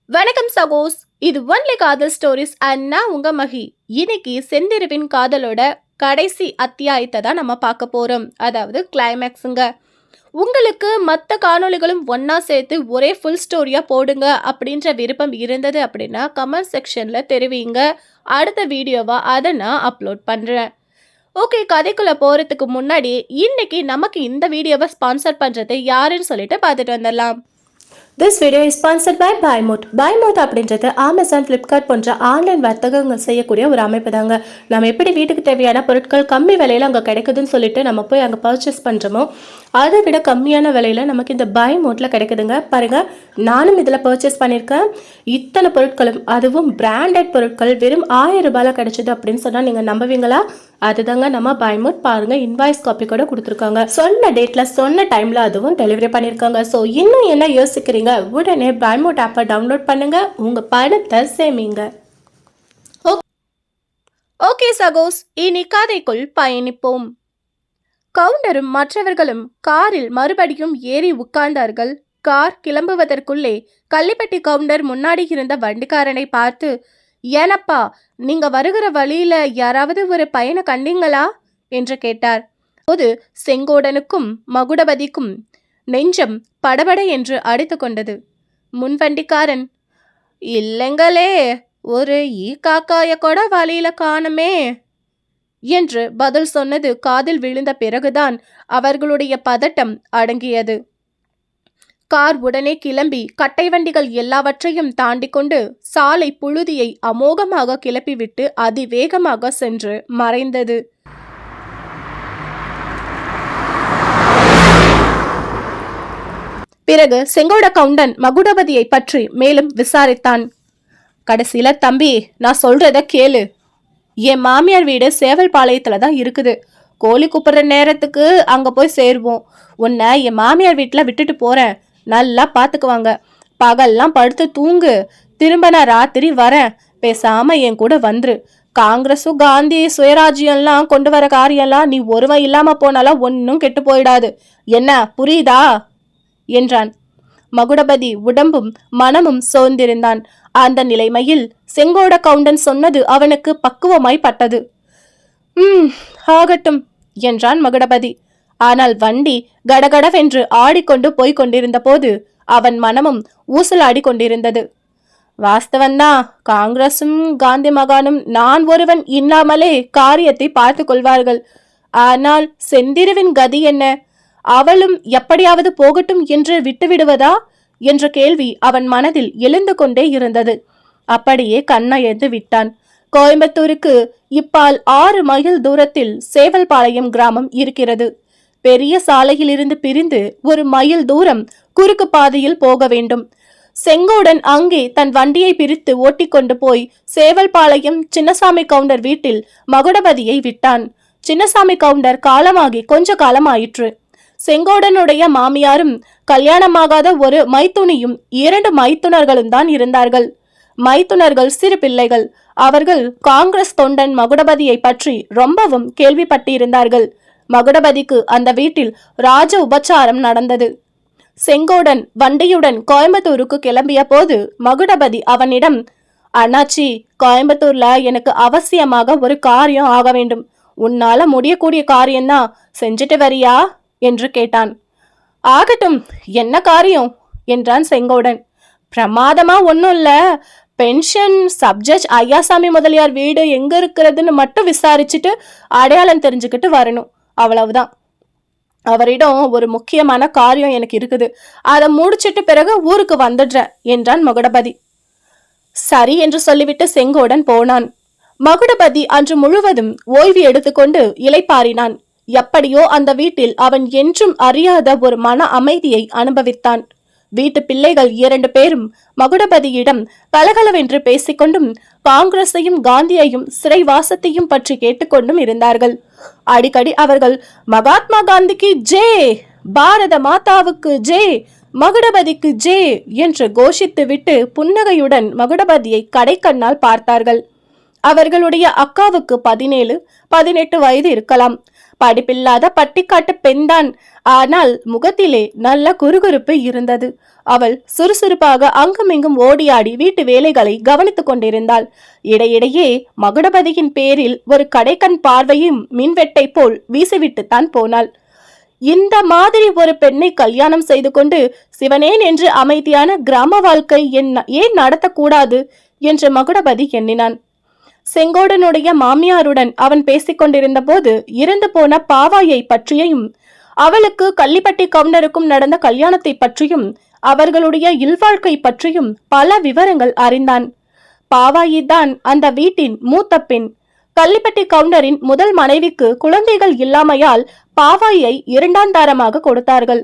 வணக்கம் சகோஸ். இது ஒன்லி காதல் ஸ்டோரிஸ் அண்ட் நான் உங்க மகி. இன்னைக்கு செந்திருவின் காதலோட கடைசி அத்தியாயத்தை தான் நம்ம பார்க்க போறோம். அதாவது கிளைமேக்ஸுங்க. உங்களுக்கு மற்ற காணொளிகளும் ஒன்றா சேர்த்து ஒரே ஃபுல் ஸ்டோரியாக போடுங்க அப்படின்ற விருப்பம் இருந்தது அப்படின்னா கமெண்ட் செக்ஷனில் தெரிவிங்க. அடுத்த வீடியோவாக அதை நான் அப்லோட் பண்ணுறேன். ஓகே, கதைக்குள்ளே போகிறதுக்கு முன்னாடி இன்னைக்கு நமக்கு இந்த வீடியோவை ஸ்பான்சர் பண்ணுறது யாருன்னு சொல்லிட்டு பார்த்துட்டு வந்துடலாம். This video is sponsored by பைமோட். பைமோட் அப்படின்றது அமேசான், ஃப்ளிப்கார்ட் போன்ற ஆன்லைன் வர்த்தகங்கள் செய்யக்கூடிய ஒரு அமைப்பு தாங்க. நம்ம எப்படி வீட்டுக்கு தேவையான பொருட்கள் கம்மி விலையில் அங்கே கிடைக்குதுன்னு சொல்லிட்டு நம்ம போய் அங்கே பர்ச்சேஸ் பண்ணுறோமோ அதை விட கம்மியான விலையில் நமக்கு இந்த பைமோட்டில் கிடைக்குதுங்க. பாருங்கள், நானும் இதில் பர்ச்சேஸ் பண்ணியிருக்கேன். இத்தனை பொருட்களும், அதுவும் பிராண்டட் பொருட்கள் வெறும் 1000 ரூபாயில் கிடைச்சிது அப்படின்னு சொன்னால் நீங்கள் நம்புவீங்களா? அதுதாங்க நம்ம பைமோட். பாருங்க, இன்வாய்ஸ் காப்பி கூட கொடுத்துருக்காங்க. சொன்ன டேட்ல சொன்ன டைம்ல அதுவும் டெலிவரி பண்ணியிருக்காங்க. ஸோ இன்னும் என்ன யோசிக்கிறீங்க? உடனே பைமோட் ஆப்பை டவுன்லோட் பண்ணுங்க, உங்க பணத்தை சேமிங்க. ஓகே சகோஸ், இனி கதைக்குள் பயணிப்போம். கவுண்டரும் மற்றவர்களும் காரில் மறுபடியும் ஏறி உட்கார்ந்தார்கள். கார் கிளம்புவதற்குள்ளே கள்ளிப்பட்டி கவுண்டர் முன்னாடி இருந்த வண்டிக்காரனை பார்த்து, ஏனப்பா, நீங்க வருகிற வழியில யாராவது ஒரு பையனை கண்டீங்களா என்று கேட்டார். போது செங்கோடனுக்கும் மகுடபதிக்கும் நெஞ்சம் படபட என்று அடித்து கொண்டது. முன்வண்டிக்காரன், இல்லைங்களே, ஒரு காக்காய கூட வழியில காணுமே என்று பதில் சொன்னது காதில் விழுந்த பிறகுதான் அவர்களுடைய பதட்டம் அடங்கியது. கார் உடனே கிளம்பி கட்டை வண்டிகள் எல்லாவற்றையும் தாண்டி கொண்டு சாலை புழுதியை அமோகமாக கிளப்பிவிட்டு அதிவேகமாக சென்று மறைந்தது. பிறகு செங்கோட கவுண்டன் மகுடபதியை பற்றி மேலும் விசாரித்தான். கடைசியில, தம்பி, நான் சொல்றத கேளு. என் மாமியார் வீடு சேவல்பாளையத்துல தான் இருக்குது. கோழி கூப்பிடுற நேரத்துக்கு அங்க போய் சேருவோம். உன்னை என் மாமியார் வீட்டுல விட்டுட்டு போறேன். நல்லா பாத்துக்குவாங்க. பகல்லாம் படுத்து தூங்கு. திரும்ப நான் ராத்திரி வரேன். பேசாம என் கூட வந்துரு. காங்கிரஸும் காந்தி சுயராஜ்யம்லாம் கொண்டு வர காரியம்லாம் நீ ஒருவன் இல்லாம போனாலும் ஒன்னும் கெட்டு போயிடாது. என்ன புரியுதா என்றான். மகுடபதி உடம்பும் மனமும் சோர்ந்திருந்தான். அந்த நிலைமையில் செங்கோட கவுண்டன் சொன்னது அவனுக்கு பக்குவமாய் பட்டது. ஆகட்டும் என்றான் மகுடபதி. ஆனால் வண்டி கடகடவென்று ஆடிக்கொண்டு போய்க் கொண்டிருந்த போது அவன் மனமும் ஊசலாடி கொண்டிருந்தது. வாஸ்தவன்தான், காங்கிரசும் காந்தி மகானும் நான் ஒருவன் இல்லாமலே காரியத்தை பார்த்து கொள்வார்கள். ஆனால் செந்திருவின் கதி என்ன? அவளும் எப்படியாவது போகட்டும் என்று விட்டுவிடுவதா என்ற கேள்வி அவன் மனதில் எழுந்து கொண்டே இருந்தது. அப்படியே கண்ணயர்ந்து விட்டான். கோயம்புத்தூருக்கு இப்பால் 6 மைல் தூரத்தில் சேவல்பாளையம் கிராமம் இருக்கிறது. பெரிய சாலையிலிருந்து பிரிந்து 1 மைல் தூரம் குறுக்கு பாதையில் போக வேண்டும். செங்கோடன் அங்கே தன் வண்டியை பிரித்து ஓட்டிக்கொண்டு போய் சேவல்பாளையம் சின்னசாமி கவுண்டர் வீட்டில் மகுடபதியை விட்டான். சின்னசாமி கவுண்டர் காலமாகி கொஞ்ச காலம் ஆயிற்று. செங்கோடனுடைய மாமியாரும் கல்யாணமாகாத ஒரு மைத்துனியும் 2 மைத்துனர்களும் தான் இருந்தார்கள். மைத்துனர்கள் சிறு பிள்ளைகள். அவர்கள் காங்கிரஸ் தொண்டன் மகுடபதியை பற்றி ரொம்பவும் கேள்விப்பட்டிருந்தார்கள். மகுடபதிக்கு அந்த வீட்டில் ராஜ உபச்சாரம் நடந்தது. செங்கோடன் வண்டியுடன் கோயம்புத்தூருக்கு கிளம்பிய போது மகுடபதி அவனிடம், அண்ணாச்சி, கோயம்புத்தூர்ல எனக்கு அவசியமாக ஒரு காரியம் ஆக வேண்டும். உன்னால முடியக்கூடிய காரியம்தான், செஞ்சுட்டு வரியா என்று கேட்டான். ஆகட்டும், என்ன காரியம் என்றான் செங்கோடன். பிரமாதமா ஒன்னும் இல்ல, பென்ஷன் சப்ஜெக்ட் ஐயாசாமி முதலியார் வீடு எங்க இருக்கிறதுன்னு மட்டும் விசாரிச்சுட்டு அடையாளம் தெரிஞ்சுக்கிட்டு வரணும், அவ்வளவுதான். அவரிடம் ஒரு முக்கியமான காரியம் எனக்கு இருக்குது. அதை முடிச்சிட்டு பிறகு ஊருக்கு வந்துடுறேன் என்றான் மகுடபதி. சரி என்று சொல்லிவிட்டு செங்கோடன் போனான். மகுடபதி அன்று முழுவதும் ஓய்வு எடுத்துக்கொண்டு இளைப்பாறினான். எப்படியோ அந்த வீட்டில் அவன் என்றும் அறியாத ஒரு மன அமைதியை அனுபவித்தான். வீட்டு பிள்ளைகள் 2 பேரும் மகுடபதியிடம் கலகலவென்று பேசிக்கொண்டும் காங்கிரஸையும் காந்தியையும் சிறைவாசத்தையும் பற்றி கேட்டுக்கொண்டும் இருந்தார்கள். அடிக்கடி அவர்கள் மகாத்மா காந்திக்கு ஜே, பாரத மாதாவுக்கு ஜே, மகுடபதிக்கு ஜே என்று கோஷித்து விட்டு புன்னகையுடன் மகுடபதியை கடைக்கண்ணால் பார்த்தார்கள். அவர்களுடைய அக்காவுக்கு 17, 18 வயது இருக்கலாம். படிப்பில்லாத பட்டிக்காட்டு பெண்தான். ஆனால் முகத்திலே நல்ல குறுகுறுப்பு இருந்தது. அவள் சுறுசுறுப்பாக அங்குமிங்கும் ஓடியாடி வீட்டு வேலைகளை கவனித்துக் கொண்டிருந்தாள். இடையிடையே மகுடபதியின் பேரில் ஒரு கடைக்கண் பார்வையும் மின்வெட்டை போல் வீசிவிட்டுத்தான் போனாள். இந்த மாதிரி ஒரு பெண்ணை கல்யாணம் செய்து கொண்டு சிவனேன் என்று அமைதியான கிராம வாழ்க்கை ஏன் நடத்தக்கூடாது என்று மகுடபதி எண்ணினான். செங்கோடனுடைய மாமியாருடன் அவன் பேசிக் கொண்டிருந்த போது இறந்து போன பாவாயை பற்றியும் அவளுக்கு கள்ளிப்பட்டி கவுண்டருக்கும் நடந்த கல்யாணத்தை பற்றியும் அவர்களுடைய இல்வாழ்க்கை பற்றியும் பல விவரங்கள் அறிந்தான். பாவாயி தான் அந்த வீட்டின் மூத்த பெண். கள்ளிப்பட்டி கவுண்டரின் முதல் மனைவிக்கு குழந்தைகள் இல்லாமையால் பாவாயை இரண்டாந்தாரமாக கொடுத்தார்கள்.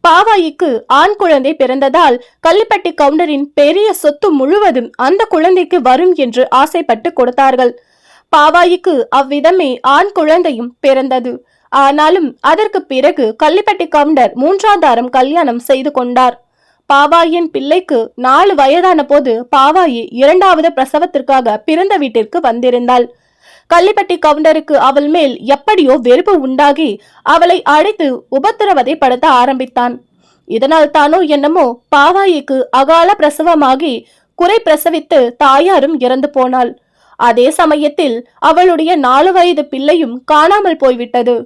பாவாயிக்கு ஆண் குழந்தை பிறந்ததால் கள்ளிப்பட்டி கவுண்டரின் பெரிய சொத்து முழுவதும் அந்த குழந்தைக்கு வரும் என்று ஆசைப்பட்டு கொடுத்தார்கள். பாவாயிக்கு அவ்விதமே ஆண் குழந்தையும் பிறந்தது. ஆனாலும் அதற்கு பிறகு கள்ளிப்பட்டி கவுண்டர் மூன்றாந்தாரம் கல்யாணம் செய்து கொண்டார். பாவாயின் பிள்ளைக்கு 4 வயதான போது பாவாயி 2வது பிரசவத்திற்காக பிறந்த வீட்டிற்கு வந்திருந்தாள். கள்ளிப்பட்டி கவுண்டருக்கு அவள் மேல் எப்படியோ வெறுப்பு உண்டாகி அவளை அழைத்து உபத்திரவதைப்படுத்த ஆரம்பித்தான். இதனால் தானோ என்னமோ பாவாயிக்கு அகால பிரசவமாகி குறை பிரசவித்து தாயாரும் இறந்து போனாள். அதே சமயத்தில் அவளுடைய 4 வயது பிள்ளையும் காணாமல் போய்விட்டது.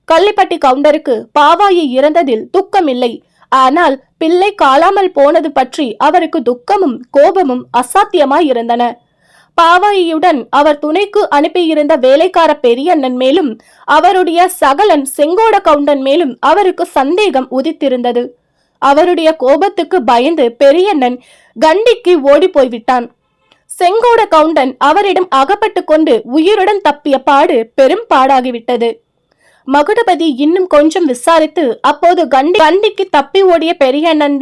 கள்ளிப்பட்டி கவுண்டருக்கு பாவாயி இறந்ததில் துக்கமில்லை. ஆனால் பிள்ளை காணாமல் போனது பற்றி அவருக்கு துக்கமும் கோபமும் அசாத்தியமாய் இருந்தன. பாவாயியுடன் அவர் துணைக்கு அனுப்பியிருந்த வேலைக்கார பெரியண்ணன் மேலும் அவருடைய சகலன் செங்கோட கவுண்டன் மேலும் அவருக்கு சந்தேகம் உதித்திருந்தது. அவருடைய கோபத்துக்கு பயந்து பெரியண்ணன் கண்டிக்கு ஓடி போய்விட்டான். செங்கோட கவுண்டன் அவரிடம் அகப்பட்டு கொண்டு உயிருடன் தப்பிய பாடு பெரும் பாடாகிவிட்டது. மகுடபதி இன்னும் கொஞ்சம் விசாரித்து அப்போது கண்டிக்கு தப்பி ஓடிய பெரியண்ணன்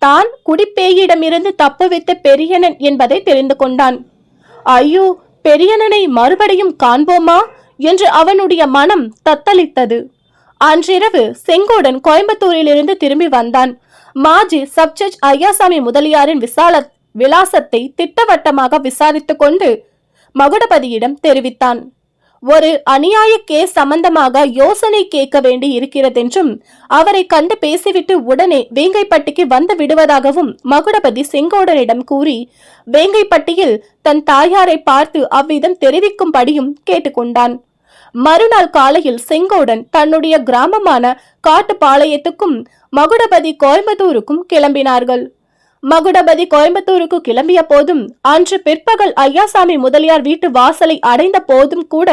தான் குடிப்பேயிடமிருந்து தப்புவித்த பெரியண்ணன் என்பதை தெரிந்து கொண்டான். ஐயோ, பெரியண்ணனை மறுபடியும் காண்போமா என்று அவனுடைய மனம் தத்தளித்தது. அன்றிரவு செங்கோடன் கோயம்புத்தூரிலிருந்து திரும்பி வந்தான். மாஜி சப்ஜட்ஜ் ஐயாசாமி முதலியாரின் விலாசத்தை திட்டவட்டமாக விசாரித்துக் கொண்டு மகுடபதியிடம் தெரிவித்தான். ஒரு அநியாய கேஸ் சம்பந்தமாக யோசனை கேட்க வேண்டி இருக்கிறதென்றும் அவரை கண்டு பேசிவிட்டு உடனே வேங்கைப்பட்டிக்கு வந்து விடுவதாகவும் மகுடபதி செங்கோடனிடம் கூறி வேங்கைப்பட்டியில் தன் தாயாரை பார்த்து அவ்விதம் தெரிவிக்கும்படியும் கேட்டுக்கொண்டான். மறுநாள் காலையில் செங்கோடன் தன்னுடைய கிராமமான காட்டுப்பாளையத்துக்கும் மகுடபதி கோயம்புத்தூருக்கும் கிளம்பினார்கள். மகுடபதி கோயம்புத்தூருக்கு கிளம்பிய போதும் அன்று பிற்பகல் ஐயாசாமி முதலியார் வீட்டு வாசலை அடைந்த போதும் கூட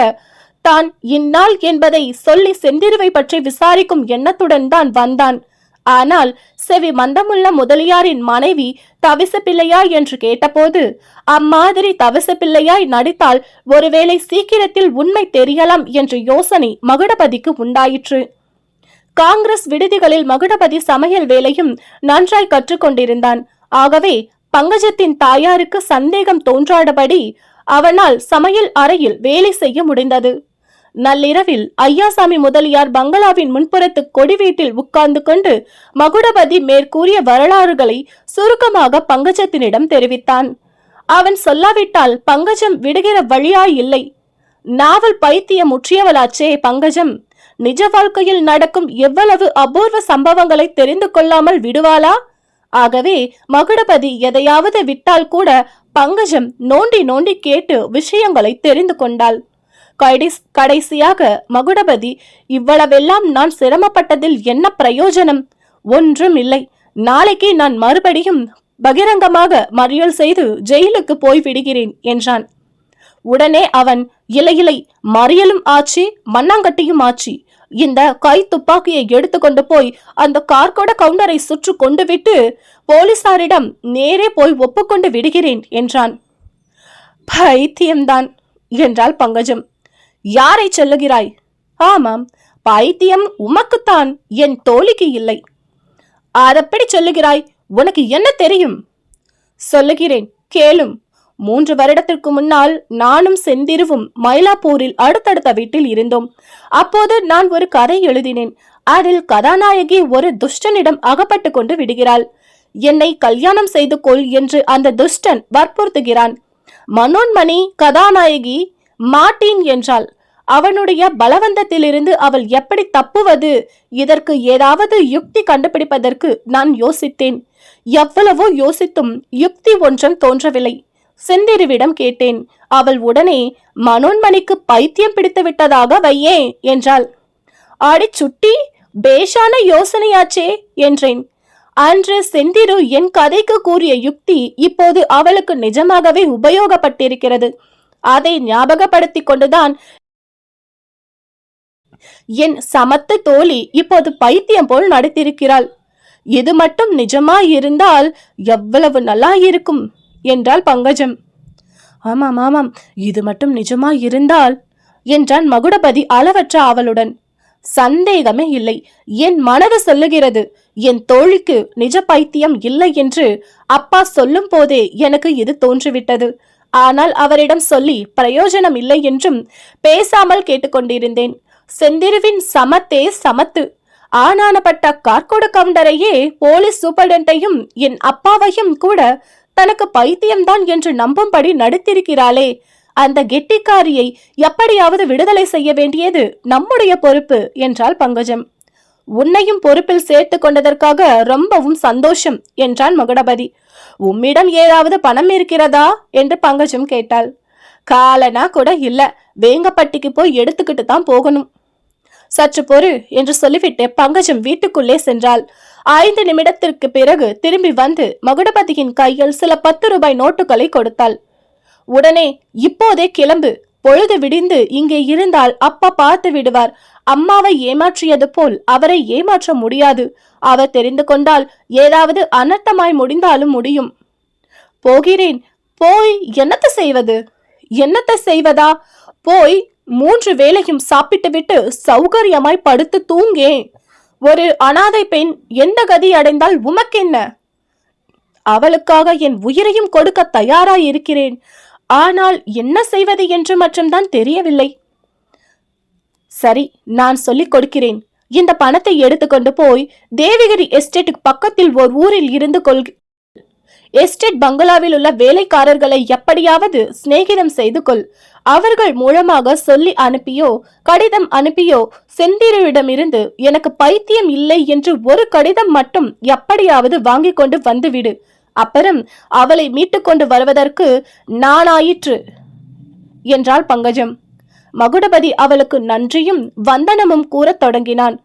தான் இந்நாள் என்பதை சொல்லி செந்திருவை பற்றி விசாரிக்கும் எண்ணத்துடன் தான் வந்தான். ஆனால் செவி மந்தமுள்ள முதலியாரின் மனைவி தவிச பிள்ளையாய் என்று கேட்டபோது அம்மாதிரி தவிச பிள்ளையாய் நடித்தால் ஒருவேளை சீக்கிரத்தில் உண்மை தெரியலாம் என்ற யோசனை மகுடபதிக்கு உண்டாயிற்று. காங்கிரஸ் விடுதிகளில் மகுடபதி சமையல் வேலையும் நன்றாய் கற்றுக்கொண்டிருந்தான். ஆகவே பங்கஜத்தின் தாயாருக்கு சந்தேகம் தோன்றாதபடி அவனால் சமையல் அறையில் வேலை செய்ய முடிந்தது. நள்ளிரவில் ஐயாசாமி முதலியார் பங்களாவின் முன்புறத்து கொடி வீட்டில் உட்கார்ந்து கொண்டு மகுடபதி மேற்கூறிய வரலாறுகளை சுருக்கமாக பங்கஜத்தினிடம் தெரிவித்தான். அவன் சொல்லாவிட்டால் பங்கஜம் விடுகிற வழியாய் இல்லை. நாவல் பைத்தியம் முற்றியவளாச்சே பங்கஜம். நிஜ வாழ்க்கையில் நடக்கும் எவ்வளவு அபூர்வ சம்பவங்களை தெரிந்து கொள்ளாமல் விடுவாளா? ஆகவே மகுடபதி எதையாவது விட்டால் கூட பங்கஜம் நோண்டி நோண்டி கேட்டு விஷயங்களை தெரிந்து கொண்டாள். கடைசியாக மகுடபதி, இவ்வளவெல்லாம் நான் சிரமப்பட்டதில் என்ன பிரயோஜனம்? ஒன்றும் இல்லை. நாளைக்கு நான் மறுபடியும் பகிரங்கமாக மறியல் செய்து ஜெயிலுக்கு போய்விடுகிறேன் என்றான். உடனே அவன், இலை மறியலும் ஆச்சு, மண்ணாங்கட்டியும் ஆச்சு. இந்த கை துப்பாக்கியை எடுத்துக்கொண்டு போய் அந்த கார்கோட கவுண்டரை சுற்று கொண்டு விட்டு போலீசாரிடம் நேரே போய் ஒப்புக்கொண்டு விடுகிறேன் என்றான். பைத்தியம்தான் என்றாள் பங்கஜம். யாரை சொல்லுகிறாய்? ஆமாம், பைத்தியம் உமக்குத்தான், என் தோழிக்கு இல்லை. அதப்படி சொல்லுகிறாய்? உனக்கு என்ன தெரியும்? சொல்லுகிறேன், கேளும். 3 வருடத்திற்கு முன்னால் நானும் செந்திருவும் மயிலாப்பூரில் அடுத்தடுத்த வீட்டில் இருந்தோம். அப்போது நான் ஒரு கதை எழுதினேன். அதில் கதாநாயகி ஒரு துஷ்டனிடம் அகப்பட்டு கொண்டு விடுகிறாள். என்னை கல்யாணம் செய்து கொள் என்று அந்த துஷ்டன் வற்புறுத்துகிறான். மனோன்மணி கதாநாயகி மாட்டேன் என்றாள். அவனுடைய பலவந்தத்திலிருந்து அவள் எப்படி தப்புவது? இதற்கு ஏதாவது யுக்தி கண்டுபிடிப்பதற்கு நான் யோசித்தேன். எவ்வளவோ யோசித்தும் யுக்தி ஒன்றும் தோன்றவில்லை. செந்திருவிடம் கேட்டேன். அவள் உடனே மனோன்மணிக்கு பைத்தியம் பிடித்து விட்டதாக வையே என்றாள். ஆடி சுட்டி, பேஷான யோசனையாச்சே என்றேன். அன்று செந்திரு என் கதைக்கு கூறிய யுக்தி இப்போது அவளுக்கு நிஜமாகவே உபயோகப்பட்டிருக்கிறது. அதை ஞாபகப்படுத்தி கொண்டுதான் என் சமத்து தோழி இப்போது பைத்தியம் போல் நடித்திருக்கிறாள். இது மட்டும் நிஜமா இருந்தால் எவ்வளவு நல்லா இருக்கும் என்றாள் பங்கஜம். ஆமாம் ஆமாம், இது மட்டும் நிஜமா இருந்தால் என்றான் மகுடபதி அளவற்ற ஆவலுடன். சந்தேகமே இல்லை, என் மனது சொல்லுகிறது. என் தோழிக்கு நிஜ பைத்தியம் இல்லை என்று அப்பா சொல்லும் போதே எனக்கு இது தோன்றிவிட்டது. ஆனால் அவரிடம் சொல்லி பிரயோஜனம் இல்லை என்றும் பேசாமல் கேட்டுக்கொண்டிருந்தேன். செந்திருவின் சமத்தே சமத்து. ஆனானப்பட்ட கார்கோட கவுண்டரையே போலீஸ் சூப்பரண்டையும் என் அப்பாவையும் கூட தனக்கு பைத்தியம்தான் என்று நம்பும்படி நடித்திருக்கிறாளே, அந்த கெட்டிக்காரியை எப்படியாவது விடுதலை செய்ய வேண்டியது நம்முடைய பொறுப்பு என்றாள் பங்கஜம். உன்னையும் பொறுப்பில் சேர்த்து கொண்டதற்காக ரொம்பவும் சந்தோஷம் என்றான் மகுடபதி. உம்மிடம் ஏதாவது பணம் இருக்கிறதா என்று பங்கஜம் கேட்டாள். காலனா கூட இல்ல, வேங்கப்பட்டிக்கு போய் எடுத்துக்கிட்டு தான் போகணும். சற்று பொறு என்று சொல்லிவிட்டு பங்கஜம் வீட்டுக்குள்ளே சென்றாள். 5 நிமிடத்திற்கு பிறகு திரும்பி வந்து மகுடபதியின் கையில் சில 10 ரூபாய் நோட்டுகளை கொடுத்தாள். உடனே இப்போதே கிளம்பு, பொழுது விடிந்து இங்கே இருந்தால் அப்பா பார்த்து விடுவார். அம்மாவை ஏமாற்றியது போல் அவரை ஏமாற்ற முடியாது. அவர் தெரிந்து கொண்டால் ஏதாவது அனர்த்தமாய் முடிந்தாலும் முடியும். போகிறேன். போய் என்னத்தை செய்வது? என்னத்தை செய்வதா? போய் 3 வேளையும் சாப்பிட்டு விட்டு சௌகரியமாய் படுத்து தூங்கே. ஒரு அனாதை பெண் எந்த கதி அடைந்தால் உமக்கென்ன? அவளுக்காக என் உயிரையும் கொடுக்க தயாராய் இருக்கிறேன். ஆனால் என்ன செய்வது என்று மட்டும்தான் தெரியவில்லை. சரி, நான் சொல்லிக் கொடுக்கிறேன். இந்த பணத்தை எடுத்துக்கொண்டு போய் தேவகிரி எஸ்டேட்டுக்கு பக்கத்தில் ஒரு ஊரில் இருந்து எஸ்டேட் பங்களாவில் உள்ள வேலைக்காரர்களை எப்படியாவது சிநேகிதம் செய்து கொள். அவர்கள் மூலமாக சொல்லி அனுப்பியோ கடிதம் அனுப்பியோ செந்திருவிடமிருந்து எனக்கு பைத்தியம் இல்லை என்று ஒரு கடிதம் மட்டும் எப்படியாவது வாங்கி கொண்டு வந்துவிடு. அப்புறம் அவளை மீட்டு கொண்டு வருவதற்கு நானாயிற்று என்றாள் பங்கஜம். மகுடபதி அவளுக்கு நன்றியும் வந்தனமும் கூறத் தொடங்கினான்.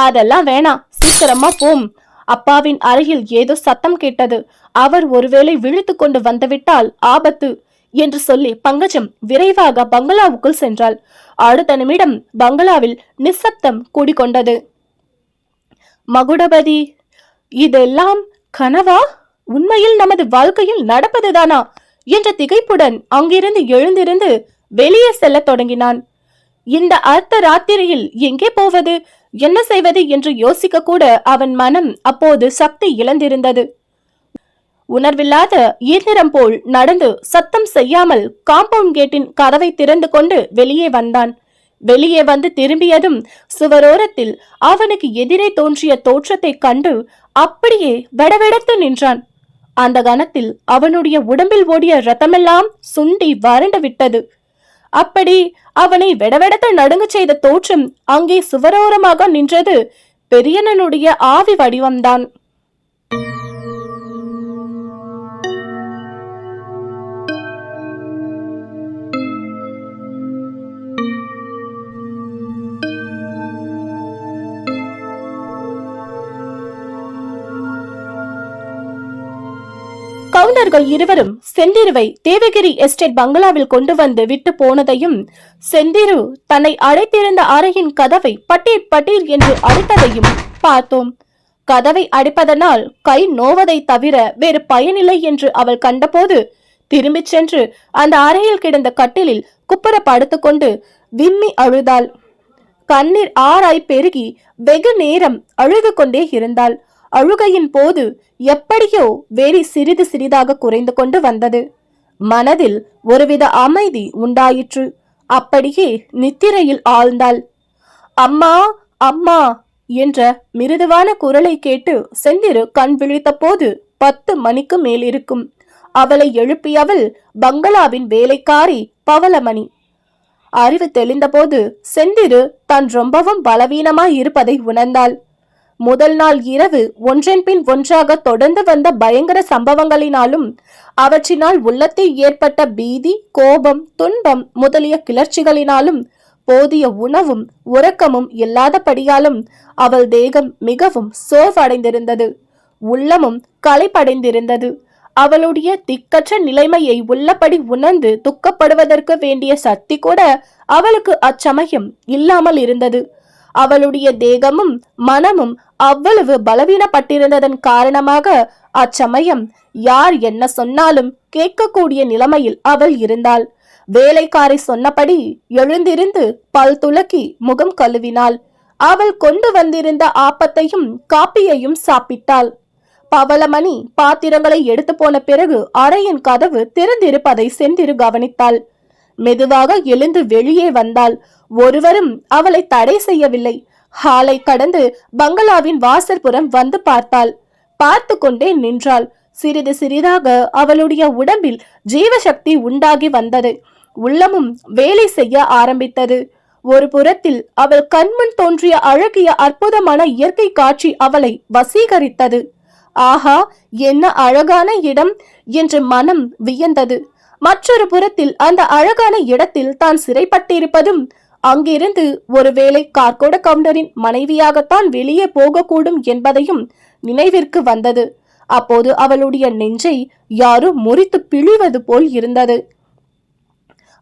அதெல்லாம் வேணாம், சீக்கிரமா போம். அப்பாவின் அருகில் ஏதோ சத்தம் கேட்டது. அவர் ஒருவேளை விழித்து கொண்டு வந்துவிட்டால் ஆபத்து என்று சொல்லி பங்கஜம் விரைவாக பங்களாவுக்குள் சென்றாள். அடுத்த நிமிடம் பங்களாவில் நிசப்தம் கூடிக்கொண்டது. மகுடபதி, இதெல்லாம் கனவா? உண்மையில் நமது வாழ்க்கையில் நடப்பதுதானா என்ற திகைப்புடன் அங்கிருந்து எழுந்திருந்து வெளியே செல்ல தொடங்கினான். இந்த அர்த்த ராத்திரியில் எங்கே போவது, என்ன செய்வது என்று யோசிக்க கூட அவன் மனம் அப்போது சக்தி இழந்திருந்தது. உணர்வில்லாத இயந்திரம் போல் நடந்து சத்தம் செய்யாமல் காம்பவுண்ட் கேட்டின் கதவை திறந்து கொண்டு வெளியே வந்தான். வெளியே வந்து திரும்பியதும் சுவரோரத்தில் அவனுக்கு எதிரே தோன்றிய தோற்றத்தை கண்டு அப்படியே வெடவெடத்து நின்றான். அந்த கணத்தில் அவனுடைய உடம்பில் ஓடிய ரத்தமெல்லாம் சுண்டி வறண்டு விட்டது. அப்படி அவனை வெடவெடத்து நடுங்க செய்த தோற்றம் அங்கே சுவரோரமாக நின்றது பெரியனனுடைய ஆவி வடிவம்தான். கவுண்டர்கள் இருவரும் செந்திருவை தேவகிரி எஸ்டேட் பங்களாவில் கொண்டு வந்து விட்டு போனதையும் செந்திரு தன்னை அடைத்திருந்த அறையின் கதவை பட்டீர் பட்டீர் என்று அடித்ததையும் பார்த்தோம். கதவை அடிப்பதனால் கை நோவதை தவிர வேறு பயனில்லை என்று அவள் கண்டபோது திரும்பிச் சென்று அந்த அறையில் கிடந்த கட்டிலில் குப்புற படுத்துக்கொண்டு விம்மி அழுதாள். கண்ணீர் ஆறாய் பெருகி வெகு நேரம் அழுது கொண்டே இருந்தாள். அழுகையின் போது எப்படியோ வேரி சிறிது சிறிதாக குறைந்து கொண்டு வந்தது. மனதில் ஒருவித அமைதி உண்டாயிற்று. அப்படியே நித்திரையில் ஆழ்ந்தாள். அம்மா அம்மா என்ற மிருதுவான குரலை கேட்டு செந்திரு கண் விழித்த போது 10 மணிக்கு மேலிருக்கும். அவளை எழுப்பியவள் பங்களாவின் வேலைக்காரி பவளமணி. அறிவு தெளிந்தபோது செந்திரு தான் ரொம்பவும் பலவீனமாய் இருப்பதை உணர்ந்தாள். முதல் நாள் இரவு ஒன்றன் பின் ஒன்றாக தொடர்ந்து வந்த பயங்கர சம்பவங்களினாலும் அவற்றினால் உள்ளத்தில் ஏற்பட்ட பீதி, கோபம், துன்பம் முதலிய கிளர்ச்சிகளினாலும் போதிய உணவும் உறக்கமும் இல்லாதபடியாலும் அவள் தேகம் மிகவும் சோர்வடைந்திருந்தது. உள்ளமும் களைப்படைந்திருந்தது. அவளுடைய திக்கற்ற நிலைமையை உள்ளபடி உணர்ந்து துக்கப்படுவதற்கு வேண்டிய சக்தி கூட அவளுக்கு அச்சமயம் இல்லாமல் இருந்தது. அவளுடைய தேகமும் மனமும் அவ்வளவு பலவீனப்பட்டிருந்ததன் காரணமாக அச்சமயம் யார் என்ன சொன்னாலும் கேட்கக்கூடிய நிலைமையில் அவள் இருந்தாள். வேலைக்காரி சொன்னபடி எழுந்திருந்து பல் துலக்கி முகம் கழுவினாள். அவள் கொண்டு வந்திருந்த ஆப்பத்தையும் காப்பியையும் சாப்பிட்டாள். பவளமணி பாத்திரங்களை எடுத்து போன பிறகு அறையின் கதவு திறந்திருப்பதை செந்திரு கவனித்தாள். மெதுவாக எழுந்து வெளியே வந்தாள். ஒருவரும் அவளை தடை செய்யவில்லை. ஹாலை கடந்து பங்களாவின் வாசற்புறம் வந்து பார்த்தாள். பார்த்து கொண்டே நின்றாள். சிறிது சிறிதாக அவளுடைய உடம்பில் ஜீவசக்தி உண்டாகி வந்தது. உள்ளமும் வேலை செய்ய ஆரம்பித்தது. ஒரு புறத்தில் அவள் கண்முன் தோன்றிய அழகிய அற்புதமான இயற்கை காட்சி அவளை வசீகரித்தது. ஆஹா, என்ன அழகான இடம் என்று மனம் வியந்தது. மற்றொரு புறத்தில் அந்த அழகான இடத்தில் தான் சிறைப்பட்டிருப்பதும், அங்கிருந்து ஒருவேளை கார்கோட கவுண்டரின் மனைவியாகத்தான் வெளியே போகக்கூடும் என்பதையும் நினைவிற்கு வந்தது. அப்போது அவளுடைய நெஞ்சை யாரோ முறித்து பிழிவது போல் இருந்தது.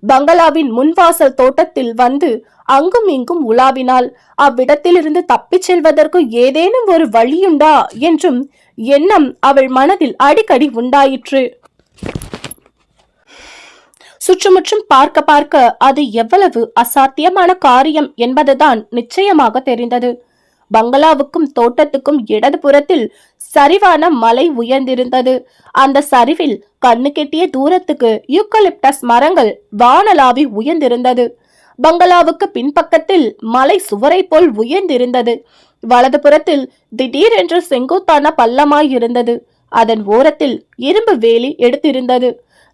பங்களாவின் முன்வாசல் தோட்டத்தில் வந்து அங்கும் இங்கும் உலாவினாள். அவ்விடத்திலிருந்து தப்பிச் செல்வதற்கு ஏதேனும் ஒரு வழியுண்டா என்றும் எண்ணம் அவள் மனதில் அடிக்கடி உண்டாயிற்று. சுற்றுமுற்றும் பார்க்க பார்க்க அது எவ்வளவு அசாத்தியமான காரியம் என்பதுதான் நிச்சயமாக தெரிந்தது. பங்களாவுக்கும் தோட்டத்துக்கும் இடது புறத்தில் சரிவான மலை உயர்ந்திருந்தது. அந்த சரிவில் கண்ணு கெட்டிய தூரத்துக்கு யூக்கலிப்டஸ் மரங்கள் வானலாவி உயர்ந்திருந்தது. பங்களாவுக்கு பின்பக்கத்தில் மலை சுவரை போல் உயர்ந்திருந்தது. வலது புறத்தில் திடீரென்று செங்குத்தான பள்ளமாயிருந்தது. அதன் ஓரத்தில் இரும்பு வேலி எடுத்திருந்தது.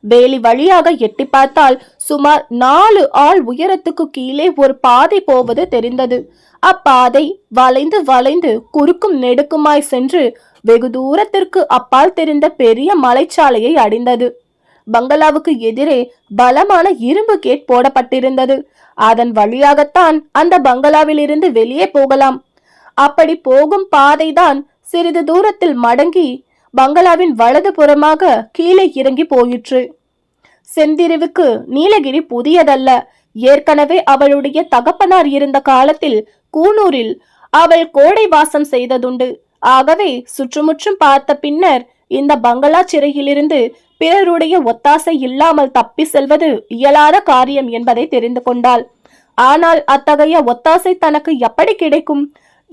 வேலி வழியாக எட்டி பார்த்தால் சுமார் 4 ஆள் உயரத்துக்கு கீழே ஒரு பாதை போவது தெரிந்தது. அப்பாதை வளைந்து வளைந்து குறுக்கும் நெடுக்குமாய் சென்று வெகு தூரத்திற்கு அப்பால் தெரிந்த பெரிய மலைச்சாலையை அடைந்தது. பங்களாவுக்கு எதிரே பலமான இரும்பு கேட் போடப்பட்டிருந்தது. அதன் வழியாகத்தான் அந்த பங்களாவில் இருந்து வெளியே போகலாம். அப்படி போகும் பாதைதான் சிறிது தூரத்தில் மடங்கி பங்களாவின் வலது புறமாக கீழே இறங்கி போயிற்று. செந்திருவுக்கு நீலகிரி புதியதல்ல. ஏற்கனவே அவளுடைய தகப்பனார் இருந்த காலத்தில் கூனூரில் அவள் கோடை வாசம் செய்ததுண்டு. ஆகவே சுற்றுமுற்றும் பார்த்த பின்னர் இந்த பங்களா சிறையிலிருந்து பிறருடைய ஒத்தாசை இல்லாமல் தப்பி செல்வது இயலாத காரியம் என்பதை தெரிந்து கொண்டாள். ஆனால் அத்தகைய ஒத்தாசை தனக்கு எப்படி கிடைக்கும்?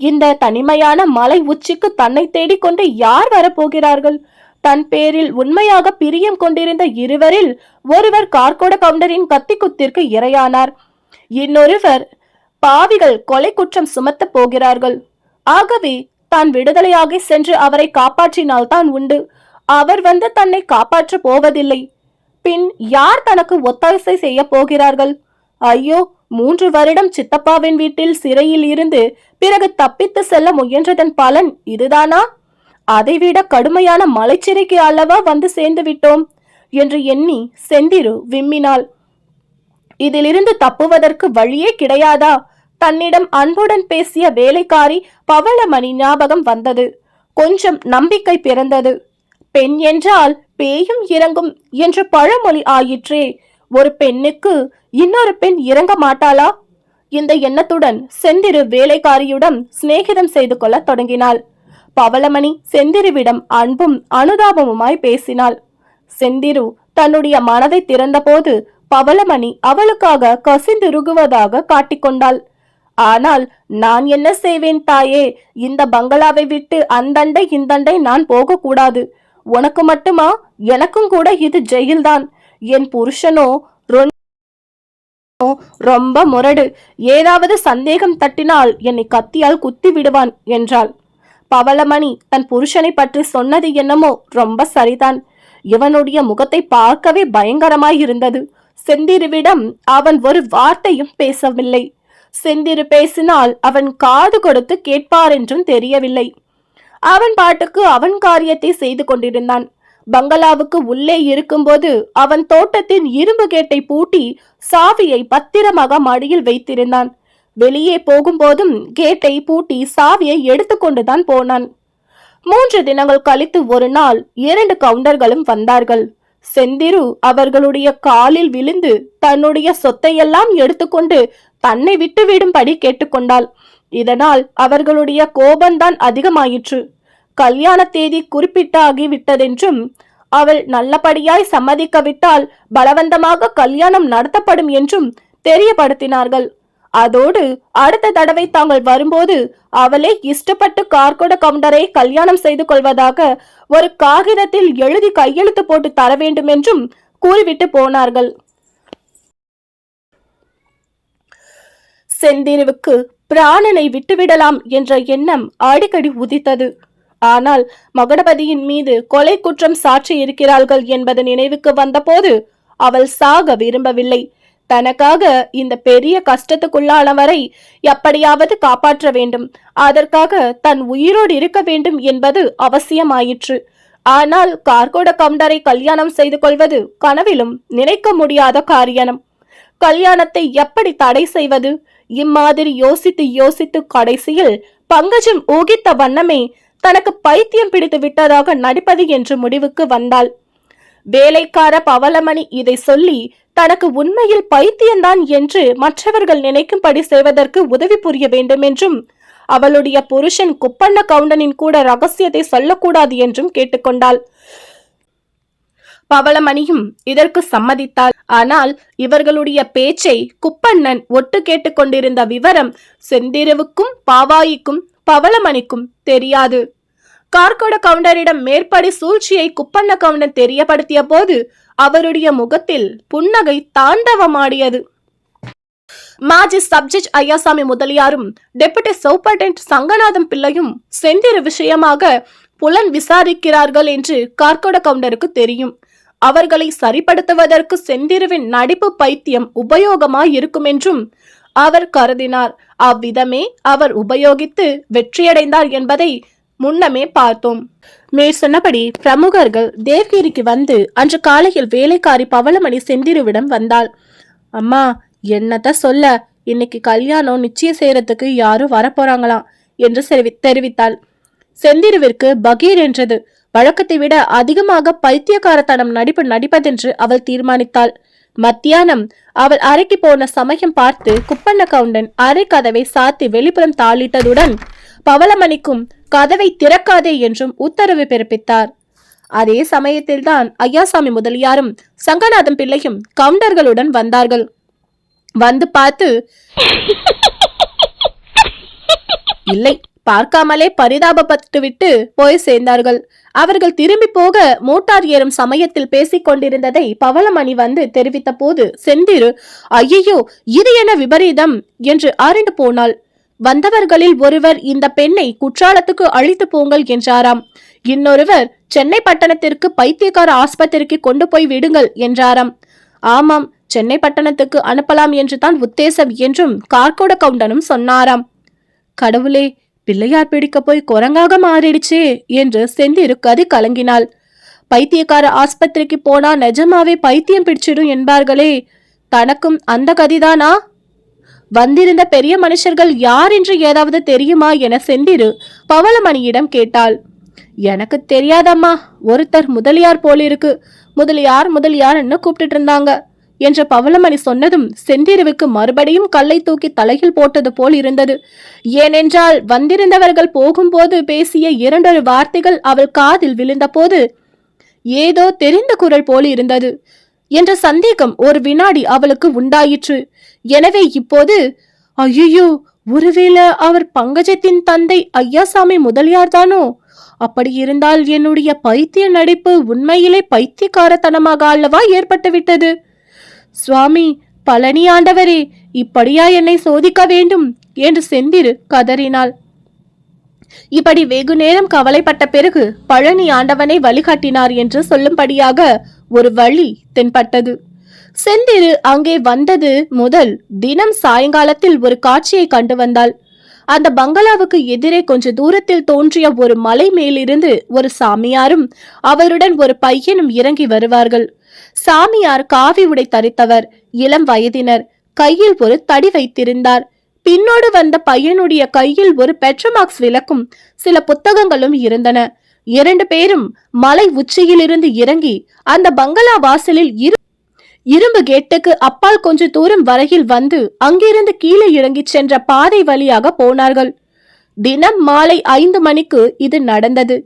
இந்த தனிமையான மலை உச்சிக்கு தன்னை தேடிக்கொண்டு யார் வரப்போகிறார்கள்? தன் பேரில் உண்மையாக பிரியம் கொண்டிருந்த இருவரில் ஒருவர் கார்கோட கவுண்டரின் கத்தி குத்திற்கு இரையானார். இன்னொருவர் பாவிகள் கொலை குற்றம் சுமத்த போகிறார்கள். ஆகவே தான் விடுதலையாகி சென்று அவரை காப்பாற்றினால் தான் உண்டு. அவர் வந்து தன்னை காப்பாற்ற போவதில்லை. பின் யார் தனக்கு ஒத்தாசை செய்ய போகிறார்கள்? ஐயோ, 3 வருடம் சித்தப்பாவின் வீட்டில் சிறையில் இருந்து பிறகு தப்பித்து செல்ல முயன்றதன் பலன் இதுதானா? அதைவிட கடுமையான மலைச்சிறைக்கு அல்லவா வந்து சேர்ந்து விட்டோம் என்று எண்ணி செந்திரு விம்மினாள். இதிலிருந்து தப்புவதற்கு வழியே கிடையாதா? தன்னிடம் அன்புடன் பேசிய வேலைக்காரி பவளமணி ஞாபகம் வந்தது. கொஞ்சம் நம்பிக்கை பிறந்தது. பெண் என்றால் பேயும் இறங்கும் என்று பழமொழி ஆயிற்றே. ஒரு பெண்ணுக்கு இன்னொரு பெண் இறங்க மாட்டாளா? இந்த எண்ணத்துடன் செந்திரு வேலைக்காரியுடன் சிநேகிதம் செய்து கொள்ள தொடங்கினாள். பவளமணி செந்திருவிடம் அன்பும் அனுதாபமுமாய் பேசினாள். செந்திரு தன்னுடைய மனதை திறந்தபோது பவளமணி அவளுக்காக கசிந்துருகுவதாக காட்டிக்கொண்டாள். ஆனால் நான் என்ன செய்வேன் தாயே? இந்த பங்களாவை விட்டு அந்தண்டை இந்தண்டை நான் போகக்கூடாது. உனக்கு மட்டுமா? எனக்கும் கூட இது ஜெயில்தான். என் புருஷனோ ரொம்ப முரடு. ஏதாவது சந்தேகம் தட்டினால் என்னை கத்தியால் குத்தி விடுவான் என்றாள். பவளமணி தன் புருஷனை பற்றி சொன்னது என்னமோ ரொம்ப சரிதான். இவனுடைய முகத்தை பார்க்கவே பயங்கரமாயிருந்தது. செந்திருவிடம் அவன் ஒரு வார்த்தையும் பேசவில்லை. செந்திரு பேசினால் அவன் காது கொடுத்து கேட்பார் என்றும் தெரியவில்லை. அவன் பாட்டுக்கு அவன் காரியத்தை செய்து கொண்டிருந்தான். பங்களாவுக்கு உள்ளே இருக்கும்போது அவன் தோட்டத்தின் இரும்பு கேட்டை பூட்டி சாவியை பத்திரமாக மடியில் வைத்திருந்தான். வெளியே போகும்போதும் கேட்டை பூட்டி சாவியை எடுத்துக்கொண்டுதான் போனான். 3 தினங்கள் கழித்து ஒரு நாள் 2 கவுண்டர்களும் வந்தார்கள். செந்திரு அவர்களுடைய காலில் விழுந்து தன்னுடைய சொத்தையெல்லாம் எடுத்துக்கொண்டு தன்னை விட்டுவிடும்படி கேட்டுக்கொண்டாள். இதனால் அவர்களுடைய கோபம்தான் அதிகமாயிற்று. கல்யாண தேதி குறிப்பிட்டாகி விட்டதென்றும் அவள் நல்லபடியாய் சம்மதிக்கவிட்டால் பலவந்தமாக கல்யாணம் நடத்தப்படும் என்றும் தெரியப்படுத்தினார்கள். அதோடு அடுத்த தடவை தாங்கள் வரும்போது அவளே இஷ்டப்பட்டு கார்கோட கவுண்டரை கல்யாணம் செய்து கொள்வதாக ஒரு காகிதத்தில் எழுதி கையெழுத்து போட்டு தர வேண்டும் என்றும் கூறிவிட்டு போனார்கள். செந்திருவுக்கு பிராணனை விட்டுவிடலாம் என்ற எண்ணம் அடிக்கடி உதித்தது. ஆனால் மகுடபதியின் மீது கொலை குற்றம் சாட்சி இருக்கிறார்கள் என்பது நினைவுக்கு வந்தபோது அவள் சாக விரும்பவில்லை. தனக்காக இந்த பெரிய கஷ்டத்துக்குள்ளானவரை எப்படியாவது காப்பாற்ற வேண்டும், அதற்காக தன் உயிரோடு இருக்க வேண்டும் என்பது அவசியமாயிற்று. ஆனால் கார்கோட கவுண்டரை கல்யாணம் செய்து கொள்வது கனவிலும் நினைக்க முடியாத காரியம். கல்யாணத்தை எப்படி தடை செய்வது? இம்மாதிரி யோசித்து யோசித்து கடைசியில் பங்கஜம் ஊகித்த வண்ணமே தனக்கு பைத்தியம் பிடித்து விட்டதாக நடிப்பது என்று முடிவுக்கு வந்தாள். வேலைக்கார பவளமணி இதை சொல்லி தனக்கு உண்மையில் பைத்தியம்தான் என்று மற்றவர்கள் நினைக்கும்படி செய்வதற்கு உதவி புரிய வேண்டும் என்றும் அவளுடைய புருஷன் குப்பண்ண கவுண்டனின் கூட ரகசியத்தை சொல்லக்கூடாது என்றும் கேட்டுக்கொண்டாள். பவளமணியும் இதற்கு சம்மதித்தாள். ஆனால் இவர்களுடைய பேச்சை குப்பண்ணன் ஒட்டு கேட்டுக்கொண்டிருந்த விவரம் செந்திருவுக்கும் பாவாயிக்கும் பவளமணிக்கும் தெரியாது. கார்கோட கவுண்டரிடம் மேற்படி சூழ்ச்சியை குப்பண்ண கவுண்டன் தெரியப்படுத்திய போது அவருடைய முகத்தில் புன்னகை தாண்டவமாடியது. மாஜி சப்ஜெக்ட் ஐயாசாமி முதலியாரும் டெபுட்டி சூப்பர்டென்ட் சங்கநாதம் பிள்ளையும் செந்திரு விஷயமாக புலன் விசாரிக்கிறார்கள் என்று கார்கோட கவுண்டருக்கு தெரியும். அவர்களை சரிப்படுத்துவதற்கு செந்திருவின் நடிப்பு பைத்தியம் உபயோகமாய் இருக்கும் என்றும் அவர் கருதினார். அவ்விதமே அவர் உபயோகித்து வெற்றியடைந்தார் என்பதை முன்னமே பார்த்தோம். மேற் சொன்னபடி பிரமுகர்கள் தேவ்கிரிக்கு வந்து அன்று காலையில் வேலைக்காரி பவளமணி செந்திருவிடம் வந்தாள். அம்மா, என்னத்த சொல்ல, இன்னைக்கு கல்யாணம் நிச்சயம் செய்யறதுக்கு யாரும் வரப்போறாங்களாம் என்று தெரிவித்தாள். செந்திருவிற்கு பகீர் என்றது. வழக்கத்தை விட அதிகமாக பைத்தியக்காரத்தனம் நடிப்பதென்று அவள் தீர்மானித்தாள். மத்தியானம் அவள் அறைக்கு போன சமயம் பார்த்து குப்பண்ண கவுண்டன் அறை கதவை சாத்தி வெளிப்புறம் தாளிட்டதுடன் பவளமணிக்கும் கதவை திறக்காதே என்றும் உத்தரவு பிறப்பித்தார். அதே சமயத்தில்தான் ஐயாசாமி முதலியாரும் சங்கநாதம் பிள்ளையும் கவுண்டர்களுடன் வந்தார்கள். வந்து பார்த்து இல்லை, பார்க்காமலே பரிதாபப்பட்டு விட்டு போய் சேர்ந்தார்கள். அவர்கள் திரும்பி போக மோட்டார் ஏறும் சமயத்தில் பேசிக் கொண்டிருந்ததை பவளமணி வந்து தெரிவித்த போது செந்திரு, ஐயோ, இது என்ன விபரீதம் என்று அரண்டு போனாள். வந்தவர்களில் ஒருவர் இந்த பெண்ணை குற்றாலத்துக்கு அழித்து போங்கள் என்றாராம். இன்னொருவர் சென்னை பட்டணத்திற்கு பைத்தியக்கார ஆஸ்பத்திரிக்கு கொண்டு போய் விடுங்கள் என்றாராம். ஆமாம், சென்னை பட்டணத்துக்கு அனுப்பலாம் என்று தான் உத்தேசம் என்றும் கார்கோட கவுண்டனும் சொன்னாராம். கடவுளே, பிள்ளையார் பிடிக்க போய் குரங்காக மாறிடுச்சே என்று செந்திரு கதி கலங்கினாள். பைத்தியக்கார ஆஸ்பத்திரிக்கு போனா நிஜமாவே பைத்தியம் பிடிச்சிடும் என்பார்களே, தனக்கும் அந்த கதிதானா? வந்திருந்த பெரிய மனுஷர்கள் யார் என்று ஏதாவது தெரியுமா என செந்திரு பவளமணியிடம் கேட்டாள். எனக்கு தெரியாதம்மா, ஒருத்தர் முதலியார் போலிருக்கு, முதலியார்னு கூப்பிட்டு இருந்தாங்க என்ற பவளமணி சொன்னதும் செந்திருவுக்கு மறுபடியும் கல்லை தூக்கி தலையில் போட்டது போல் இருந்தது. ஏனென்றால் வந்திருந்தவர்கள் போகும்போது பேசிய 2 வார்த்தைகள் அவள் காதில் விழுந்த போது ஏதோ தெரிந்த குரல் போல் இருந்தது என்ற சந்தேகம் ஒரு வினாடி அவளுக்கு உண்டாயிற்று. எனவே இப்போது, ஐயோ, ஒருவேளை அவர் பங்கஜத்தின் தந்தை ஐயாசாமி முதலியார் தானோ? அப்படி இருந்தால் என்னுடைய பைத்திய நடிப்பு உண்மையிலே பைத்தியக்காரத்தனமாக அல்லவா ஏற்பட்டு விட்டது? சுவாமி, பழனி ஆண்டவரே, இப்படியா என்னை சோதிக்க வேண்டும் என்று செந்திரு கதறினாள். இப்படி வெகு நேரம் கவலைப்பட்ட பிறகு பழனி ஆண்டவனை வழிகாட்டினார் என்று சொல்லும்படியாக ஒரு வழி தென்பட்டது. செந்திரு அங்கே வந்தது முதல் தினம் சாயங்காலத்தில் ஒரு காட்சியை கண்டு வந்தாள். அந்த பங்களாவுக்கு எதிரே கொஞ்ச தூரத்தில் தோன்றிய ஒரு மலை மேலிருந்து ஒரு சாமியாரும் அவருடன் ஒரு பையனும் இறங்கி வருவார்கள். சாமியார் காவி உடை தரித்தவர், இளம் வயதினர், கையில் ஒரு தடி வைத்திருந்தார். பின்னோடு வந்த பையனுடைய கையில் ஒரு பெட்ரோமாக்ஸ் விளக்கும் சில புத்தகங்களும் இருந்தன. 2 பேரும் மலை உச்சியிலிருந்து இறங்கி அந்த பங்களா வாசலில் இரும்பு கேட்டுக்கு அப்பால் கொஞ்ச தூரம் வரையில் வந்து அங்கிருந்து கீழே இறங்கி சென்ற பாதை வழியாக போனார்கள். தினம் மாலை 5 மணிக்கு இது நடந்தது.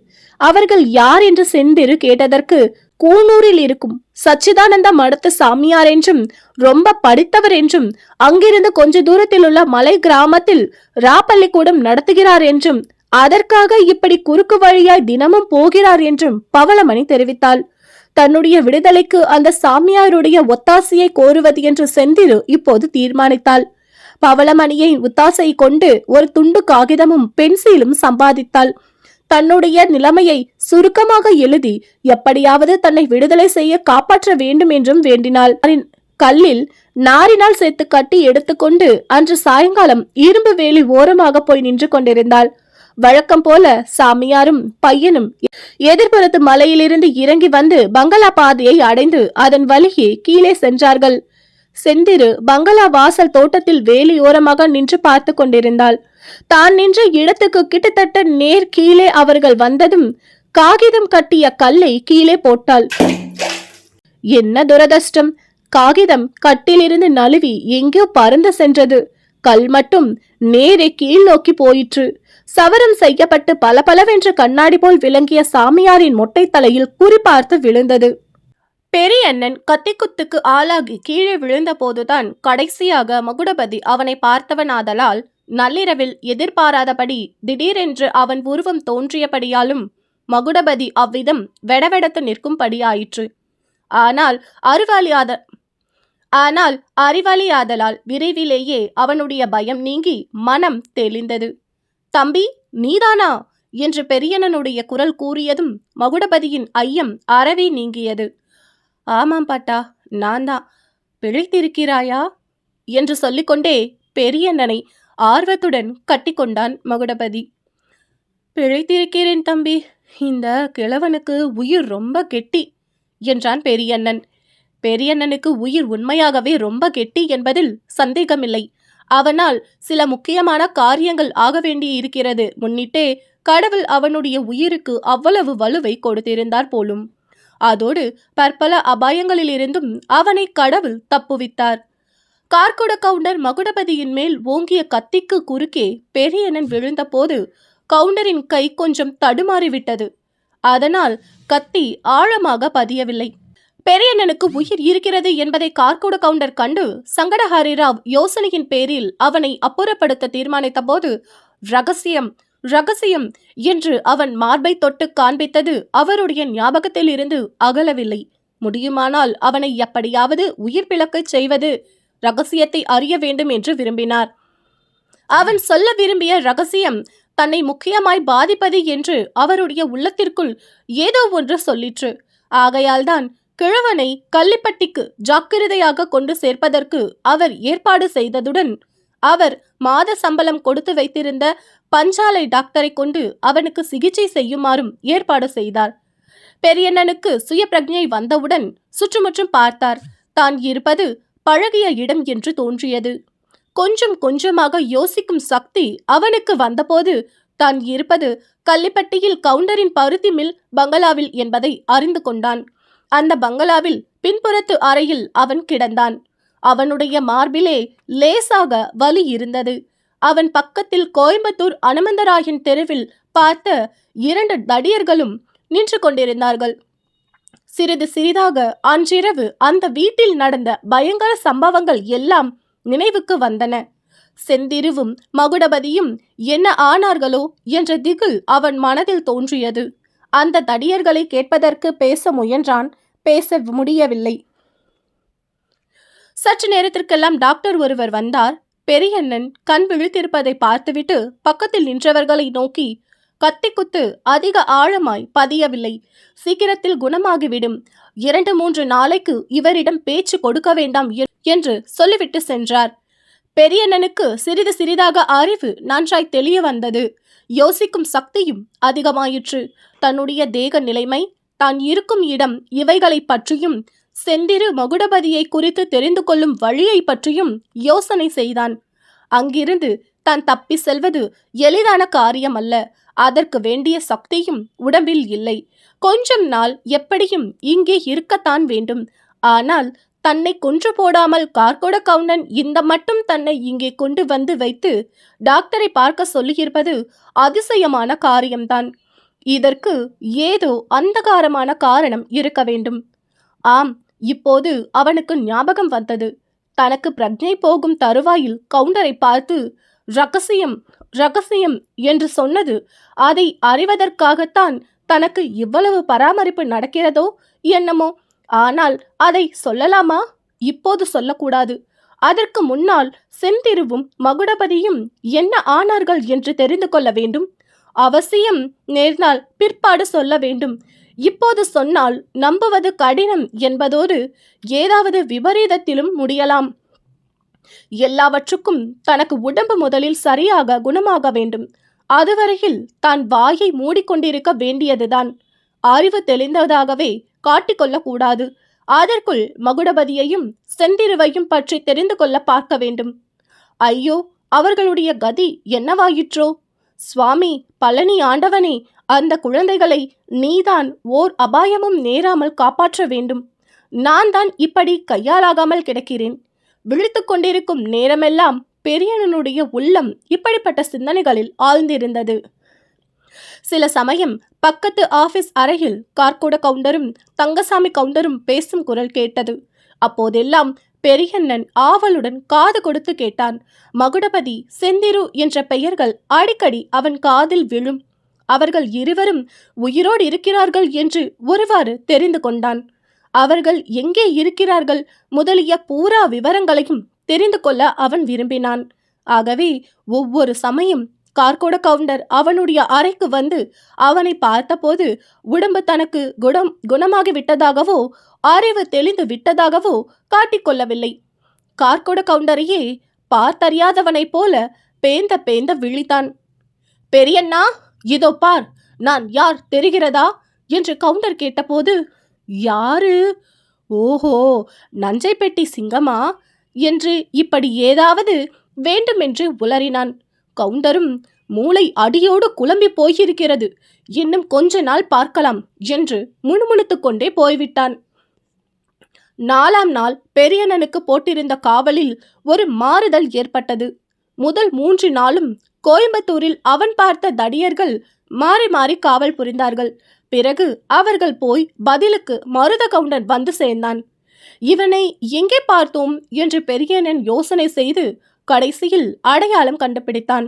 அவர்கள் யார் என்று செந்திரு கேட்டதற்கு கூனூரில் இருக்கும் சச்சிதானந்த மடத்து சாமியார் என்றும் ரொம்ப படித்தவர் என்றும் அங்கிருந்து கொஞ்ச தூரத்தில் உள்ள மலை கிராமத்தில் ராப்பள்ளிக்கூடம் நடத்துகிறார் என்றும் அதற்காக இப்படி குறுக்கு வழியாய் தினமும் போகிறார் என்றும் பவளமணி தெரிவித்தாள். தன்னுடைய விடுதலைக்கு அந்த சாமியாருடைய ஒத்தாசையை கோருவது என்று செந்திரு இப்போது தீர்மானித்தாள். பவளமணியை ஒத்தாசை கொண்டு ஒரு துண்டு காகிதமும் பென்சிலும் சம்பாதித்தாள். தன்னுடைய நிலைமையை சுருக்கமாக எழுதி எப்படியாவது தன்னை விடுதலை செய்ய காப்பாற்ற வேண்டும் என்றும் வேண்டினாள். கல்லில் நாரினால் சேர்த்து கட்டி எடுத்துக்கொண்டு அன்று சாயங்காலம் இரும்பு வேலி ஓரமாக போய் நின்று கொண்டிருந்தாள். வழக்கம் போல சாமியாரும் பையனும் எதிர்புறத்து மலையிலிருந்து இறங்கி வந்து பங்களா பாதையை அடைந்து அதன் வழியே கீழே சென்றார்கள். செந்திரு பங்களா வாசல் தோட்டத்தில் வேலியோரமாக நின்று பார்த்து கொண்டிருந்தாள். தான் நின்ற இடத்துக்கு கிட்டத்தட்ட நேர் கீழே அவர்கள் வந்ததும் காகிதம் கட்டிய கல்லை கீழே போட்டாள். என்ன துரதிர்ஷ்டம்! காகிதம் கட்டிலிருந்து நழுவி எங்கோ பறந்து சென்றது. கல் மட்டும் நேரே கீழ் நோக்கி போயிற்று. சவரம் செய்யப்பட்டு பலபலவென்று கண்ணாடி போல் விளங்கிய சாமியாரின் மொட்டை தலையில் குறிபார்த்து விழுந்தது. பெரியண்ணன் கத்திக்குத்துக்கு ஆளாகி கீழே விழுந்த போதுதான் கடைசியாக மகுடபதி அவனை பார்த்தவனாதலால் நள்ளிரவில் எதிர்பாராதபடி திடீரென்று அவன் உருவம் தோன்றியபடியாலும் மகுடபதி அவ்விதம் வெடவெடத்து நிற்கும்படியாயிற்று. ஆனால் அறிவாளியாதலால் விரைவிலேயே அவனுடைய பயம் நீங்கி மனம் தெளிந்தது. தம்பி, நீதானா என்று பெரியண்ணனுடைய குரல் கூறியதும் மகுடபதியின் ஐயம் அறவே நீங்கியது. ஆமாம் பாட்டா, நான் தான். பிழைத்திருக்கிறாயா என்று சொல்லிக்கொண்டே பெரியண்ணனை ஆர்வத்துடன் கட்டிக்கொண்டான் மகுடபதி. பிழைத்திருக்கிறேன் தம்பி, இந்த கிழவனுக்கு உயிர் ரொம்ப கெட்டி என்றான் பெரியண்ணன். பெரியண்ணனுக்கு உயிர் உண்மையாகவே ரொம்ப கெட்டி என்பதில் சந்தேகமில்லை. அவனால் சில முக்கியமான காரியங்கள் ஆக வேண்டி இருக்கிறது முன்னிட்டே கடவுள் அவனுடைய உயிருக்கு அவ்வளவு வலுவை கொடுத்திருந்தார் போலும். அதோடு பற்பல அபாயங்களிலிருந்தும் அவனை கடவுள் தப்புவித்தார். கார்குட கவுண்டர் மகுடபதியின் மேல் ஓங்கிய கத்திக்கு குறுக்கே பெரியண்ணன் விழுந்த போது கவுண்டரின் கை கொஞ்சம் தடுமாறிவிட்டது. அதனால் கத்தி ஆழமாக பதியவில்லை. பெரியண்ணனுக்கு உயிர் இருக்கிறது என்பதை கார்குட கவுண்டர் கண்டு சங்கடஹரிராவ் யோசனையின் பேரில் அவனை அப்புறப்படுத்த தீர்மானித்த போது ரகசியம் ரகசியம் என்று அவன் மார்பை தொட்டு காண்பித்தது அவருடைய ஞாபகத்தில் இருந்து அகலவில்லை. முடியுமானால் அவனை எப்படியாவது உயிர் பிளக்கச் செய்வது, ரகசியத்தை அறிய வேண்டும் என்று விரும்பினார். அவன் சொல்ல விரும்பிய ரகசியம் தன்னை முக்கியமாய் பாதிப்பது என்று அவருடைய உள்ளத்திற்குள் ஏதோ ஒன்று சொல்லிற்று. ஆகையால்தான் கிழவனை கள்ளிப்பட்டிக்கு ஜாக்கிரதையாக கொண்டு சேர்ப்பதற்கு அவர் ஏற்பாடு செய்ததுடன் அவர் மாத சம்பளம் கொடுத்து வைத்திருந்த பஞ்சாலை டாக்டரை கொண்டு அவனுக்கு சிகிச்சை செய்யுமாறும் ஏற்பாடு செய்தார். பெரியண்ணனுக்கு சுய பிரஜை வந்தவுடன் சுற்றுமுற்றும் பார்த்தார். தான் இருப்பது பழகிய இடம் என்று தோன்றியது. கொஞ்சம் கொஞ்சமாக யோசிக்கும் சக்தி அவனுக்கு வந்தபோது தான் இருப்பது கள்ளிப்பட்டியில் கவுண்டரின் பருத்தி மில் பங்களாவில் என்பதை அறிந்து கொண்டான். அந்த பங்களாவில் பின்புறத்து அறையில் அவன் கிடந்தான். அவனுடைய மார்பிலே லேசாக வலி இருந்தது. அவன் பக்கத்தில் கோயம்புத்தூர் அனுமந்தராயன் தெருவில் பார்த்த 2 தடியர்களும் நின்று கொண்டிருந்தார்கள். சிறிது சிறிதாக அன்றிரவு அந்த வீட்டில் நடந்த பயங்கர சம்பவங்கள் எல்லாம் நினைவுக்கு வந்தன. செந்திருவும் மகுடபதியும் என்ன ஆனார்களோ என்ற திகில் அவன் மனதில் தோன்றியது. அந்த தடியர்களை கேட்பதற்கு பேச முயன்றான். பேச முடியவில்லை. சற்று நேரத்திற்கெல்லாம் டாக்டர் ஒருவர் வந்தார். பெரியண்ணன் கண் விழித்திருப்பதை பார்த்துவிட்டு பக்கத்தில் நின்றவர்களை நோக்கி, கத்தி குத்து அதிக ஆழமாய் பதியவில்லை. சீக்கிரத்தில் குணமாகிவிடும். 2-3 நாளைக்கு இவரிடம் பேச்சு கொடுக்க வேண்டாம் என்று சொல்லிவிட்டு சென்றார். பெரியண்ணனுக்கு சிறிது சிறிதாக அறிவு நன்றாய் தெளிய வந்தது. யோசிக்கும் சக்தியும் அதிகமாயிற்று. தன்னுடைய தேக நிலைமை, தான் இருக்கும் இடம் இவைகளை பற்றியும் செந்திரு மகுடபதியை குறித்து தெரிந்து கொள்ளும் வழியை பற்றியும் யோசனை செய்தான். அங்கிருந்து தான் தப்பி செல்வது எளிதான காரியம் அல்ல. அதற்கு வேண்டிய சக்தியும் உடம்பில் இல்லை. கொஞ்சம் நாள் எப்படியும் இங்கே இருக்கத்தான் வேண்டும். ஆனால் தன்னை கொன்று போடாமல் கார்கோட கவுண்டன் இந்த மட்டும் தன்னை இங்கே கொண்டு வந்து வைத்து டாக்டரை பார்க்க சொல்லியிருப்பது அதிசயமான காரியம்தான். இதற்கு ஏதோ அந்தகாரமான காரணம் இருக்க வேண்டும். ஆம், இப்போது அவனுக்கு ஞாபகம் வந்தது. தனக்கு பிரஜை போகும் தருவாயில் கவுண்டரை பார்த்து ரகசியம் ரகசியம் என்று சொன்னது அதை அறிவதற்காகத்தான் தனக்கு இவ்வளவு பராமரிப்பு நடக்கிறதோ என்னமோ. ஆனால் அதை சொல்லலாமா? இப்போது சொல்லக்கூடாது. அதற்கு முன்னால் செந்திருவும் மகுடபதியும் என்ன ஆனார்கள் என்று தெரிந்து கொள்ள வேண்டும். அவசியம் நேர்ந்தால் பிற்பாடு சொல்ல வேண்டும். இப்போது சொன்னால் நம்புவது கடினம் என்பதோடு ஏதாவது விபரீதத்திலும் முடியலாம். எல்லாவற்றுக்கும் தனக்கு உடம்பு முதலில் சரியாக குணமாக வேண்டும். அதுவரையில் தான் வாயை மூடிக்கொண்டிருக்க வேண்டியதுதான். அறிவு தெளிந்ததாகவே காட்டிக்கொள்ளக்கூடாது. அதற்குள் மகுடபதியையும் செந்திருவையும் பற்றி தெரிந்து கொள்ள பார்க்க வேண்டும். ஐயோ, அவர்களுடைய கதி என்னவாயிற்றோ? சுவாமி பழனி ஆண்டவனே, அந்த குழந்தைகளை நீதான் ஓர் அபாயமும் நேராமல் காப்பாற்ற வேண்டும். நான் தான் இப்படி கையாலாகாமல் கிடக்கிறேன். விழித்து கொண்டிருக்கும் நேரமெல்லாம் பெரியனுடைய உள்ளம் இப்படிப்பட்ட சிந்தனைகளில் ஆழ்ந்திருந்தது. சில சமயம் பக்கத்து ஆபீஸ் அறையில் கார்கோட கவுண்டரும் தங்கசாமி கவுண்டரும் பேசும் குரல் கேட்டது. அப்போதெல்லாம் பெரியண்ணன் ஆவலுடன் காது கொடுத்து கேட்டான். மகுடபதி, செந்திரு என்ற பெயர்கள் அடிக்கடி அவன் காதில் விழும். அவர்கள் இருவரும் உயிரோடு இருக்கிறார்கள் என்று ஒருவாறு தெரிந்து கொண்டான். அவர்கள் எங்கே இருக்கிறார்கள் முதலிய பூரா விவரங்களையும் தெரிந்து கொள்ள அவன் விரும்பினான். ஆகவே ஒவ்வொரு சமயம் கார்கோட கவுண்டர் அவனுடைய அறைக்கு வந்து அவனை பார்த்தபோது உடம்பு தனக்கு குணமாகி விட்டதாகவோ அறிவு தெளிந்து விட்டதாகவோ காட்டிக்கொள்ளவில்லை. கார்கோட கவுண்டரையே பார்த்தறியாதவனைப் போல பேந்த பேந்த விழித்தான். பெரியண்ணா, இதோ பார், நான் யார் தெரிகிறதா என்று கவுண்டர் கேட்டபோது, யாரு? ஓஹோ, நஞ்சை பெட்டி சிங்கமா என்று இப்படி ஏதாவது வேண்டுமென்று உளறினான். கவுண்டரும் மூளை அடியோடு குழம்பி போயிருக்கிறது, இன்னும் கொஞ்ச நாள் பார்க்கலாம் என்று முணுமுணுத்து கொண்டே போய்விட்டான். 4ஆம் நாள் பெரியண்ணனுக்கு போட்டிருந்த காவலில் ஒரு மாறுதல் ஏற்பட்டது. முதல் 3 நாளும் கோயம்புத்தூரில் அவன் பார்த்த தடியர்கள் மாறி மாறி காவல் புரிந்தார்கள். பிறகு அவர்கள் போய் பதிலுக்கு மருத கவுண்டன் வந்து சேர்ந்தான். இவனை எங்கே பார்த்தோம் என்று பெரியண்ணன் யோசனை செய்து கடைசியில் அடையாளம் கண்டுபிடித்தான்.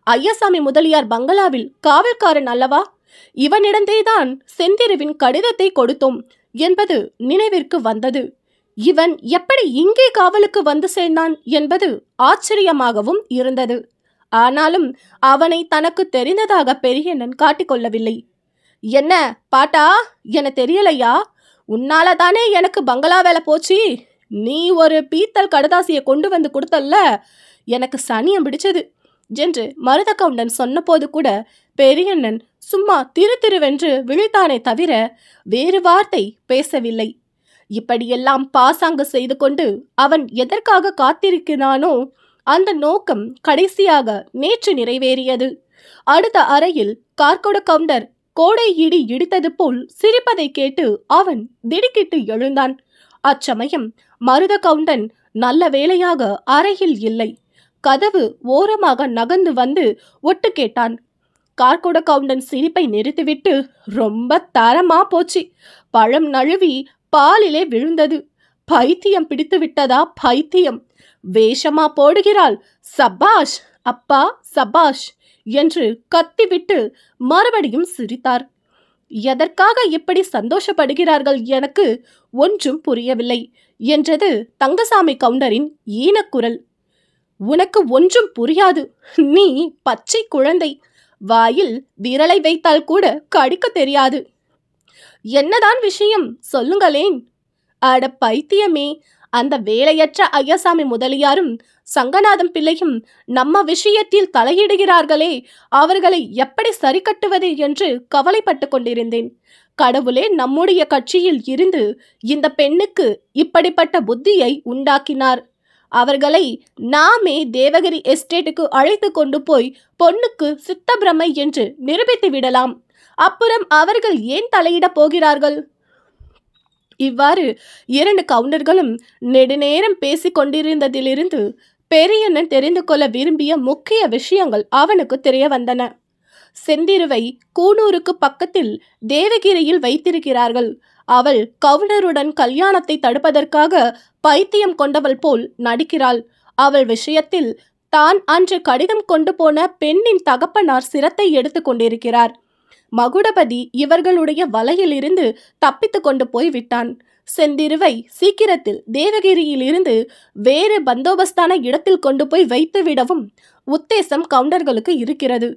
ஐயசாமி முதலியார் பங்களாவில் காவல்காரன் அல்லவா? இவனிடந்தேதான் செந்திருவின் கடிதத்தை கொடுத்தோம் என்பது நினைவிற்கு வந்தது. இவன் எப்படி இங்கே காவலுக்கு வந்து சேர்ந்தான் என்பது ஆச்சரியமாகவும் இருந்தது. ஆனாலும் அவனை தனக்கு தெரிந்ததாக பெரியண்ணன் காட்டிக்கொள்ளவில்லை. என்ன பாட்டா, என தெரியலையா? உன்னாலதானே எனக்கு பங்களா வேலை போச்சு. நீ ஒரு பீத்தல் கடதாசியை கொண்டு வந்து கொடுத்தல்ல, எனக்கு சனியம் பிடிச்சது என்று மருத கவுண்டன் சொன்னபோது கூட பெரியண்ணன் சும்மா திருவென்று விழித்தானே தவிர வேறு வார்த்தை பேசவில்லை. இப்படியெல்லாம் பாசாங்கு செய்து கொண்டு அவன் எதற்காக காத்திருக்கிறானோ அந்த நோக்கம் கடைசியாக நேற்று நிறைவேறியது. அடுத்த அறையில் கார்கோட கவுண்டர் கோடை இடி இடித்தது போல் சிரிப்பதை கேட்டு அவன் திடுக்கிட்டு எழுந்தான். அச்சமயம் மருத கவுண்டன் நல்ல வேளையாக அறையில் இல்லை. கதவு ஓரமாக நகர்ந்து வந்து ஒட்டு கேட்டான். கார்கோட கவுண்டன் சிரிப்பை நிறுத்திவிட்டு, ரொம்ப தரமா போச்சு, பழம் நழுவி பாலிலே விழுந்தது, பைத்தியம் பிடித்து விட்டதா பைத்தியம், வேஷமா போடுகிறாள், சபாஷ் அப்பா சபாஷ் என்று கத்திவிட்டு மறுபடியும் சிரித்தார். எதற்காக இப்படி சந்தோஷப்படுகிறார்கள் எனக்கு ஒன்றும் புரியவில்லை என்றது தங்கசாமி கவுண்டரின் ஈனக்குரல். உனக்கு ஒன்றும் புரியாது, நீ பச்சை குழந்தை, வாயில் விரலை வைத்தால் கூட கடிக்க தெரியாது. என்னதான் விஷயம் சொல்லுங்களேன். அட பைத்தியமே, அந்த வேலையற்ற ஐயசாமி முதலியாரும் சங்கநாதம் பிள்ளையும் நம்ம விஷயத்தில் தலையிடுகிறார்களே, அவர்களை எப்படி சரி கட்டுவது என்று கவலைப்பட்டு கொண்டிருந்தேன். கடவுளே நம்முடைய கட்சியில் இருந்து இந்த பெண்ணுக்கு இப்படிப்பட்ட புத்தியை உண்டாக்கினார். அவர்களை நாமே தேவகிரி எஸ்டேட்டுக்கு அழைத்து கொண்டு போய் பொண்ணுக்கு சித்தப்பிரமை என்று நிரூபித்து விடலாம். அப்புறம் அவர்கள் ஏன் தலையிடப் போகிறார்கள்? இவ்வாறு 2 கவுண்டர்களும் நெடுநேரம் பேசிக் கொண்டிருந்ததிலிருந்து பெரியண்ணன் தெரிந்து கொள்ள விரும்பிய முக்கிய விஷயங்கள் அவனுக்கு தெரிய வந்தன. செந்திருவை கூனூருக்கு பக்கத்தில் தேவகிரியில் வைத்திருக்கிறார்கள். அவள் கவுண்டருடன் கல்யாணத்தை தடுப்பதற்காக பைத்தியம் கொண்டவள் போல் நடிக்கிறாள். அவள் விஷயத்தில் தான் அன்று கடிதம் கொண்டு போன பெண்ணின் தகப்பனார் சிரத்தை எடுத்து கொண்டிருக்கிறார். மகுடபதி இவர்களுடைய வலையிலிருந்து தப்பித்து கொண்டு போய் விட்டான். செந்திருவை சீக்கிரத்தில் தேவகிரியில் இருந்து வேறு பந்தோபஸ்தான இடத்தில் கொண்டு போய் வைத்து விடவும் உத்தேசம் கவுண்டர்களுக்கு இருக்கிறது.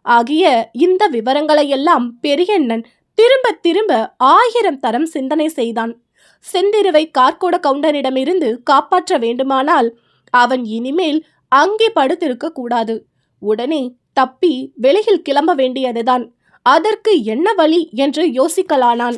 ஆகிய இந்த விவரங்களையெல்லாம் பெரியண்ணன் திரும்ப திரும்ப 1000 தரம் சிந்தனை செய்தான். செந்திருவை கார்கோட கவுண்டரிடமிருந்து காப்பாற்ற வேண்டுமானால் அவன் இனிமேல் அங்கே படுத்திருக்க கூடாது. உடனே தப்பி வெளியில் கிளம்ப வேண்டியதுதான். அதற்கு என்ன வழி என்று யோசிக்கலானான்.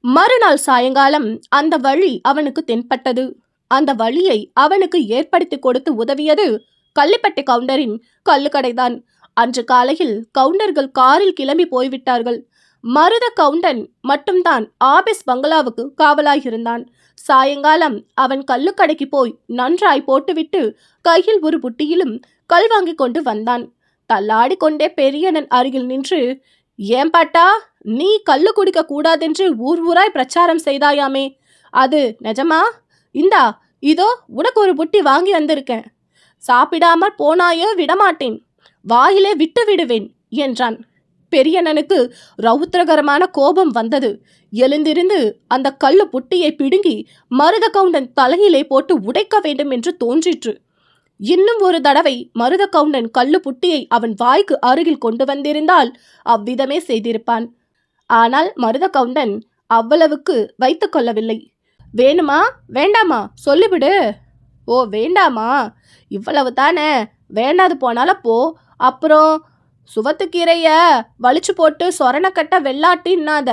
மறுநாள் சாயங்காலம் அந்த வழி அவனுக்கு தென்பட்டது. அந்த வழியை அவனுக்கு ஏற்படுத்தி கொடுத்து உதவியது கள்ளிப்பட்டி கவுண்டரின் கள்ளுக்கடைதான். அன்று காலையில் கவுண்டர்கள் காரில் கிளம்பி போய்விட்டார்கள். மருத கவுண்டன் மட்டும்தான் ஆபீஸ் பங்களாவுக்கு காவலாயிருந்தான். சாயங்காலம் அவன் கள்ளுக்கடைக்கு போய் நன்றாய் போட்டுவிட்டு கையில் ஒரு புட்டியிலும் கல் வாங்கி கொண்டு வந்தான். தள்ளாடி கொண்டே பெரியண்ணன் அருகில் நின்று, ஏன் பாட்டா, நீ கள்ளு குடிக்க கூடாதென்று ஊர் ஊராய் பிரச்சாரம் செய்தாயாமே, அது நிஜமா? இந்தா, இதோ உனக்கு ஒரு புட்டி வாங்கி வந்திருக்கேன். சாப்பிடாமல் போனாயோ விடமாட்டேன், வாயிலே விட்டு விடுவேன் என்றான். பெரியண்ணனுக்கு ரௌத்திரகரமான கோபம் வந்தது. எழுந்திருந்து அந்த கள்ளு புட்டியை பிடுங்கி மருத கவுண்டன் தலையிலே போட்டு உடைக்க வேண்டும் என்று தோன்றிற்று. இன்னும் ஒரு தடவை மருத கவுண்டன் கள்ளு புட்டியை அவன் வாய்க்கு அருகில் கொண்டு வந்திருந்தால் அவ்விதமே செய்திருப்பான். ஆனால் மருத கவுண்டன் அவ்வளவுக்கு வைத்து கொள்ளவில்லை. வேணுமா வேண்டாமா சொல்லிவிடு. ஓ வேண்டாமா, இவ்வளவு தானே, வேண்டாது போனால போ. அப்புறம் சுவத்துக்கீரைய வலிச்சு போட்டு சொரணக்கட்ட வெள்ளாட்டின்னாத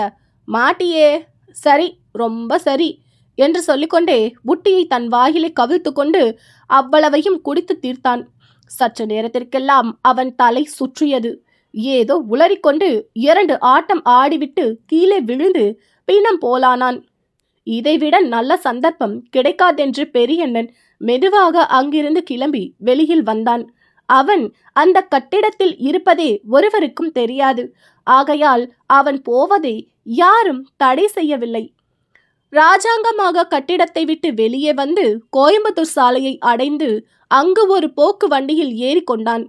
மாட்டியே. சரி, ரொம்ப சரி என்று சொல்லிக்கொண்டே புட்டியை தன் வாயிலை கவிழ்த்து கொண்டு அவ்வளவையும் குடித்து தீர்த்தான். சற்று நேரத்திற்கெல்லாம் அவன் தலை சுற்றியது. ஏதோ உளறிக்கொண்டு 2 ஆட்டம் ஆடிவிட்டு கீழே விழுந்து பின்னம் போலானான். இதைவிட நல்ல சந்தர்ப்பம் கிடைக்காதென்று பெரியண்ணன் மெதுவாக அங்கிருந்து கிளம்பி வெளியில் வந்தான். அவன் அந்த கட்டிடத்தில் இருப்பதே ஒருவருக்கும் தெரியாது. ஆகையால் அவன் போவதை யாரும் தடை செய்யவில்லை. ராஜாங்கமாக கட்டிடத்தை விட்டு வெளியே வந்து கோயம்புத்தூர் சாலையை அடைந்து அங்கு ஒரு போக்கு வண்டியில் ஏறிக்கொண்டான்.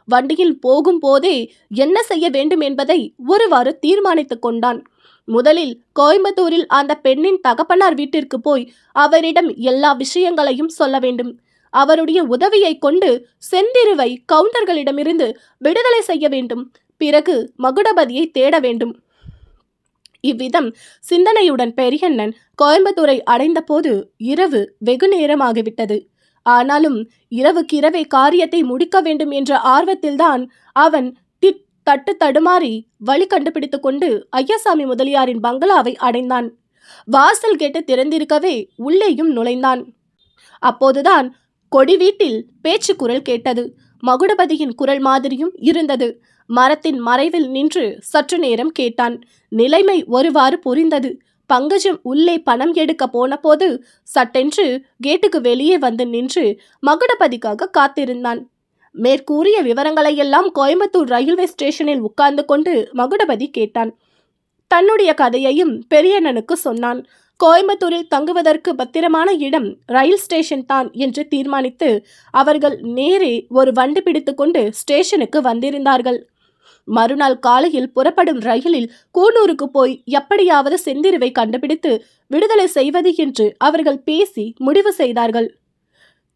வண்டியில் போகும் போதே என்ன செய்ய வேண்டும் என்பதை ஒருவாறு தீர்மானித்து கொண்டான். முதலில் கோயம்புத்தூரில் அந்த பெண்ணின் தகப்பனார் வீட்டிற்கு போய் அவரிடம் எல்லா விஷயங்களையும் சொல்ல வேண்டும். அவருடைய உதவியை கொண்டு செந்திருவை கவுண்டர்களிடமிருந்து விடுதலை செய்ய வேண்டும். பிறகு மகுடபதியை தேட வேண்டும். இவ்விதம் சிந்தனையுடன் பெரியண்ணன் கோயம்புத்தூரை அடைந்த போது இரவு வெகு நேரமாகிவிட்டது. ஆனாலும் இரவுக்கிரவே காரியத்தை முடிக்க வேண்டும் என்ற ஆர்வத்தில்தான் அவன் தட்டு தடுமாறி வழி கண்டுபிடித்து கொண்டு ஐயசாமி முதலியாரின் பங்களாவை அடைந்தான். வாசல் கேட்டு திறந்திருக்கவே உள்ளேயும் நுழைந்தான். அப்போதுதான் கொடி வீட்டில் பேச்சு குரல் கேட்டது. மகுடபதியின் குரல் மாதிரியும் இருந்தது. மரத்தின் மறைவில் நின்று சற்று நேரம் கேட்டான். நிலைமை ஒருவாறு புரிந்தது. பங்கஜம் உள்ளே பணம் எடுக்க போன போது சட்டென்று கேட்டுக்கு வெளியே வந்து நின்று மகுடபதிக்காக காத்திருந்தான். மேற்கூறிய விவரங்களையெல்லாம் கோயம்புத்தூர் ரயில்வே ஸ்டேஷனில் உட்கார்ந்து கொண்டு மகுடபதி கேட்டான். தன்னுடைய கதையையும் பெரியண்ணனுக்கு சொன்னான். கோயம்புத்தூரில் தங்குவதற்கு பத்திரமான இடம் ரயில் ஸ்டேஷன் தான் என்று தீர்மானித்து அவர்கள் நேரே ஒரு வண்டி பிடித்து கொண்டு ஸ்டேஷனுக்கு வந்திருந்தார்கள். மறுநாள் காலையில் புறப்படும் ரயிலில் கூனூருக்கு போய் எப்படியாவது செந்திருவை கண்டுபிடித்து விடுதலை செய்வது என்று அவர்கள் பேசி முடிவு செய்தார்கள்.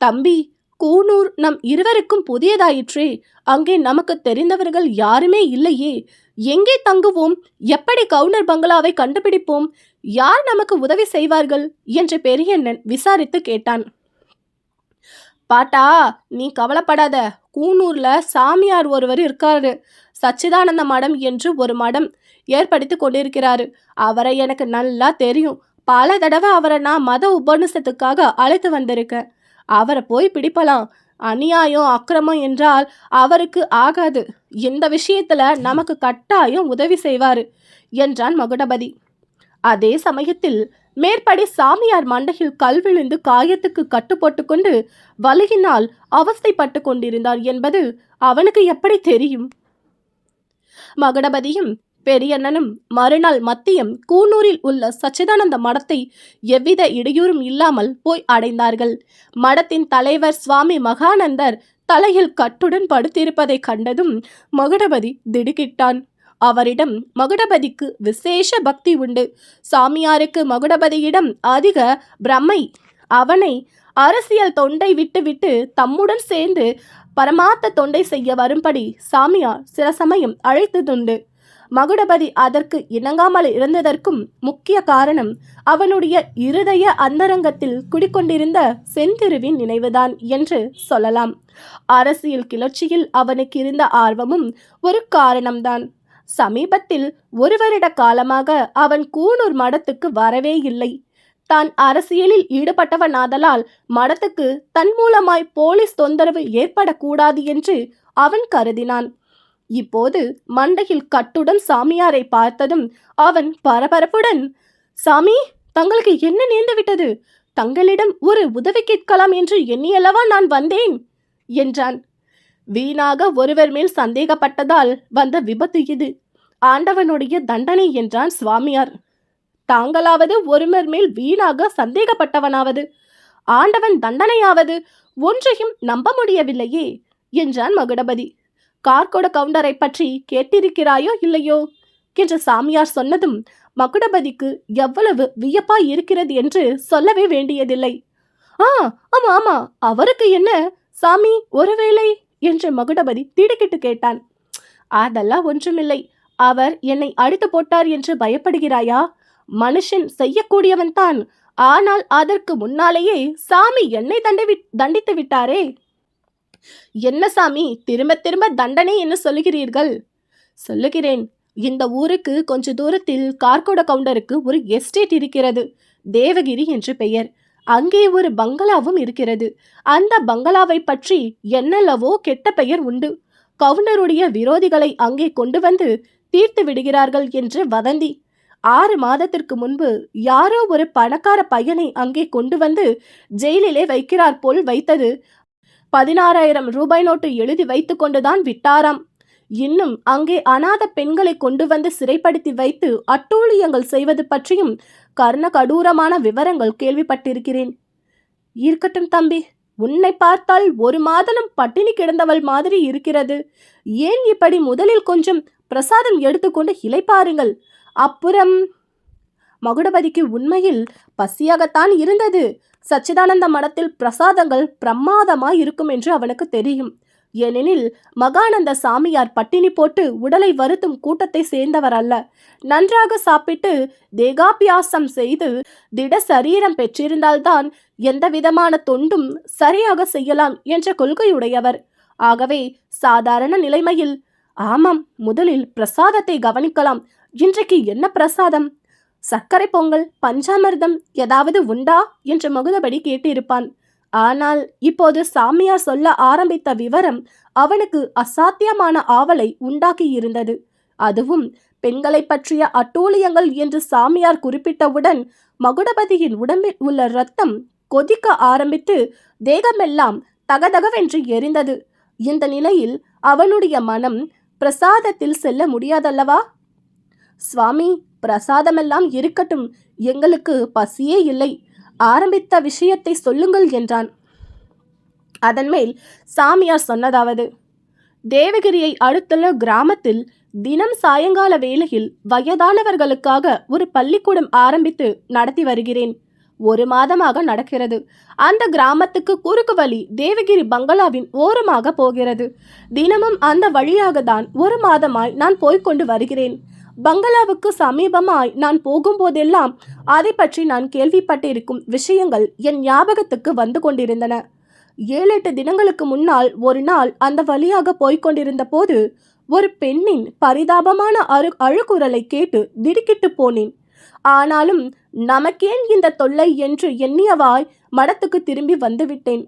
தம்பி, கூனூர் நம் இருவருக்கும் புதியதாயிற்றே. அங்கே நமக்கு தெரிந்தவர்கள் யாருமே இல்லையே. எங்கே தங்குவோம்? எப்படி கவுண்டர் பங்களாவை கண்டுபிடிப்போம்? யார் நமக்கு உதவி செய்வார்கள் என்று பெரியண்ணன் விசாரித்து கேட்டான். பாட்டா, நீ கவலைப்படாத. கூனூர்ல சாமியார் ஒருவர் இருக்காரு. சச்சிதானந்த மடம் என்று ஒரு மடம் ஏற்படுத்தி கொண்டிருக்கிறாரு. அவரை எனக்கு நல்லா தெரியும். பல தடவை அவரை நான் மத உபநிஷத்துக்காக அழைத்து வந்திருக்கேன். அவரை போய் பிடிப்பலாம். அநியாயம் அக்கிரமம் என்றால் அவருக்கு ஆகாது. இந்த விஷயத்துல நமக்கு கட்டாயம் உதவி செய்வாரு என்றான் மகுடபதி. அதே சமயத்தில் மேற்படி சாமியார் மண்டையில் கல் விழுந்து காயத்துக்கு கட்டு போட்டுக்கொண்டு வலியினால் அவஸ்தைப்பட்டு கொண்டிருந்தார் என்பது அவனுக்கு எப்படி தெரியும்? மகுடபதியும் பெரியண்ணனும் மறுநாள் மத்தியம் கூனூரில் உள்ள சச்சிதானந்த மடத்தை எவ்வித இடையூறும் இல்லாமல் போய் அடைந்தார்கள். மடத்தின் தலைவர் சுவாமி மகானந்தர் தலையில் கட்டுடன் படுத்திருப்பதை கண்டதும் மகுடபதி திடுக்கிட்டான். அவரிடம் மகுடபதிக்கு விசேஷ பக்தி உண்டு. சாமியாருக்கு மகுடபதியிடம் அதிக பிரமை. அவனை அரசியல் தொண்டை விட்டுவிட்டு தம்முடன் சேர்ந்து பரமார்த்த தொண்டை செய்ய வரும்படி சாமியார் சில சமயம் அழைத்ததுண்டு. மகுடபதி அதற்கு இணங்காமல் இருந்ததற்கும் முக்கிய காரணம் அவனுடைய இருதய அந்தரங்கத்தில் குடிக்கொண்டிருந்த செந்திருவின் நினைவுதான் என்று சொல்லலாம். அரசியல் கிளர்ச்சியில் அவனுக்கு இருந்த ஆர்வமும் ஒரு காரணம்தான். சமீபத்தில் ஒரு வருட காலமாக அவன் கூனூர் மடத்துக்கு வரவே இல்லை. தான் அரசியலில் ஈடுபட்டவனாதலால் மடத்துக்கு தன் மூலமாய் போலீஸ் தொந்தரவு ஏற்படக்கூடாது என்று அவன் கருதினான். இப்போது மண்டையில் கட்டுடன் சாமியாரை பார்த்ததும் அவன் பரபரப்புடன், சாமி, தங்களுக்கு என்ன நேர்ந்து விட்டது? தங்களிடம் ஒரு உதவி கேட்கலாம் என்று எண்ணியல்லவா நான் வந்தேன் என்றான். வீணாக ஒருவர் மேல் சந்தேகப்பட்டதால் வந்த விபத்து இது. ஆண்டவனுடைய தண்டனை என்றான் சுவாமியார். தாங்களாவது ஒருவர் மேல் வீணாக சந்தேகப்பட்டவனாவது, ஆண்டவன் தண்டனையாவது ஒன்றையும் நம்ப முடியவில்லையே என்றான் மகுடபதி. கார்கோட கவுண்டரை பற்றி கேட்டிருக்கிறாயோ இல்லையோ என்று சாமியார் சொன்னதும் மகுடபதிக்கு எவ்வளவு வியப்பாய் இருக்கிறது என்று சொல்லவே வேண்டியதில்லை. ஆமா ஆமா, அவருக்கு என்ன சாமி ஒருவேளை என்று மகுடபதி திடுக்கிட்டு கேட்டான். அதெல்லாம் ஒன்றுமில்லை. அவர் என்னை அடித்து போட்டார் என்று பயப்படுகிறாயா? மனுஷன் செய்யக்கூடியவன் தான். ஆனால் அதற்கு முன்னாலேயே சாமி என்னை தண்டித்து விட்டாரே. என்ன சாமி, திரும்ப திரும்ப தண்டனை என்ன சொல்லுகிறீர்கள்? சொல்லுகிறேன். இந்த ஊருக்கு கொஞ்ச தூரத்தில் கார்கோட கவுண்டருக்கு ஒரு எஸ்டேட் இருக்கிறது. தேவகிரி என்று பெயர். அங்கே ஒரு பங்களாவும் இருக்கிறது. அந்த பங்களாவை பற்றி என்னெல்லவோ கெட்ட பெயர் உண்டு. கவுண்டருடைய விரோதிகளை அங்கே கொண்டு வந்து தீர்த்து விடுகிறார்கள் என்று வதந்தி. 6 மாதத்திற்கு முன்பு யாரோ ஒரு பணக்கார பையனை அங்கே கொண்டு வந்து ஜெயிலிலே வைக்கிறார் போல் வைத்தது. 16,000 ரூபாய் நோட்டு எழுதி வைத்து கொண்டுதான் விட்டாராம். இன்னும் அங்கே அநாத பெண்களை கொண்டு வந்து சிறைப்படுத்தி வைத்து அட்டூழியங்கள் செய்வது பற்றியும் கர்ண கடூரமான விவரங்கள் கேள்விப்பட்டிருக்கிறேன். இருக்கட்டும் தம்பி, உன்னை பார்த்தால் 1 மாதம் பட்டினி கிடந்தவள் மாதிரி இருக்கிறது. ஏன் இப்படி முதலில் கொஞ்சம் பிரசாதம் எடுத்துக்கொண்டு இளைப்பாருங்கள். அப்புறம் மகுடபதிக்கு உண்மையில் பசியாகத்தான் இருந்தது. சச்சிதானந்த மடத்தில் பிரசாதங்கள் பிரமாதமாய் இருக்கும் என்று அவனுக்கு தெரியும். ஏனெனில் மகானந்த சாமியார் பட்டினி போட்டு உடலை வருத்தும் கூட்டத்தை சேர்ந்தவர் அல்ல. நன்றாக சாப்பிட்டு தேகாபியாசம் செய்து திட சரீரம் பெற்றிருந்தால்தான் எந்த விதமான தொண்டும் சரியாக செய்யலாம் என்ற கொள்கையுடையவர். ஆகவே சாதாரண நிலைமையில், ஆமாம், முதலில் பிரசாதத்தை கவனிக்கலாம். இன்றைக்கு என்ன பிரசாதம்? சர்க்கரை பொங்கல், பஞ்சாமிர்தம் ஏதாவது உண்டா என்று மகுடபதி கேட்டிருப்பான். ஆனால் இப்போது சாமியார் சொல்ல ஆரம்பித்த விவரம் அவனுக்கு அசாத்தியமான ஆவலை உண்டாக்கி இருந்தது. அதுவும் பெண்களை பற்றிய அட்டூழியங்கள் என்று சாமியார் குறிப்பிட்டவுடன் மகுடபதியின் உடம்பில் உள்ள இரத்தம் கொதிக்க ஆரம்பித்து தேகமெல்லாம் தகதகவென்று எரிந்தது. இந்த நிலையில் அவனுடைய மனம் பிரசாதத்தில் செல்ல முடியாதல்லவா? சுவாமி, பிரசாதமெல்லாம் இருக்கட்டும், எங்களுக்கு பசியே இல்லை. ஆரம்பித்த விஷயத்தை சொல்லுங்கள் என்றான். அதன் மேல் சாமியார் சொன்னதாவது, தேவகிரியை அடுத்துள்ள கிராமத்தில் தினம் சாயங்கால வேளையில் வயதானவர்களுக்காக ஒரு பள்ளிக்கூடம் ஆரம்பித்து நடத்தி வருகிறேன். 1 மாதமாக நடக்கிறது. அந்த கிராமத்துக்கு குறுக்கு வழி தேவகிரி பங்களாவின் ஓரமாக போகிறது. தினமும் அந்த வழியாக தான் 1 மாதமாய் நான் போய்கொண்டு வருகிறேன். பங்களாவுக்கு சமீபமாய் நான் போகும்போதெல்லாம் அதை பற்றி நான் கேள்விப்பட்டிருக்கும் விஷயங்கள் என் ஞாபகத்துக்கு வந்து கொண்டிருந்தன. 7-8 தினங்களுக்கு முன்னால் ஒரு நாள் அந்த வழியாக போய்கொண்டிருந்த போது ஒரு பெண்ணின் பரிதாபமான அழுகுரலை கேட்டு திடுக்கிட்டு போனேன். ஆனாலும் நமக்கேன் இந்த தொல்லை என்று எண்ணியவாய் மடத்துக்கு திரும்பி வந்துவிட்டேன்.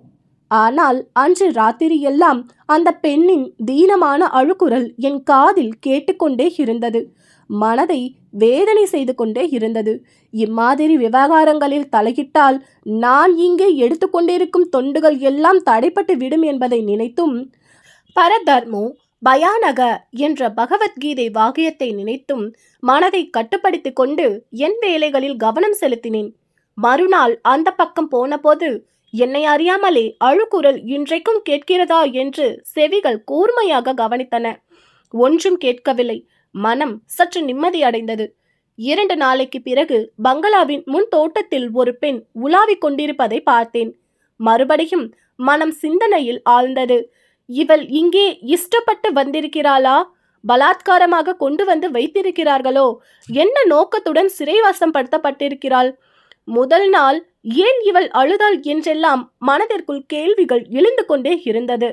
ஆனால் அன்று ராத்திரி எல்லாம் அந்த பெண்ணின் தீனமான அழுகுரல் என் காதில் கேட்டுக்கொண்டே இருந்தது. மனதை வேதனை செய்து கொண்டே இருந்தது. இம்மாதிரி விவகாரங்களில் தலையிட்டால் நான் இங்கே எடுத்துக்கொண்டிருக்கும் தொண்டுகள் எல்லாம் தடைப்பட்டு விடும் என்பதை நினைத்தும், பரதர்மோ பயானக என்ற பகவத்கீதை வாக்கியத்தை நினைத்தும் மனதை கட்டுப்படுத்தி கொண்டு என் வேலைகளில் கவனம் செலுத்தினேன். மறுநாள் அந்த பக்கம் போனபோது என்னை அறியாமலே அழுகுரல் இன்றைக்கும் கேட்கிறதா என்று செவிகள் கூர்மையாக கவனித்தன. ஒன்றும் கேட்கவில்லை. மனம் சற்று நிம்மதி அடைந்தது. 2 நாளைக்கு பிறகு பங்களாவின் முன் தோட்டத்தில் ஒரு பெண் உலாவிக் கொண்டிருப்பதை பார்த்தேன். மறுபடியும் மனம் சிந்தனையில் ஆழ்ந்தது. இவள் இங்கே இஷ்டப்பட்டு வந்திருக்கிறாளா? பலாத்காரமாக கொண்டு வந்து வைத்திருக்கிறார்களோ? என்ன நோக்கத்துடன் சிறைவாசம் படுத்தப்பட்டிருக்கிறாள்? முதல் நாள் ஏன் இவள் அழுதாள் என்றெல்லாம் மனதிற்குள் கேள்விகள் எழுந்து கொண்டே இருந்தது.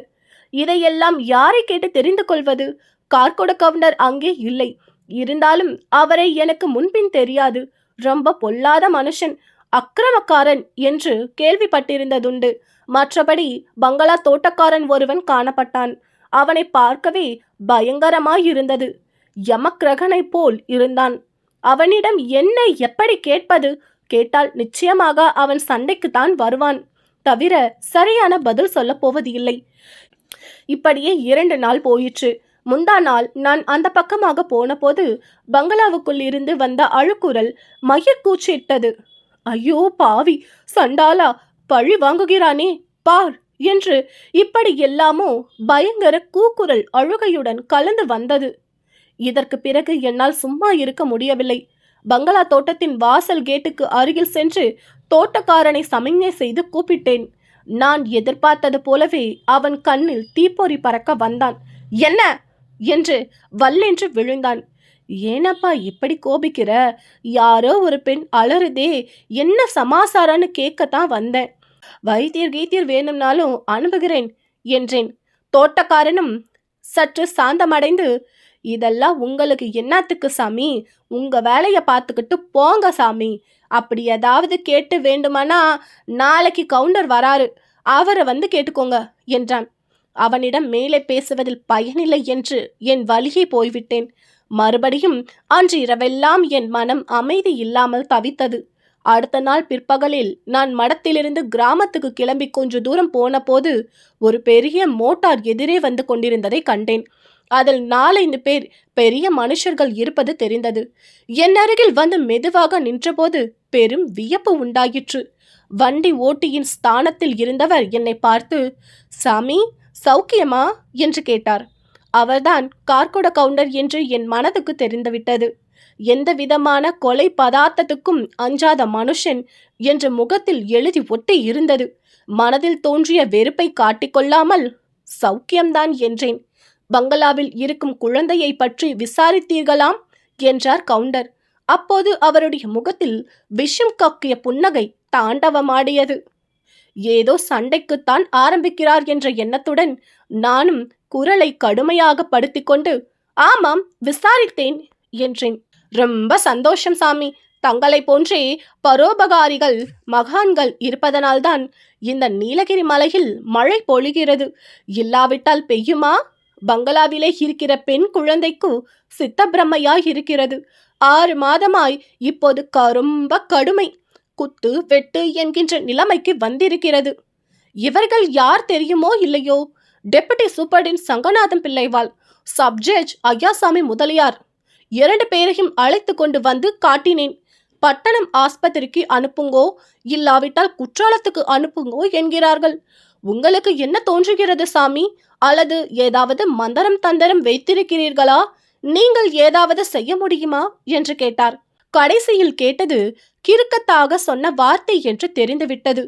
இதையெல்லாம் யாரை கேட்டு தெரிந்து கொள்வது? கார்கோட கவுண்டர் அங்கே இல்லை. இருந்தாலும் அவரை எனக்கு முன்பின் தெரியாது. ரொம்ப பொல்லாத மனுஷன், அக்கிரமக்காரன் என்று கேள்விப்பட்டிருந்ததுண்டு. மற்றபடி பங்களா தோட்டக்காரன் ஒருவன் காணப்பட்டான். அவனை பார்க்கவே பயங்கரமாயிருந்தது. யமக்கிரகனை போல் இருந்தான். அவனிடம் என்ன எப்படி கேட்பது? கேட்டால் நிச்சயமாக அவன் சண்டைக்குத்தான் வருவான். தவிர சரியான பதில் சொல்ல போவது இல்லை. இப்படியே 2 நாள் போயிற்று. முந்தா நாள் நான் அந்த பக்கமாக போன போது பங்களாவுக்குள் இருந்து வந்த அழுக்குரல் மயிர்கூச்சிட்டது. ஐயோ பாவி, சண்டாலா, பழி வாங்குகிறானே பார் என்று இப்படி எல்லாமோ பயங்கர கூக்குரல் அழுகையுடன் கலந்து வந்தது. இதற்கு பிறகு என்னால் சும்மா இருக்க முடியவில்லை. பங்களா தோட்டத்தின் வாசல் கேட்டுக்கு அருகில் சென்று தோட்டக்காரனை சமிஞ்ஞை செய்து கூப்பிட்டேன். நான் எதிர்பார்த்தது போலவே அவன் கண்ணில் தீப்பொறி பறக்க வந்தான். என்ன என்று வல்லென்று விழுந்தான். ஏனப்பா இப்படி கோபிக்கிற? யாரோ ஒரு பெண் அலறுதே, என்ன சமாசாரன்னு கேட்கத்தான் வந்தேன். வைத்தியர் வேணும்னாலும் அனுப்புகிறேன் என்றேன். தோட்டக்காரனும் சற்று சாந்தமடைந்து, இதெல்லாம் உங்களுக்கு என்னத்துக்கு சாமி? உங்க வேலையை பார்த்துக்கிட்டு போங்க சாமி. அப்படி ஏதாவது கேட்டு வேண்டுமானா நாளைக்கு கவுண்டர் வராரு, அவரை வந்து கேட்டுக்கோங்க என்றான். அவனிடம் மேலே பேசுவதில் பயனில்லை என்று என் வழியே போய்விட்டேன். மறுபடியும் அன்று இரவெல்லாம் என் மனம் அமைதி இல்லாமல் தவித்தது. அடுத்த நாள் பிற்பகலில் நான் மடத்திலிருந்து கிராமத்துக்கு கிளம்பி கொஞ்ச தூரம் போன போது ஒரு பெரிய மோட்டார் எதிரே வந்து கொண்டிருந்ததை கண்டேன். அதில் 4-5 பேர் பெரிய மனுஷர்கள் இருப்பது தெரிந்தது. என் அருகில் வந்து மெதுவாக நின்றபோது பெரும் வியப்பு உண்டாயிற்று. வண்டி ஓட்டியின் ஸ்தானத்தில் இருந்தவர் என்னை பார்த்து, சாமி சௌக்கியமா என்று கேட்டார். அவர்தான் கார்கோட கவுண்டர் என்று என் மனதுக்கு தெரிந்துவிட்டது. எந்த விதமான கொலை பதார்த்தத்துக்கும் அஞ்சாத மனுஷன் என்று முகத்தில் எழுதி ஒட்டி இருந்தது. மனதில் தோன்றிய வெறுப்பை காட்டிக்கொள்ளாமல் சௌக்கியம்தான் என்றேன். பங்களாவில் இருக்கும் குழந்தையை பற்றி விசாரித்தீர்களாம் என்றார் கவுண்டர். அப்போது அவருடைய முகத்தில் விஷம் கக்கிய புன்னகை தாண்டவமாடியது. ஏதோ சண்டைக்குத்தான் ஆரம்பிக்கிறார் என்ற எண்ணத்துடன் நானும் குரலை கடுமையாக படுத்திக்கொண்டு, ஆமாம் விசாரித்தேன் என்றேன். ரொம்ப சந்தோஷம் சாமி. தங்களை போன்றே பரோபகாரிகள் மகான்கள் இருப்பதனால்தான் இந்த நீலகிரி மலையில் மழை பொழிகிறது. இல்லாவிட்டால் பெய்யுமா? பங்களாவிலே இருக்கிற பெண் குழந்தைக்கு சித்த பிரம்மையாய் இருக்கிறது. 6 மாதமாய் இப்போது ரொம்ப கடுமை, குத்து வெட்டு என்கின்ற நிலைமைக்கு வந்திருக்கிறது. இவர்கள் யார் தெரியுமோ இல்லையோ, டெபுட்டி சூப்பர்டன் சங்கநாதம் பிள்ளைவாள், சப்ஜட்ஜ் ஐயாசாமி முதலியார் 2 பேரையும் அழைத்து கொண்டு வந்து காட்டினேன். பட்டணம் ஆஸ்பத்திரிக்கு அனுப்புங்கோ, இல்லாவிட்டால் குற்றாலத்துக்கு அனுப்புங்கோ என்கிறார்கள். உங்களுக்கு என்ன தோன்றுகிறது சாமி? அல்லது ஏதாவது மந்திரம் தந்திரம் வைத்திருக்கிறீர்களா? நீங்கள் ஏதாவது செய்ய முடியுமா என்று கேட்டார். கடைசியில் கேட்டது கிறுக்கத்தாக சொன்ன வார்த்தை என்று தெரிந்துவிட்டது.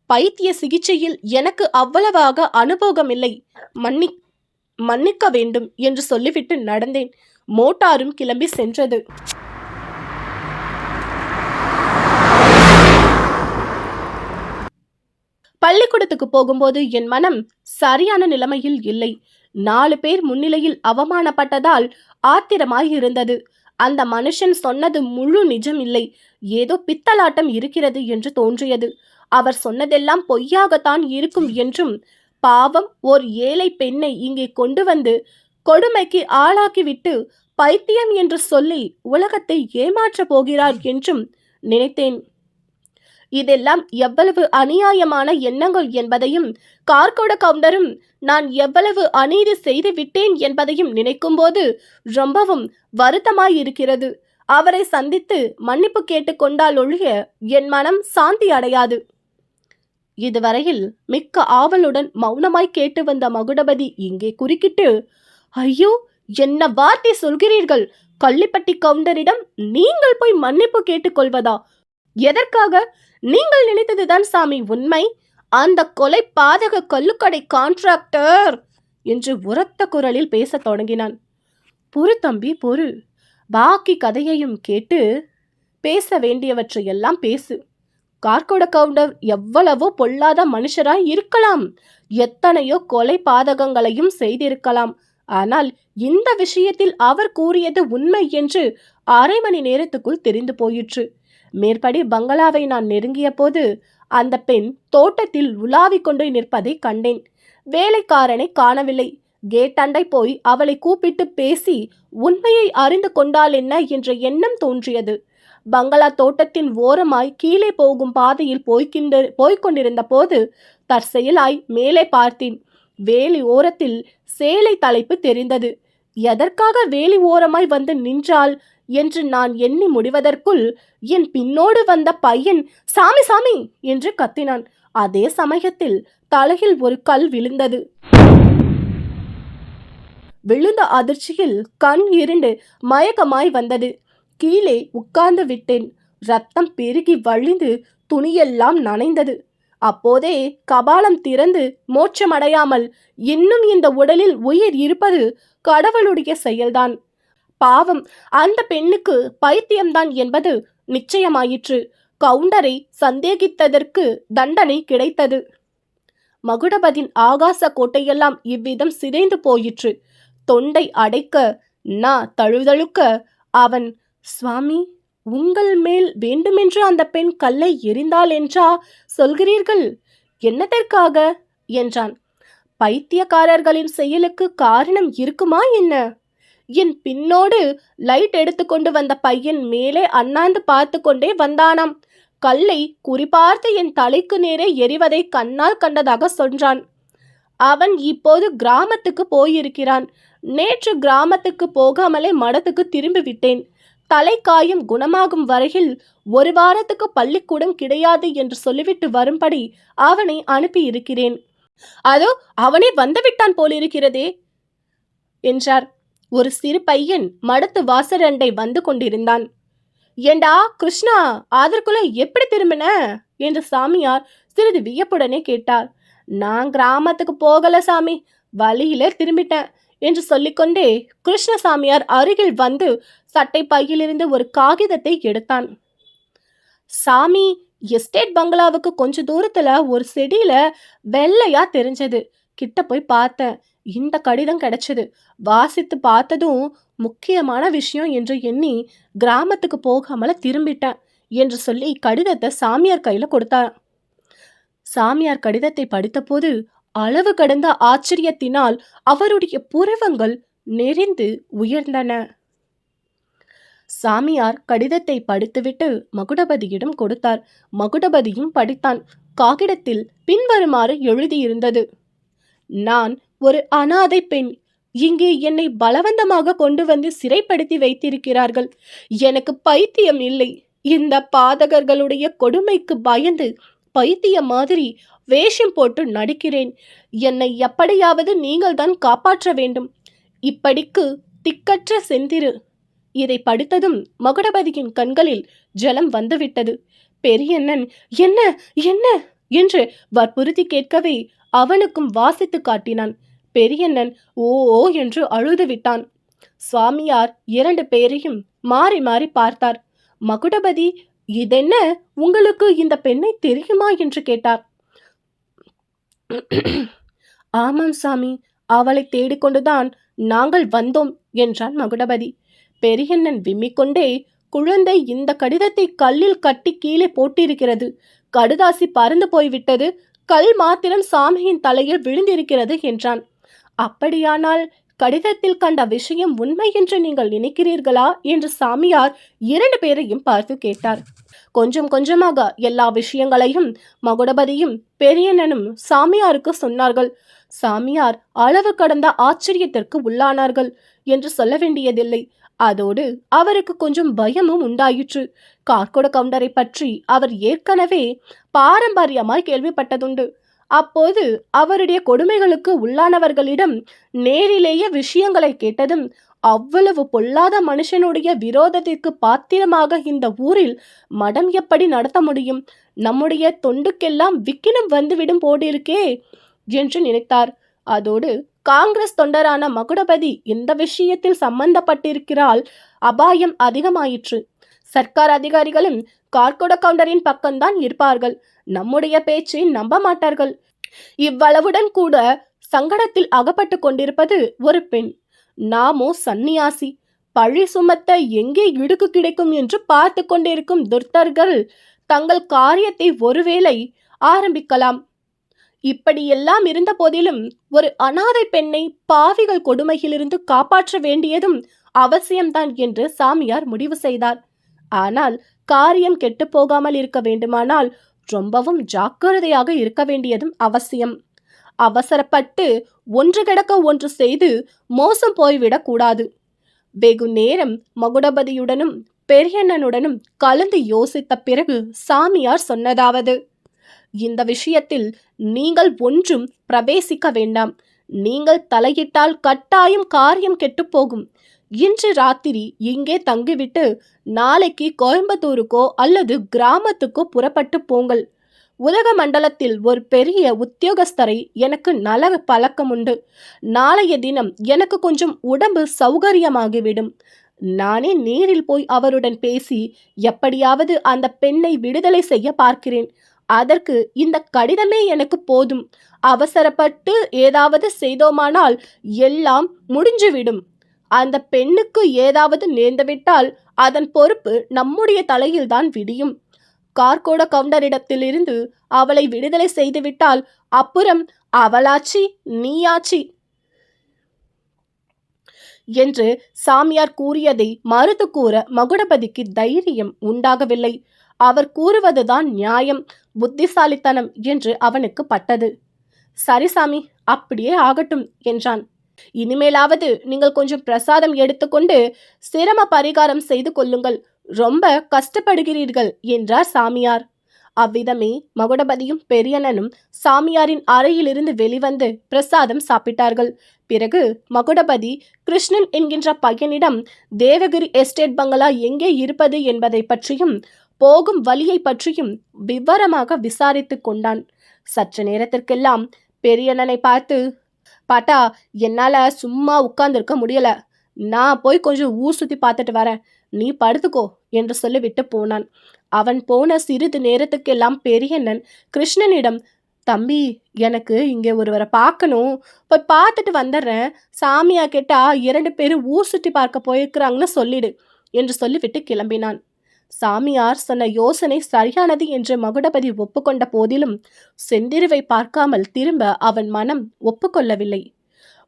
பைத்திய சிகிச்சையில் எனக்கு அவ்வளவாக அனுபவம் இல்லை, மன்னிக்க வேண்டும் என்று சொல்லிவிட்டு நடந்தேன். மோட்டாரும் கிளம்பி சென்றது. பள்ளிக்கூடத்துக்கு போகும்போது என் மனம் சரியான நிலைமையில் இல்லை. 4 பேர் முன்னிலையில் அவமானப்பட்டதால் ஆத்திரமாய் இருந்தது. அந்த மனுஷன் சொன்னது முழு நிஜம் இல்லை, ஏதோ பித்தலாட்டம் இருக்கிறது என்று தோன்றியது. அவர் சொன்னதெல்லாம் பொய்யாகத்தான் இருக்கும் என்றும், பாவம் ஓர் ஏழை பெண்ணை இங்கே கொண்டு வந்து கொடுமைக்கு ஆளாக்கிவிட்டு பைத்தியம் என்று சொல்லி உலகத்தை ஏமாற்றப் போகிறார் என்றும் நினைத்தேன். இதெல்லாம் எவ்வளவு அநியாயமான எண்ணங்கள் என்பதையும், கார்கோட கவுண்டரும் நான் எவ்வளவு அநீதி செய்து விட்டேன் என்பதையும் நினைக்கும்போது ரொம்பவும் வருத்தமாயிருக்கிறது. அவரை சந்தித்து மன்னிப்பு கேட்டுக்கொண்டால் ஒழிய என் மனம் சாந்தி அடையாது. இதுவரையில் மிக்க ஆவலுடன் மௌனமாய் கேட்டு வந்த மகுடபதி இங்கே குறுக்கிட்டு, ஐயோ, என்ன வார்த்தை சொல்கிறீர்கள்? கள்ளிப்பட்டி கவுண்டரிடம் நீங்கள் போய் மன்னிப்பு கேட்டுக்கொள்வதா? எதற்காக? நீங்கள் நினைத்ததுதான் சாமி உண்மை. அந்த கொலை பாதக கள்ளுக்கடை கான்ட்ராக்டர் என்று உரத்த குரலில் பேசத் தொடங்கினான். பொறு தம்பி பொறு, பாக்கி கதையையும் கேட்டு பேச வேண்டியவற்றையெல்லாம் பேசு. கார்கோட கவுண்டர் எவ்வளவோ பொல்லாத மனுஷராய் இருக்கலாம், எத்தனையோ கொலை பாதகங்களையும் செய்திருக்கலாம். ஆனால் இந்த விஷயத்தில் அவர் கூறியது உண்மை என்று 1/2 மணி நேரத்துக்குள் தெரிந்து போயிற்று. மேற்படி பங்களாவை நான் நெருங்கிய போது அந்த பெண் தோட்டத்தில் உலாவிக் கொண்டு நிற்பதை கண்டேன். வேலைக்காரனை காணவில்லை. கேட்டண்டை போய் அவளை கூப்பிட்டு பேசி உண்மையை அறிந்து கொண்டால் என்ன என்ற எண்ணம் தோன்றியது. பங்களா தோட்டத்தின் ஓரமாய் கீழே போகும் பாதையில் போய்கொண்டிருந்த போது தற்செயலாய் மேலே பார்த்தேன். வேலி ஓரத்தில் சேலை தலைப்பு தெரிந்தது. எதற்காக வேலி ஓரமாய் வந்து நின்றாள் என்று நான் எண்ணி முடிவதற்குள் என் பின்னோடு வந்த பையன் சாமி சாமி என்று கத்தினான். அதே சமயத்தில் தலையில் ஒரு கல் விழுந்தது. விழுந்த அதிர்ச்சியில் கண் இருண்டு மயக்கமாய் வந்தது. கீழே உட்கார்ந்து விட்டேன். ரத்தம் பெருகி வழிந்து துணியெல்லாம் நனைந்தது. அப்போதே கபாலம் திறந்து மோட்சமடையாமல் இன்னும் இந்த உடலில் உயிர் இருப்பது கடவுளுடைய செயல்தான். பாவம், அந்த பெண்ணுக்கு பைத்தியம்தான் என்பது நிச்சயமாயிற்று. கவுண்டரை சந்தேகித்ததற்கு தண்டனை கிடைத்தது. மகுடபதின் ஆகாச கோட்டையெல்லாம் இவ்விதம் சிதைந்து போயிற்று. தொண்டை அடைக்க தழுதழுக்க அவன், சுவாமி, உங்கள் மேல் வேண்டுமென்று அந்த பெண் கல்லை எறிந்தாள் என்றா சொல்கிறீர்கள்? என்னதற்காக என்றான். பைத்தியக்காரர்களின் செயலுக்கு காரணம் இருக்குமா என்ன? என் பின்னோடு லைட் எடுத்துக்கொண்டு வந்த பையன் மேலே அண்ணாந்து பார்த்து கொண்டே வந்தானாம். கல்லை குறிபார்த்து என் தலைக்கு நேரே எறிவதை கண்ணால் கண்டதாக சொன்னான். அவன் இப்போது கிராமத்துக்கு போயிருக்கிறான். நேற்று கிராமத்துக்கு போகாமலே மடத்துக்கு திரும்பி விட்டேன். தலைக்காயம் குணமாகும் வரையில் 1 வாரத்துக்கு பள்ளிக்கூடம் கிடையாது என்று சொல்லிவிட்டு வரும்படி அவனை அனுப்பி இருக்கிறேன். அதோ அவனே வந்துவிட்டான் போலிருக்கிறதே என்றார். ஒரு சிறு பையன் மடத்து வாசரண்டை வந்து கொண்டிருந்தான். ஏண்டா கிருஷ்ணா, அதற்குள்ள எப்படி திரும்பின என்று சாமியார் சிறிது வியப்புடனே கேட்டார். நான் கிராமத்துக்கு போகல சாமி, வழியில திரும்பிட்டேன் என்று சொல்லிக்கொண்டே கிருஷ்ணசாமியார் அருகில் வந்து சட்டை பையிலிருந்து ஒரு காகிதத்தை எடுத்தான். சாமி, எஸ்டேட் பங்களாவுக்கு கொஞ்ச தூரத்துல ஒரு செடியில வெள்ளையா தெரிஞ்சது. கிட்ட போய் பார்த்தேன். இந்த கடிதம் கிடைச்சது. வாசித்து பார்த்ததும் முக்கியமான விஷயம் என்று எண்ணி கிராமத்துக்கு போகாமல திரும்பிட்டேன் என்று சொல்லி கடிதத்தை சாமியார் கையில கொடுத்தார். சாமியார் கடிதத்தை படித்தபோது அளவு கடந்த ஆச்சரியத்தினால் அவருடைய புருவங்கள் நெறிந்து உயர்ந்தன. சாமியார் கடிதத்தை படித்துவிட்டு மகுடபதியிடம் கொடுத்தார். மகுடபதியும் படித்தான். காகிதத்தில் பின்வருமாறு எழுதியிருந்தது. நான் ஒரு அனாதை பெண். இங்கே என்னை பலவந்தமாக கொண்டு வந்து சிறைப்படுத்தி வைத்திருக்கிறார்கள். எனக்கு பைத்தியம் இல்லை. இந்த பாதகர்களுடைய கொடுமைக்கு பயந்து பைத்திய மாதிரி வேஷம் போட்டு நடிக்கிறேன். என்னை எப்படியாவது நீங்கள் தான் காப்பாற்ற வேண்டும். இப்படிக்கு திக்கற்ற செந்திரு இதை படித்ததும் மகுடபதியின் கண்களில் ஜலம் வந்துவிட்டது. பெரியண்ணன் என்ன என்ன என்று வற்புறுத்தி கேட்கவே அவனுக்கும் வாசித்து காட்டினான். பெரியண்ணன் ஓ ஓ என்று அழுது விட்டான். சுவாமியார் 2 பேரையும் மாறி மாறி பார்த்தார். மகுடபதி, இதென்ன, உங்களுக்கு இந்த பெண்ணை தெரியுமா என்று கேட்டார். ஆமாம் சாமி, அவளை தேடிக்கொண்டுதான் நாங்கள் வந்தோம் என்றான் மகுடபதி. பெரியண்ணன் விம்மிக்கொண்டே, குழந்தை இந்த கடிதத்தை கல்லில் கட்டி கீழே போட்டிருக்கிறது. கடுதாசி பறந்து போய்விட்டது. கல் மாத்திரம் சாமியின் தலையில் விழுந்திருக்கிறது என்றான். அப்படியானால் கடிதத்தில் கண்ட விஷயம் உண்மை என்று நீங்கள் நினைக்கிறீர்களா என்று சாமியார் 2 பேரையும் பார்த்து கேட்டார். கொஞ்சம் கொஞ்சமாக எல்லா விஷயங்களையும் மகுடபதியும் பெரியண்ணனும் சாமியாருக்கு சொன்னார்கள். சாமியார் அளவு கடந்த ஆச்சரியத்திற்கு உள்ளானார்கள் என்று சொல்ல வேண்டியதில்லை. அதோடு அவருக்கு கொஞ்சம் பயமும் உண்டாயிற்று. கார்கோட கவுண்டரை பற்றி அவர் ஏற்கனவே பாரம்பரியமாய் கேள்விப்பட்டதுண்டு. அப்போது அவருடைய கொடுமைகளுக்கு உள்ளானவர்களிடம் நேரிலேயே விஷயங்களை கேட்டதும், அவ்வளவு பொல்லாத மனுஷனுடைய விரோதத்திற்கு பாத்திரமாக இந்த ஊரில் மடம் எப்படி நடத்த முடியும்? நம்முடைய தொண்டுக்கெல்லாம் விக்கினம் வந்துவிடும் போடிருக்கே என்று நினைத்தார். அதோடு காங்கிரஸ் தொண்டரான மகுடபதி இந்த விஷயத்தில் சம்பந்தப்பட்டிருக்கிறாள். அபாயம் அதிகமாயிற்று. சர்க்கார் அதிகாரிகளும் கார்கோட கவுண்டரின் பக்கம்தான் இருப்பார்கள். நம்முடைய பேச்சை நம்ப மாட்டார்கள். இவ்வளவுடன் கூட சங்கடத்தில் அகப்பட்டு கொண்டிருப்பது ஒரு பெண். நாமோ சந்நியாசி. பழி சுமத்த எங்கே இடுக்கு கிடைக்கும் என்று பார்த்து கொண்டிருக்கும் துர்த்தர்கள் தங்கள் காரியத்தை ஒருவேளை ஆரம்பிக்கலாம். இப்படியெல்லாம் இருந்த போதிலும் ஒரு அனாதை பெண்ணை பாவிகள் கொடுமையிலிருந்து காப்பாற்ற வேண்டியதும் அவசியம்தான் என்று சாமியார் முடிவு செய்தார். ஆனால் காரியம் கெட்டு போகாமல் இருக்க வேண்டுமானால் ரொம்பவும் ஜாக்கிரதையாக இருக்க வேண்டியதும் அவசியம். அவசரப்பட்டு ஒன்று கிடக்க ஒன்று செய்து மோசம் போய்விடக் கூடாது. வெகு நேரம் மகுடபதியுடனும் பெரியண்ணனுடனும் கலந்து யோசித்த பிறகு சாமியார் சொன்னதாவது, இந்த விஷயத்தில் நீங்கள் ஒன்றும் பிரவேசிக்க வேண்டாம். நீங்கள் தலையிட்டால் கட்டாயம் காரியம் கெட்டுப்போகும். இன்று ராத்திரி இங்கே தங்கிவிட்டு நாளைக்கு கோயம்புத்தூருக்கோ அல்லது கிராமத்துக்கோ புறப்பட்டு போங்கள். உதகமண்டலத்தில் ஒரு பெரிய உத்தியோகஸ்தரை எனக்கு நல்ல பழக்கம் உண்டு. நாளைய தினம் எனக்கு கொஞ்சம் உடம்பு சௌகரியமாகிவிடும். நானே நேரில் போய் அவருடன் பேசி எப்படியாவது அந்த பெண்ணை விடுதலை செய்ய பார்க்கிறேன். அதற்கு இந்த கடிதமே எனக்கு போதும். அவசரப்பட்டு ஏதாவது செய்தோமானால் எல்லாம் முடிஞ்சுவிடும். அந்த பெண்ணுக்கு ஏதாவது நேர்ந்துவிட்டால் அதன் பொறுப்பு நம்முடைய தலையில்தான் விடியும். கார்கோட கவுண்டரிடத்திலிருந்து அவளை விடுதலை செய்துவிட்டால் அப்புறம் அவளாச்சி நீயாச்சி என்று சாமியார் கூறியதை மறுத்து கூற மகுடபதிக்கு தைரியம் உண்டாகவில்லை. அவர் கூறுவதுதான் நியாயம், புத்திசாலித்தனம் என்று அவனுக்கு பட்டது. சரி சாமி, அப்படியே ஆகட்டும் என்றான். இனிமேலாவது நீங்கள் கொஞ்சம் பிரசாதம் எடுத்துக்கொண்டு சிரம பரிகாரம் செய்து கொள்ளுங்கள். ரொம்ப கஷ்டப்படுகிறீர்கள் என்றார் சாமியார். அவ்விதமே மகுடபதியும் பெரியண்ணனும் சாமியாரின் அறையிலிருந்து வெளிவந்து பிரசாதம் சாப்பிட்டார்கள். பிறகு மகுடபதி கிருஷ்ணன் என்கின்ற பையனிடம் தேவகிரி எஸ்டேட் பங்களா எங்கே இருப்பது என்பதை பற்றியும் போகும் வழியை பற்றியும் விவரமாக விசாரித்து கொண்டான். சற்று நேரத்திற்கெல்லாம் பெரியண்ணனை பார்த்து, பாட்டா, என்னால சும்மா உட்கார்ந்துருக்க முடியல. நான் போய் கொஞ்சம் ஊர் சுத்தி பார்த்துட்டு வரேன். நீ படுத்துக்கோ என்று சொல்லிவிட்டு போனான். அவன் போன சிறிது நேரத்துக்கெல்லாம் பெரியண்ணன் கிருஷ்ணனிடம், தம்பி, எனக்கு இங்கே ஒருவரை பார்க்கணும், போய் பார்த்துட்டு வந்துடுறேன். சாமியா கேட்டா 2 பேரும் ஊர் சுற்றி பார்க்க போயிருக்கிறாங்கன்னு சொல்லிடு என்று சொல்லிவிட்டு கிளம்பினான். சாமியார் சொன்ன யோசனை சரியானது என்று மகுடபதி ஒப்புக்கொண்ட போதிலும் செந்திருவை பார்க்காமல் திரும்ப அவன் மனம் ஒப்புக்கொள்ளவில்லை.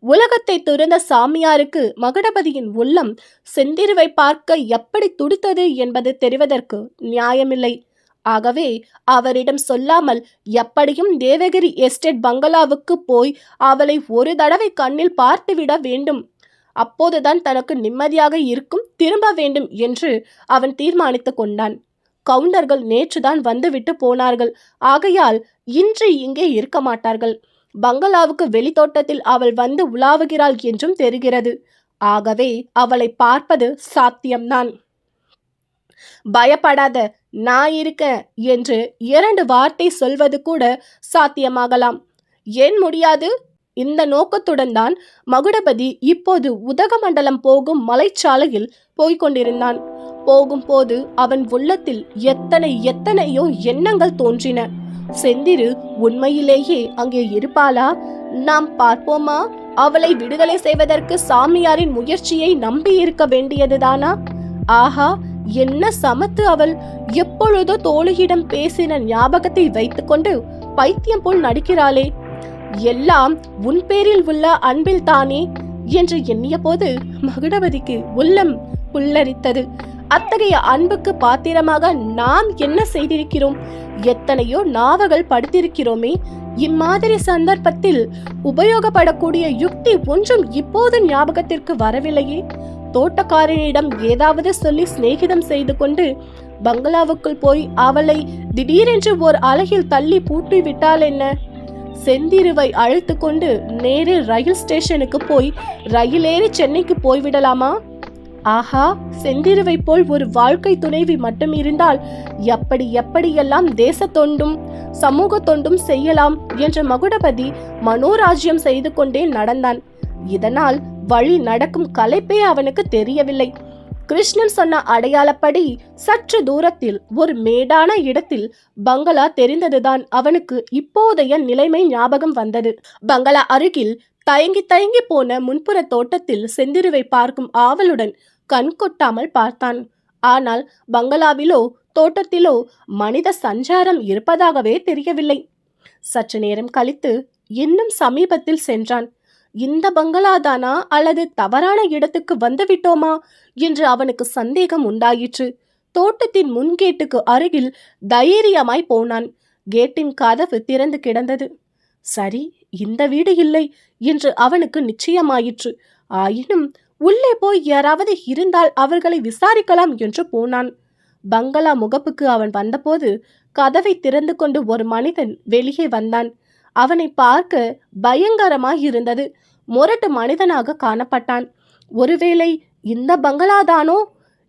உலகத்தை துறந்த சாமியாருக்கு மகுடபதியின் உள்ளம் செந்திருவை பார்க்க எப்படி துடித்தது என்பது தெரிவதற்கு நியாயமில்லை. ஆகவே அவரிடம் சொல்லாமல் எப்படியும் தேவகிரி எஸ்டேட் பங்களாவுக்கு போய் அவளை ஒரு தடவை கண்ணில் பார்த்துவிட வேண்டும். அப்போதுதான் தனக்கு நிம்மதியாக இருக்கும், திரும்ப வேண்டும் என்று அவன் தீர்மானித்து கொண்டான். கவுண்டர்கள் நேற்றுதான் வந்துவிட்டு போனார்கள். ஆகையால் இன்று இங்கே இருக்க மாட்டார்கள். பங்களாவுக்கு வெளித்தோட்டத்தில் அவள் வந்து உலாவுகிறாள் என்றும் தெரிகிறது. ஆகவே அவளை பார்ப்பது சாத்தியம்தான். பயப்படாத, நான் இருக்கேன் என்று 2 வார்த்தை சொல்வது கூட சாத்தியமாகலாம். ஏன் முடியாது? இந்த நோக்கத்துடன் தான் மகுடபதி இப்போது உதகமண்டலம் போகும் மலைச்சாலையில் போய்கொண்டிருந்தான். போகும்போது அவன் உள்ளத்தில் எத்தனையோ எண்ணங்கள் தோன்றின. செந்திரு உண்மையிலேயே அங்கே இருப்பாளா? நாம் பார்ப்போமா? அவளை விடுதலை செய்வதற்கு சாமியாரின் முயற்சியை நம்பி இருக்க வேண்டியதுதானா? ஆஹா, என்ன சமத்து அவள்! எப்பொழுதோ தோழியிடம் பேசின ஞாபகத்தை வைத்துக்கொண்டு பைத்தியம் போல் நடிக்கிறாளே. எல்லாம் உன் பேரில் உள்ள அன்பில் தானே என்று எண்ணிய போது மகுடபதிக்கு உள்ளம் புல்லரித்தது. அத்தகைய அன்புக்கு பாத்திரமாக நாம் என்ன செய்திருக்கிறோம்? எத்தனையோ நாவல்கள் படித்திருக்கிறோமே. இம்மாதிரி சந்தர்ப்பத்தில் உபயோகப்படக்கூடிய யுக்தி ஒன்றும் இப்போது ஞாபகத்திற்கு வரவில்லையே. தோட்டக்காரனிடம் ஏதாவது சொல்லி சிநேகிதம் செய்து கொண்டு பங்களாவுக்குள் போய் அவளை திடீரென்று ஓர் அலகில் தள்ளி பூட்டி விட்டால் என்ன? செந்திருவை அழைத்து கொண்டு நேரே ரயில் ஸ்டேஷனுக்கு போய் ரயிலேறி சென்னைக்கு போய்விடலாமா? ஆஹா, செந்திருவை போல் ஒரு வாழ்க்கை துணைவி மட்டும் இருந்தால் எப்படியெல்லாம் தேச தொண்டும் சமூக தொண்டும் செய்யலாம் என்ற மகுடபதி மனோராஜ்யம் செய்து கொண்டே நடந்தான். இதனால் வழி நடக்கும் களைப்பே அவனுக்கு தெரியவில்லை. கிருஷ்ணன் சொன்ன அடையாளப்படி சற்று தூரத்தில் ஒரு மேடான இடத்தில் பங்களா தெரிந்ததுதான் அவனுக்கு இப்போதைய நிலைமை ஞாபகம் வந்தது. பங்களா அருகில் தயங்கி போன முன்புற தோட்டத்தில் செந்திருவை பார்க்கும் ஆவலுடன் கண் கொட்டாமல் பார்த்தான். ஆனால் பங்களாவிலோ தோட்டத்திலோ மனித சஞ்சாரம் இருப்பதாகவே தெரியவில்லை. சற்று நேரம் கழித்து இன்னும் சமீபத்தில் சென்றான். இந்த பங்களாதானா அல்லது தவறான இடத்துக்கு வந்து விட்டோமா என்று அவனுக்கு சந்தேகம் உண்டாயிற்று. தோட்டத்தின் முன்கேட்டுக்கு அருகில் தைரியமாய் போனான். கேட்டின் கதவு திறந்து கிடந்தது. சரி, இந்த வீடு இல்லை என்று அவனுக்கு நிச்சயமாயிற்று. ஆயினும் உள்ளே போய் யாராவது இருந்தால் அவர்களை விசாரிக்கலாம் என்று போனான். பங்களா முகப்புக்கு அவன் வந்தபோது கதவை திறந்து கொண்டு ஒரு மனிதன் வெளியே வந்தான். அவனை பார்க்க பயங்கரமாய் இருந்தது. முரட்டு மனிதனாக காணப்பட்டான். ஒருவேளை இந்த பங்களாதானோ?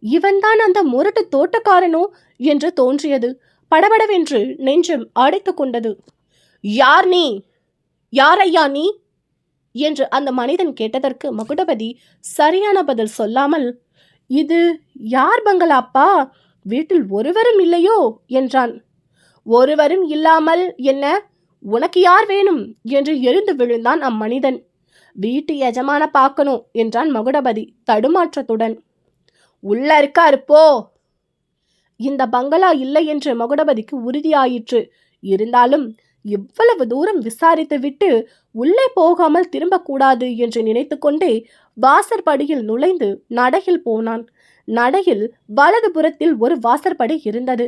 இவன்தான் அந்த முரட்டு தோட்டக்காரனோ என்று தோன்றியது. படபடவென்று நெஞ்சம் அடைத்து கொண்டது. யார் நீ? யாரையா நீ என்று அந்த மனிதன் கேட்டதற்கு மகுடபதி சரியான பதில் சொல்லாமல், இது யார் பங்களாப்பா? வீட்டில் ஒருவரும் இல்லையோ என்றான். ஒருவரும் இல்லாமல் என்ன? உனக்கு யார் வேணும் என்று எழுந்து விழுந்தான் அம்மனிதன். வீட்டு எஜமான பார்க்கணும் என்றான் மகுடபதி தடுமாற்றத்துடன். உள்ள இருக்காரு போ. இந்த பங்களா இல்லை என்று மகுடபதிக்கு உறுதியாயிற்று. இருந்தாலும் இவ்வளவு தூரம் விசாரித்து விட்டு உள்ளே போகாமல் திரும்பக்கூடாது என்று நினைத்து கொண்டே வாசற்படியில் நுழைந்து நடையில் போனான். நடையில் வலது புறத்தில் ஒரு வாசற்படி இருந்தது.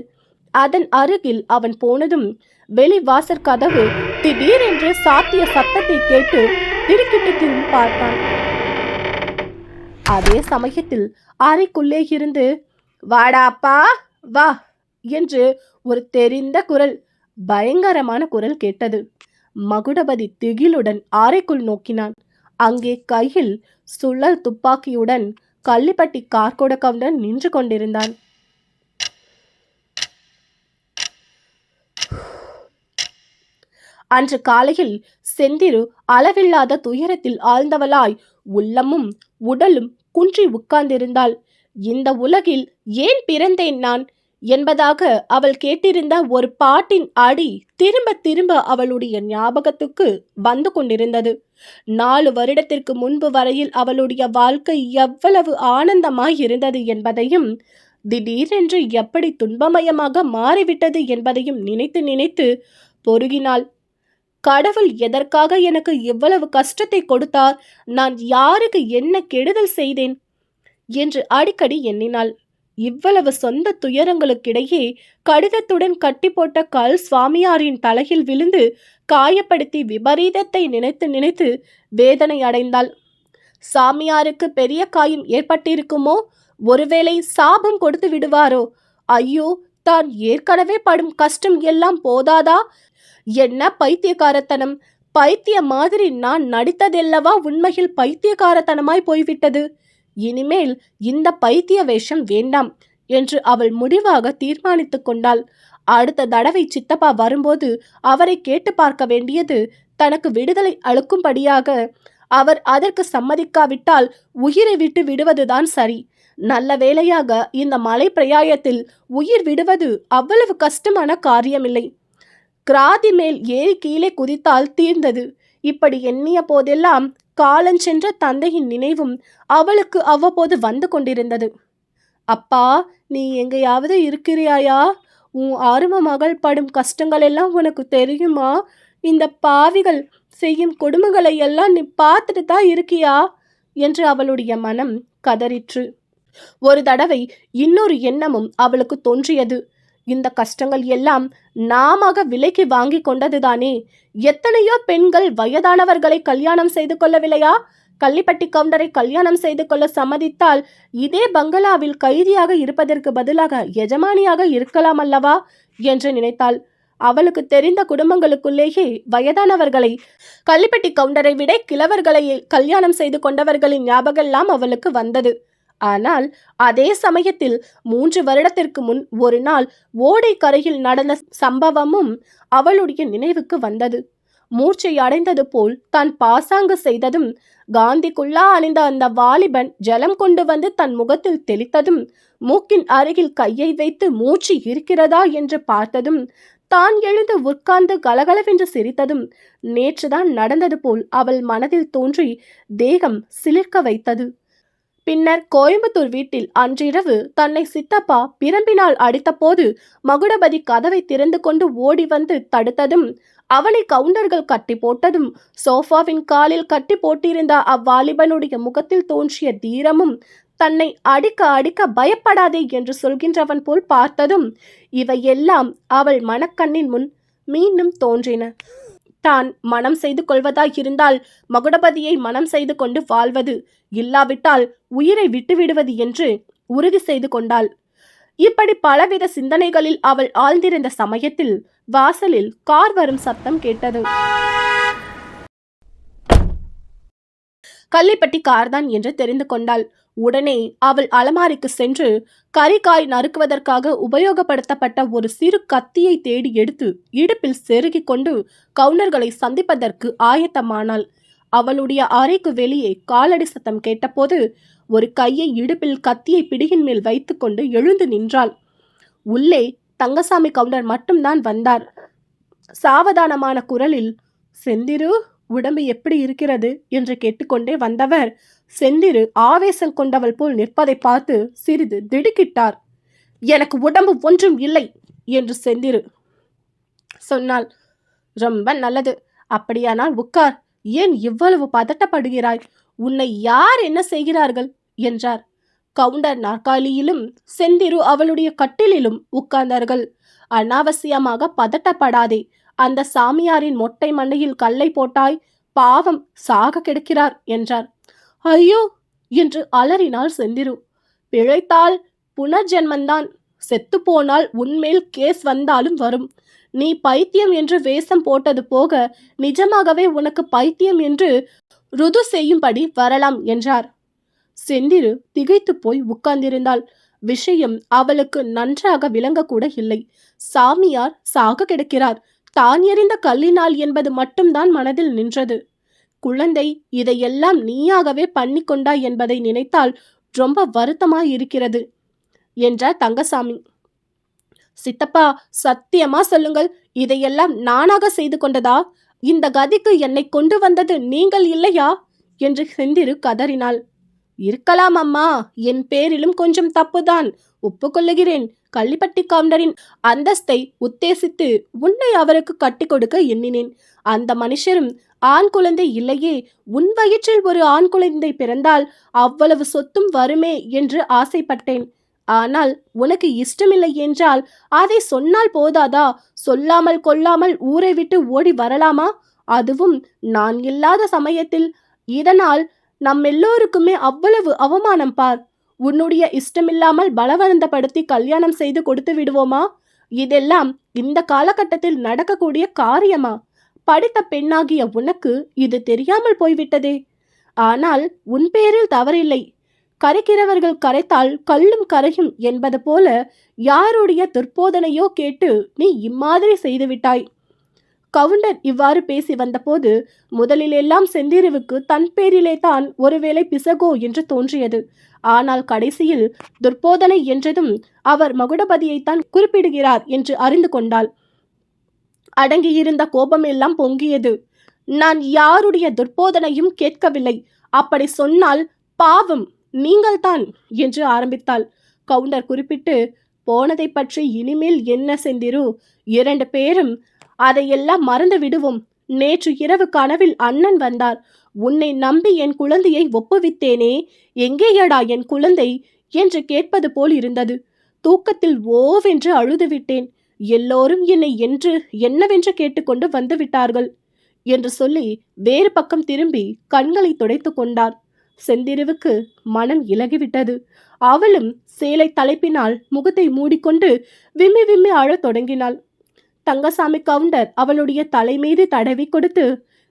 அதன் அருகில் அவன் போனதும் வெளி வாசற் கதவு திடீரென்று சாத்திய சத்தத்தை கேட்டு திடுக்கிட்டு திரும்பி பார்த்தான். அதே சமயத்தில் அறைக்குள்ளே இருந்து வாடாப்பா வா என்று ஒரு தெரிந்த குரல், பயங்கரமான குரல் கேட்டது. மகுடபதி திகிலுடன் அறைக்குள் நோக்கினான். அங்கே கையில் சுழல் துப்பாக்கியுடன் கள்ளிப்பட்டி கார்கோட கவுண்டர் நின்று கொண்டிருந்தான். அன்று காலையில் செந்திரு அளவில்லாத துயரத்தில் ஆழ்ந்தவளாய் உள்ளமும் உடலும் குன்றி உட்கார்ந்திருந்தாள். இந்த உலகில் ஏன் பிறந்தேன் நான் என்பதாக அவள் கேட்டிருந்த ஒரு பாட்டின் அடி திரும்ப அவளுடைய ஞாபகத்துக்கு வந்து கொண்டிருந்தது. 4 வருடத்திற்கு முன்பு வரையில் அவளுடைய வாழ்க்கை எவ்வளவு ஆனந்தமாய் இருந்தது என்பதையும், திடீரென்று எப்படி துன்பமயமாக மாறிவிட்டது என்பதையும் நினைத்து பொருகினாள். கடவுள் எதற்காக எனக்கு இவ்வளவு கஷ்டத்தை கொடுத்தார்? நான் யாருக்கு என்ன கெடுதல் செய்தேன் என்று அடிக்கடி எண்ணினாள். இவ்வளவு சொந்த துயரங்களுக்கிடையே கடிதத்துடன் கட்டி போட்ட கல் சுவாமியாரின் தலையில் விழுந்து காயப்படுத்தி விபரீதத்தை நினைத்து வேதனை அடைந்தாள். சாமியாருக்கு பெரிய காயம் ஏற்பட்டிருக்குமோ? ஒருவேளை சாபம் கொடுத்து விடுவாரோ? ஐயோ, தான் ஏற்கனவே படும் கஷ்டம் எல்லாம் போதாதா? என்ன பைத்தியக்காரத்தனம்! பைத்திய மாதிரி நான் நடித்ததெல்லவா உண்மையில் பைத்தியக்காரத்தனமாய் போய்விட்டது. இனிமேல் இந்த பைத்திய வேஷம் வேண்டாம் என்று அவள் முடிவாக தீர்மானித்துக் கொண்டாள். அடுத்த தடவை சித்தப்பா வரும்போது அவரை கேட்டு பார்க்க வேண்டியது. தனக்கு விடுதலை அளிக்கும்படியாக அவர் அதற்கு சம்மதிக்காவிட்டால் உயிரை விட்டு விடுவதுதான் சரி. நல்ல வேளையாக இந்த மலை பிரயாயத்தில் உயிர் விடுவது அவ்வளவு கஷ்டமான காரியமில்லை. கிராதி மேல் ஏறி கீழே குதித்தால் தீர்ந்தது. இப்படி எண்ணிய போதெல்லாம் காலஞ்சென்ற தந்தையின் நினைவும் அவளுக்கு அவ்வப்போது வந்து கொண்டிருந்தது. அப்பா, நீ எங்கேயாவது இருக்கிறியாயா? உன் ஆறும மகள் படும் கஷ்டங்கள் எல்லாம் உனக்கு தெரியுமா? இந்த பாவிகள் செய்யும் கொடுமைகளை எல்லாம் நீ பார்த்துட்டு தான் இருக்கியா என்று அவளுடைய மனம் கதறிற்று. ஒரு தடவை இன்னொரு எண்ணமும் அவளுக்கு தோன்றியது. இந்த கஷ்டங்கள் எல்லாம் நாம விலைக்கு வாங்கி கொண்டதுதானே. எத்தனையோ பெண்கள் வயதானவர்களை கல்யாணம் செய்து கொள்ளவில்லையா? கள்ளிப்பட்டி கவுண்டரை கல்யாணம் செய்து கொள்ள சம்மதித்தால் இதே பங்களாவில் கைதியாக இருப்பதற்கு பதிலாக எஜமானியாக இருக்கலாம் அல்லவா என்று நினைத்தாள். அவளுக்கு தெரிந்த குடும்பங்களுக்குள்ளேயே வயதானவர்களை, கள்ளிப்பட்டி கவுண்டரை விட கிழவர்களை கல்யாணம் செய்து கொண்டவர்களின் ஞாபகமெல்லாம் அவளுக்கு வந்தது. ஆனால் அதே சமயத்தில் 3 வருடத்திற்கு முன் ஒரு நாள் ஓடை கரையில் நடந்த சம்பவமும் அவளுடைய நினைவுக்கு வந்தது. மூர்ச்சை அடைந்தது போல் தான் பாசாங்கு செய்ததும், காந்தி குல்லா அணிந்த அந்த வாலிபன் ஜலம் கொண்டு வந்து தன் முகத்தில் தெளித்ததும், மூக்கின் அருகில் கையை வைத்து மூச்சு இருக்கிறதா என்று பார்த்ததும், தான் எழுந்து உட்கார்ந்து கலகலவென்று சிரித்ததும் நேற்றுதான் நடந்தது போல் அவள் மனதில் தோன்றி தேகம் சிலிர்க்க வைத்தது. பின்னர் கோயம்புத்தூர் வீட்டில் அன்றிரவு தன்னை சித்தப்பா பிரம்பினால் அடித்தபோது மகுடபதி கதவை திறந்து கொண்டு ஓடி வந்து தடுத்ததும், அவனை கவுண்டர்கள் கட்டி போட்டதும், சோஃபாவின் காலில் கட்டி போட்டிருந்த அவ்வாலிபனுடைய முகத்தில் தோன்றிய தீரமும், தன்னை அடிக்க அடிக்க பயப்படாதே என்று சொல்கின்றவன் போல் பார்த்ததும், இவையெல்லாம் அவள் மனக்கண்ணின் முன் மீண்டும் தோன்றின. தான் மனம் செய்து கொள்வதாயிருந்தால் மகுடபதியை மனம் செய்து கொண்டு வாழ்வது, இல்லாவிட்டால் உயிரை விட்டுவிடுவது என்று உறுதி செய்து கொண்டாள். இப்படி பலவித சிந்தனைகளில் அவள் ஆழ்ந்திருந்த சமயத்தில் வாசலில் கார் வரும் சத்தம் கேட்டது. கள்ளிப்பட்டி கார்தான் என்று தெரிந்து கொண்டாள். உடனே அவள் அலமாரிக்கு சென்று கறிக்காய் நறுக்குவதற்காக உபயோகப்படுத்தப்பட்ட ஒரு சிறு கத்தியை தேடி எடுத்து இடுப்பில் செருகி கொண்டு கவுண்டர்களை சந்திப்பதற்கு ஆயத்தமானாள். அவளுடைய அறைக்கு வெளியே காலடி சத்தம் கேட்டபோது ஒரு கையை இடுப்பில் கத்தியை பிடியின் மேல் வைத்து கொண்டு எழுந்து நின்றாள். உள்ளே தங்கசாமி கவுண்டர் மட்டும்தான் வந்தார். சாவதானமான குரலில், செந்திரு, உடம்பு எப்படி இருக்கிறது என்று கேட்டுக்கொண்டே வந்தவர் செந்திரு ஆவேசம் கொண்டவள் போல் நிற்பதை பார்த்து சிறிது திடுக்கிட்டார். எனக்கு உடம்பு ஒன்றும் இல்லை என்று செந்திரு சொன்னாள். ரொம்ப நல்லது, அப்படியானால் உட்கார். ஏன் இவ்வளவு பதட்டப்படுகிறாய்? உன்னை யார் என்ன செய்கிறார்கள் என்றார். கவுண்டர் நாற்காலியிலும் செந்திரு அவளுடைய கட்டிலிலும் உட்கார்ந்தார்கள். அனாவசியமாக பதட்டப்படாதே. அந்த சாமியாரின் மொட்டை மண்டையில் கல்லை போட்டாய், பாவம், சாக கிடக்கிறார் என்றார். ஐயோ என்று அலறினாள் செந்திரு. பிழைத்தால் புனர்ஜென்மந்தான், செத்து போனால் உன்மேல் கேஸ் வந்தாலும் வரும். நீ பைத்தியம் என்று வேஷம் போட்டது போக நிஜமாகவே உனக்கு பைத்தியம் என்று ருது செய்யும்படி வரலாம் என்றார். செந்திரு திகைத்து போய் உட்கார்ந்திருந்தாள். விஷயம் அவளுக்கு நன்றாக விளங்கக்கூட இல்லை. சாமியார் சாக கிடக்கிறார், தான் எறிந்த கல்லினால் என்பது மட்டும்தான் மனதில் நின்றது. குழந்தை, இதையெல்லாம் நீயாகவே பண்ணி கொண்டாய் என்பதை நினைத்தால் ரொம்ப வருத்தமாயிருக்கிறது என்றார் தங்கசாமி. சித்தப்பா, சத்தியமா சொல்லுங்கள், இதையெல்லாம் நானாக செய்து கொண்டதா? இந்த கதிக்கு என்னை கொண்டு வந்தது நீங்கள் இல்லையா என்று செந்திரு கதறினாள். இருக்கலாம் அம்மா, என் பேரிலும் கொஞ்சம் தப்புதான், ஒப்புக்கொள்ளுகிறேன். கள்ளிப்பட்டி கவுண்டரின் அந்தஸ்தை உத்தேசித்து உன்னை அவருக்கு கட்டி கொடுக்க எண்ணினேன். அந்த மனுஷரும் ஆண் குழந்தை இல்லையே, உன் வயிற்றில் ஒரு ஆண் குழந்தை பிறந்தால் அவ்வளவு சொத்தும் வருமே என்று ஆசைப்பட்டேன். ஆனால் உனக்கு இஷ்டமில்லை என்றால் அதை சொன்னால் போதாதா? சொல்லாமல் கொள்ளாமல் ஊரை விட்டு ஓடி வரலாமா? அதுவும் நான் இல்லாத சமயத்தில். இதனால் நம்மெல்லோருக்குமே அவ்வளவு அவமானம் பார். உன்னுடைய இஷ்டமில்லாமல் பலவந்தப்படுத்தி கல்யாணம் செய்து கொடுத்து விடுவோமா? இதெல்லாம் இந்த காலகட்டத்தில் நடக்கக்கூடிய காரியமா? படித்த பெண்ணாகிய உனக்கு இது தெரியாமல் போய்விட்டதே. ஆனால் உன் பேரில் தவறில்லை. கரைக்கிறவர்கள் கரைத்தால் கல்லும் கரையும் என்பது போல யாருடைய துர்போதனையோ கேட்டு நீ இம்மாதிரி செய்துவிட்டாய். கவுண்டர் இவ்வாறு பேசி வந்தபோது முதலிலெல்லாம் செந்திருவுக்கு தன் பேரிலே தான் ஒருவேளை பிசகோ என்று தோன்றியது. ஆனால் கடைசியில் துர்போதனை என்றதும் அவர் மகுடபதியைத்தான் குறிப்பிடுகிறார் என்று அறிந்து கொண்டாள். அடங்கியிருந்த கோபம் எல்லாம் பொங்கியது. நான் யாருடைய துர்போதனையும் கேட்கவில்லை. அப்படி சொன்னால் பாவம் நீங்கள்தான் என்று ஆரம்பித்தாள். கவுண்டர் குறிப்பிட்டு, போனதை பற்றி இனிமேல் என்ன செந்திரு, 2 பேரும் அதையெல்லாம் மறந்து விடுவோம். நேற்று இரவு கனவில் அண்ணன் வந்தார். உன்னை நம்பி என் குழந்தையை ஒப்புவித்தேனே, எங்கேயடா என் குழந்தை என்று கேட்பது போல் இருந்தது. தூக்கத்தில் ஓவென்று அழுதுவிட்டேன். எல்லோரும் என்னை என்னவென்று கேட்டுக்கொண்டு வந்து விட்டார்கள் என்று சொல்லி வேறு பக்கம் திரும்பி கண்களை துடைத்து கொண்டார். செந்திருவுக்கு மனம் இலகிவிட்டது. அவளும் சேலை தலைப்பினால் முகத்தை மூடிக்கொண்டு விம்மி விம்மி அழத் தொடங்கினாள். தங்கசாமி கவுண்டர் அவளுடைய தலை மீது தடவி கொடுத்து,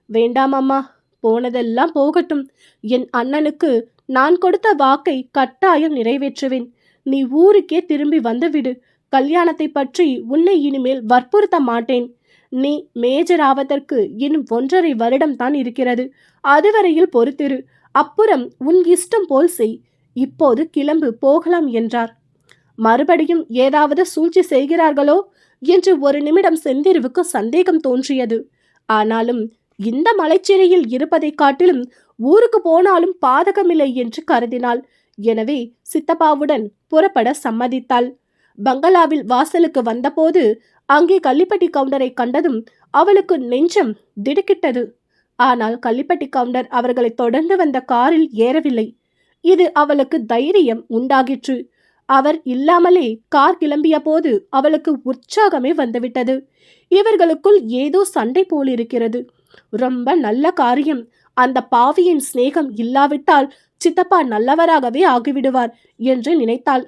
வேண்டாம் அம்மா, போனதெல்லாம் போகட்டும். என் அண்ணனுக்கு நான் கொடுத்த வாக்கை கட்டாயம் நிறைவேற்றுவேன். நீ ஊருக்கே திரும்பி வந்துவிடு. கல்யாணத்தை பற்றி உன்னை இனிமேல் வற்புறுத்த மாட்டேன். நீ மேஜர் ஆவதற்கு இன்னும் 1.5 வருடம் தான் இருக்கிறது. அதுவரையில் பொறுத்திரு. அப்புறம் உன் இஷ்டம் போல் செய். இப்போது கிளம்பு, போகலாம் என்றார். மறுபடியும் ஏதாவது சூழ்ச்சி செய்கிறார்களோ என்று ஒரு நிமிடம் செந்திருவுக்கு சந்தேகம் தோன்றியது. ஆனாலும் இந்த மலைச்சிறையில் இருப்பதை காட்டிலும் ஊருக்கு போனாலும் பாதகமில்லை என்று கருதினாள். எனவே சித்தப்பாவுடன் புறப்பட சம்மதித்தாள். பங்களாவில் வாசலுக்கு வந்தபோது அங்கே கள்ளிப்பட்டி கவுண்டரை கண்டதும் அவளுக்கு நெஞ்சம் திடுக்கிட்டது. ஆனால் கள்ளிப்பட்டி கவுண்டர் அவர்களை தொடர்ந்து வந்த காரில் ஏறவில்லை. இது அவளுக்கு தைரியம் உண்டாகிற்று. அவர் இல்லாமலே கார் கிளம்பிய போது அவளுக்கு உற்சாகமே வந்துவிட்டது. இவர்களுக்குள் ஏதோ சண்டை போலிருக்கிறது. ரொம்ப நல்ல காரியம். அந்த பாவியின் சிநேகம் இல்லாவிட்டால் சித்தப்பா நல்லவராகவே ஆகிவிடுவார் என்று நினைத்தாள்.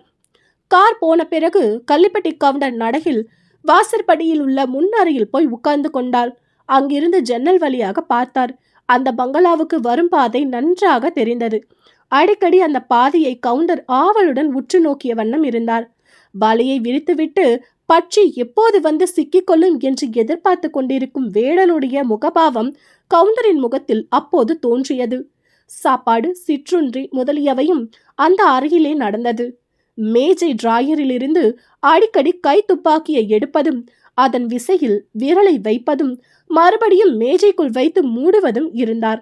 கார் போன பிறகு கள்ளிப்பட்டி கவுண்டர் நடையில் வாசற்படியில் உள்ள முன்னறையில் போய் உட்கார்ந்து கொண்டாள். அங்கிருந்து ஜன்னல் வழியாக பார்த்தார். அந்த பங்களாவுக்கு வரும் பாதை நன்றாக தெரிந்தது. அடிக்கடி அந்த பாதையை கவுண்டர் ஆவலுடன் உற்று நோக்கிய வண்ணம் இருந்தார். வலையை விரித்துவிட்டு பட்சி எப்போது வந்து சிக்கிக்கொள்ளும் என்று எதிர்பார்த்து கொண்டிருக்கும் வேடனுடைய முகபாவம் கவுண்டரின் முகத்தில் அப்போது தோன்றியது. சாப்பாடு, சிற்றுண்டி முதலியவையும் அந்த அறையிலே நடந்தது. மேஜை டிராயரிலிருந்து அடிக்கடி கை துப்பாக்கியை எடுப்பதும் அதன் விசையில் விரலை வைப்பதும் மறுபடியும் மேஜைக்குள் வைத்து மூடுவதும் இருந்தார்.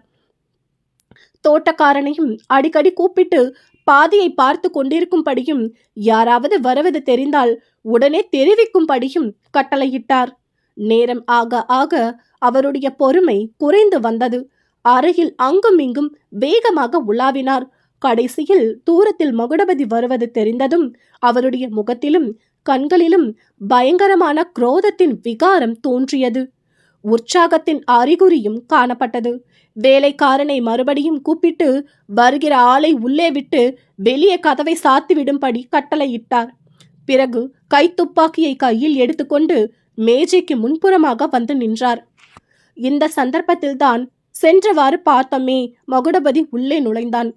தோட்டக்காரனையும் அடிக்கடி கூப்பிட்டு பாதியை பார்த்து கொண்டிருக்கும்படியும் யாராவது வருவது தெரிந்தால் உடனே தெரிவிக்கும்படியும் கட்டளையிட்டார். நேரம் ஆக ஆக அவருடைய பொறுமை குறைந்து வந்தது. அருகில் அங்கும் இங்கும் வேகமாக உலாவினார். கடைசியில் தூரத்தில் மகுடபதி வருவது தெரிந்ததும் அவருடைய முகத்திலும் கண்களிலும் பயங்கரமான குரோதத்தின் விகாரம் தோன்றியது. உற்சாகத்தின் அறிகுறியும் காணப்பட்டது. வேலைக்காரனை மறுபடியும் கூப்பிட்டு வருகிற ஆளை உள்ளே விட்டு வெளியே கதவை சாத்திவிடும்படி கட்டளையிட்டார். பிறகு கைத்துப்பாக்கியை கையில் எடுத்துக்கொண்டு மேஜைக்கு முன்புறமாக வந்து நின்றார். இந்த சந்தர்ப்பத்தில்தான் சென்றவாறு பார்த்தோமே மகுடபதி உள்ளே நுழைந்தான்.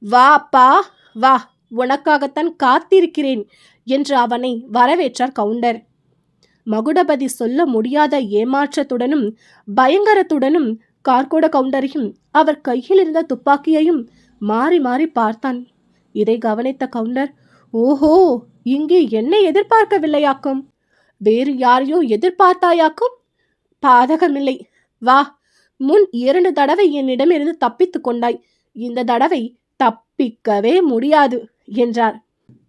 வா அப்பா வா, உனக்காகத்தான் காத்திருக்கிறேன் என்று அவனை வரவேற்றார் கவுண்டர். மகுடபதி சொல்ல முடியாத ஏமாற்றத்துடனும் பயங்கரத்துடனும் கார்கோட கவுண்டரையும் அவர் கையில் இருந்த துப்பாக்கியையும் மாறி மாறி பார்த்தான். இதை கவனித்த கவுண்டர், ஓஹோ, இங்கே என்னை எதிர்பார்க்கவில்லையாக்கும், வேறு யாரையோ எதிர்பார்த்தாயாக்கும். பாதகமில்லை, வா. முன் 2 தடவை என்னிடமிருந்து தப்பித்து கொண்டாய். இந்த தடவை தப்பிக்கவே முடியாது என்றார்.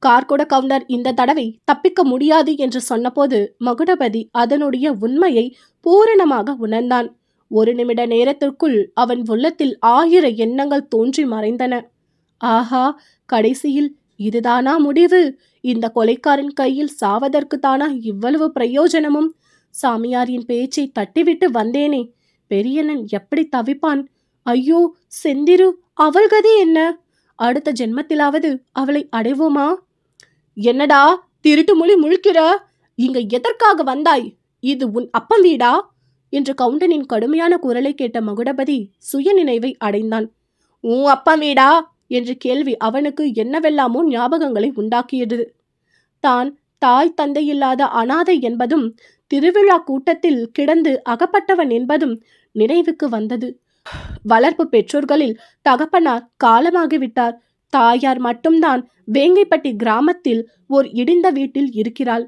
கார்கோட கவுண்டர் இந்த தடவை தப்பிக்க முடியாது என்று சொன்னபோது மகுடபதி அதனுடைய உண்மையை பூரணமாக உணர்ந்தான். 1 நிமிட நேரத்திற்குள் அவன் உள்ளத்தில் 1000 எண்ணங்கள் தோன்றி மறைந்தன. ஆஹா, கடைசியில் இதுதானா முடிவு? இந்த கொலைக்காரன் கையில் சாவதற்கு தானா இவ்வளவு பிரயோஜனமும்? சாமியாரின் பேச்சை தட்டிவிட்டு வந்தேனே, பெரியண்ணன் எப்படி தவிப்பான்? ஐயோ செந்திரு, அவள் கதி என்ன? அடுத்த ஜென்மத்திலாவது அவளை அடைவோமா? என்னடா திருட்டு மொழி முழிக்கிற? இங்க எதற்காக வந்தாய்? இது உன் அப்பன் வீடா என்று கவுண்டனின் கடுமையான குரலை கேட்ட மகுடபதி சுயநினைவை அடைந்தான். உன் அப்பா வீடா என்ற கேள்வி அவனுக்கு என்னவெல்லாமோ ஞாபகங்களை உண்டாக்கியது. தான் தாய் தந்தையில்லாத அனாதை என்பதும் திருவிழா கூட்டத்தில் கிடந்து அகப்பட்டவன் என்பதும் நினைவுக்கு வந்தது. வளர்ப்பு பெற்றோர்களில் தகப்பனார் காலமாகிவிட்டார். தாயார் மட்டும்தான் வேங்கைப்பட்டி கிராமத்தில் ஓர் இடிந்த வீட்டில் இருக்கிறாள்.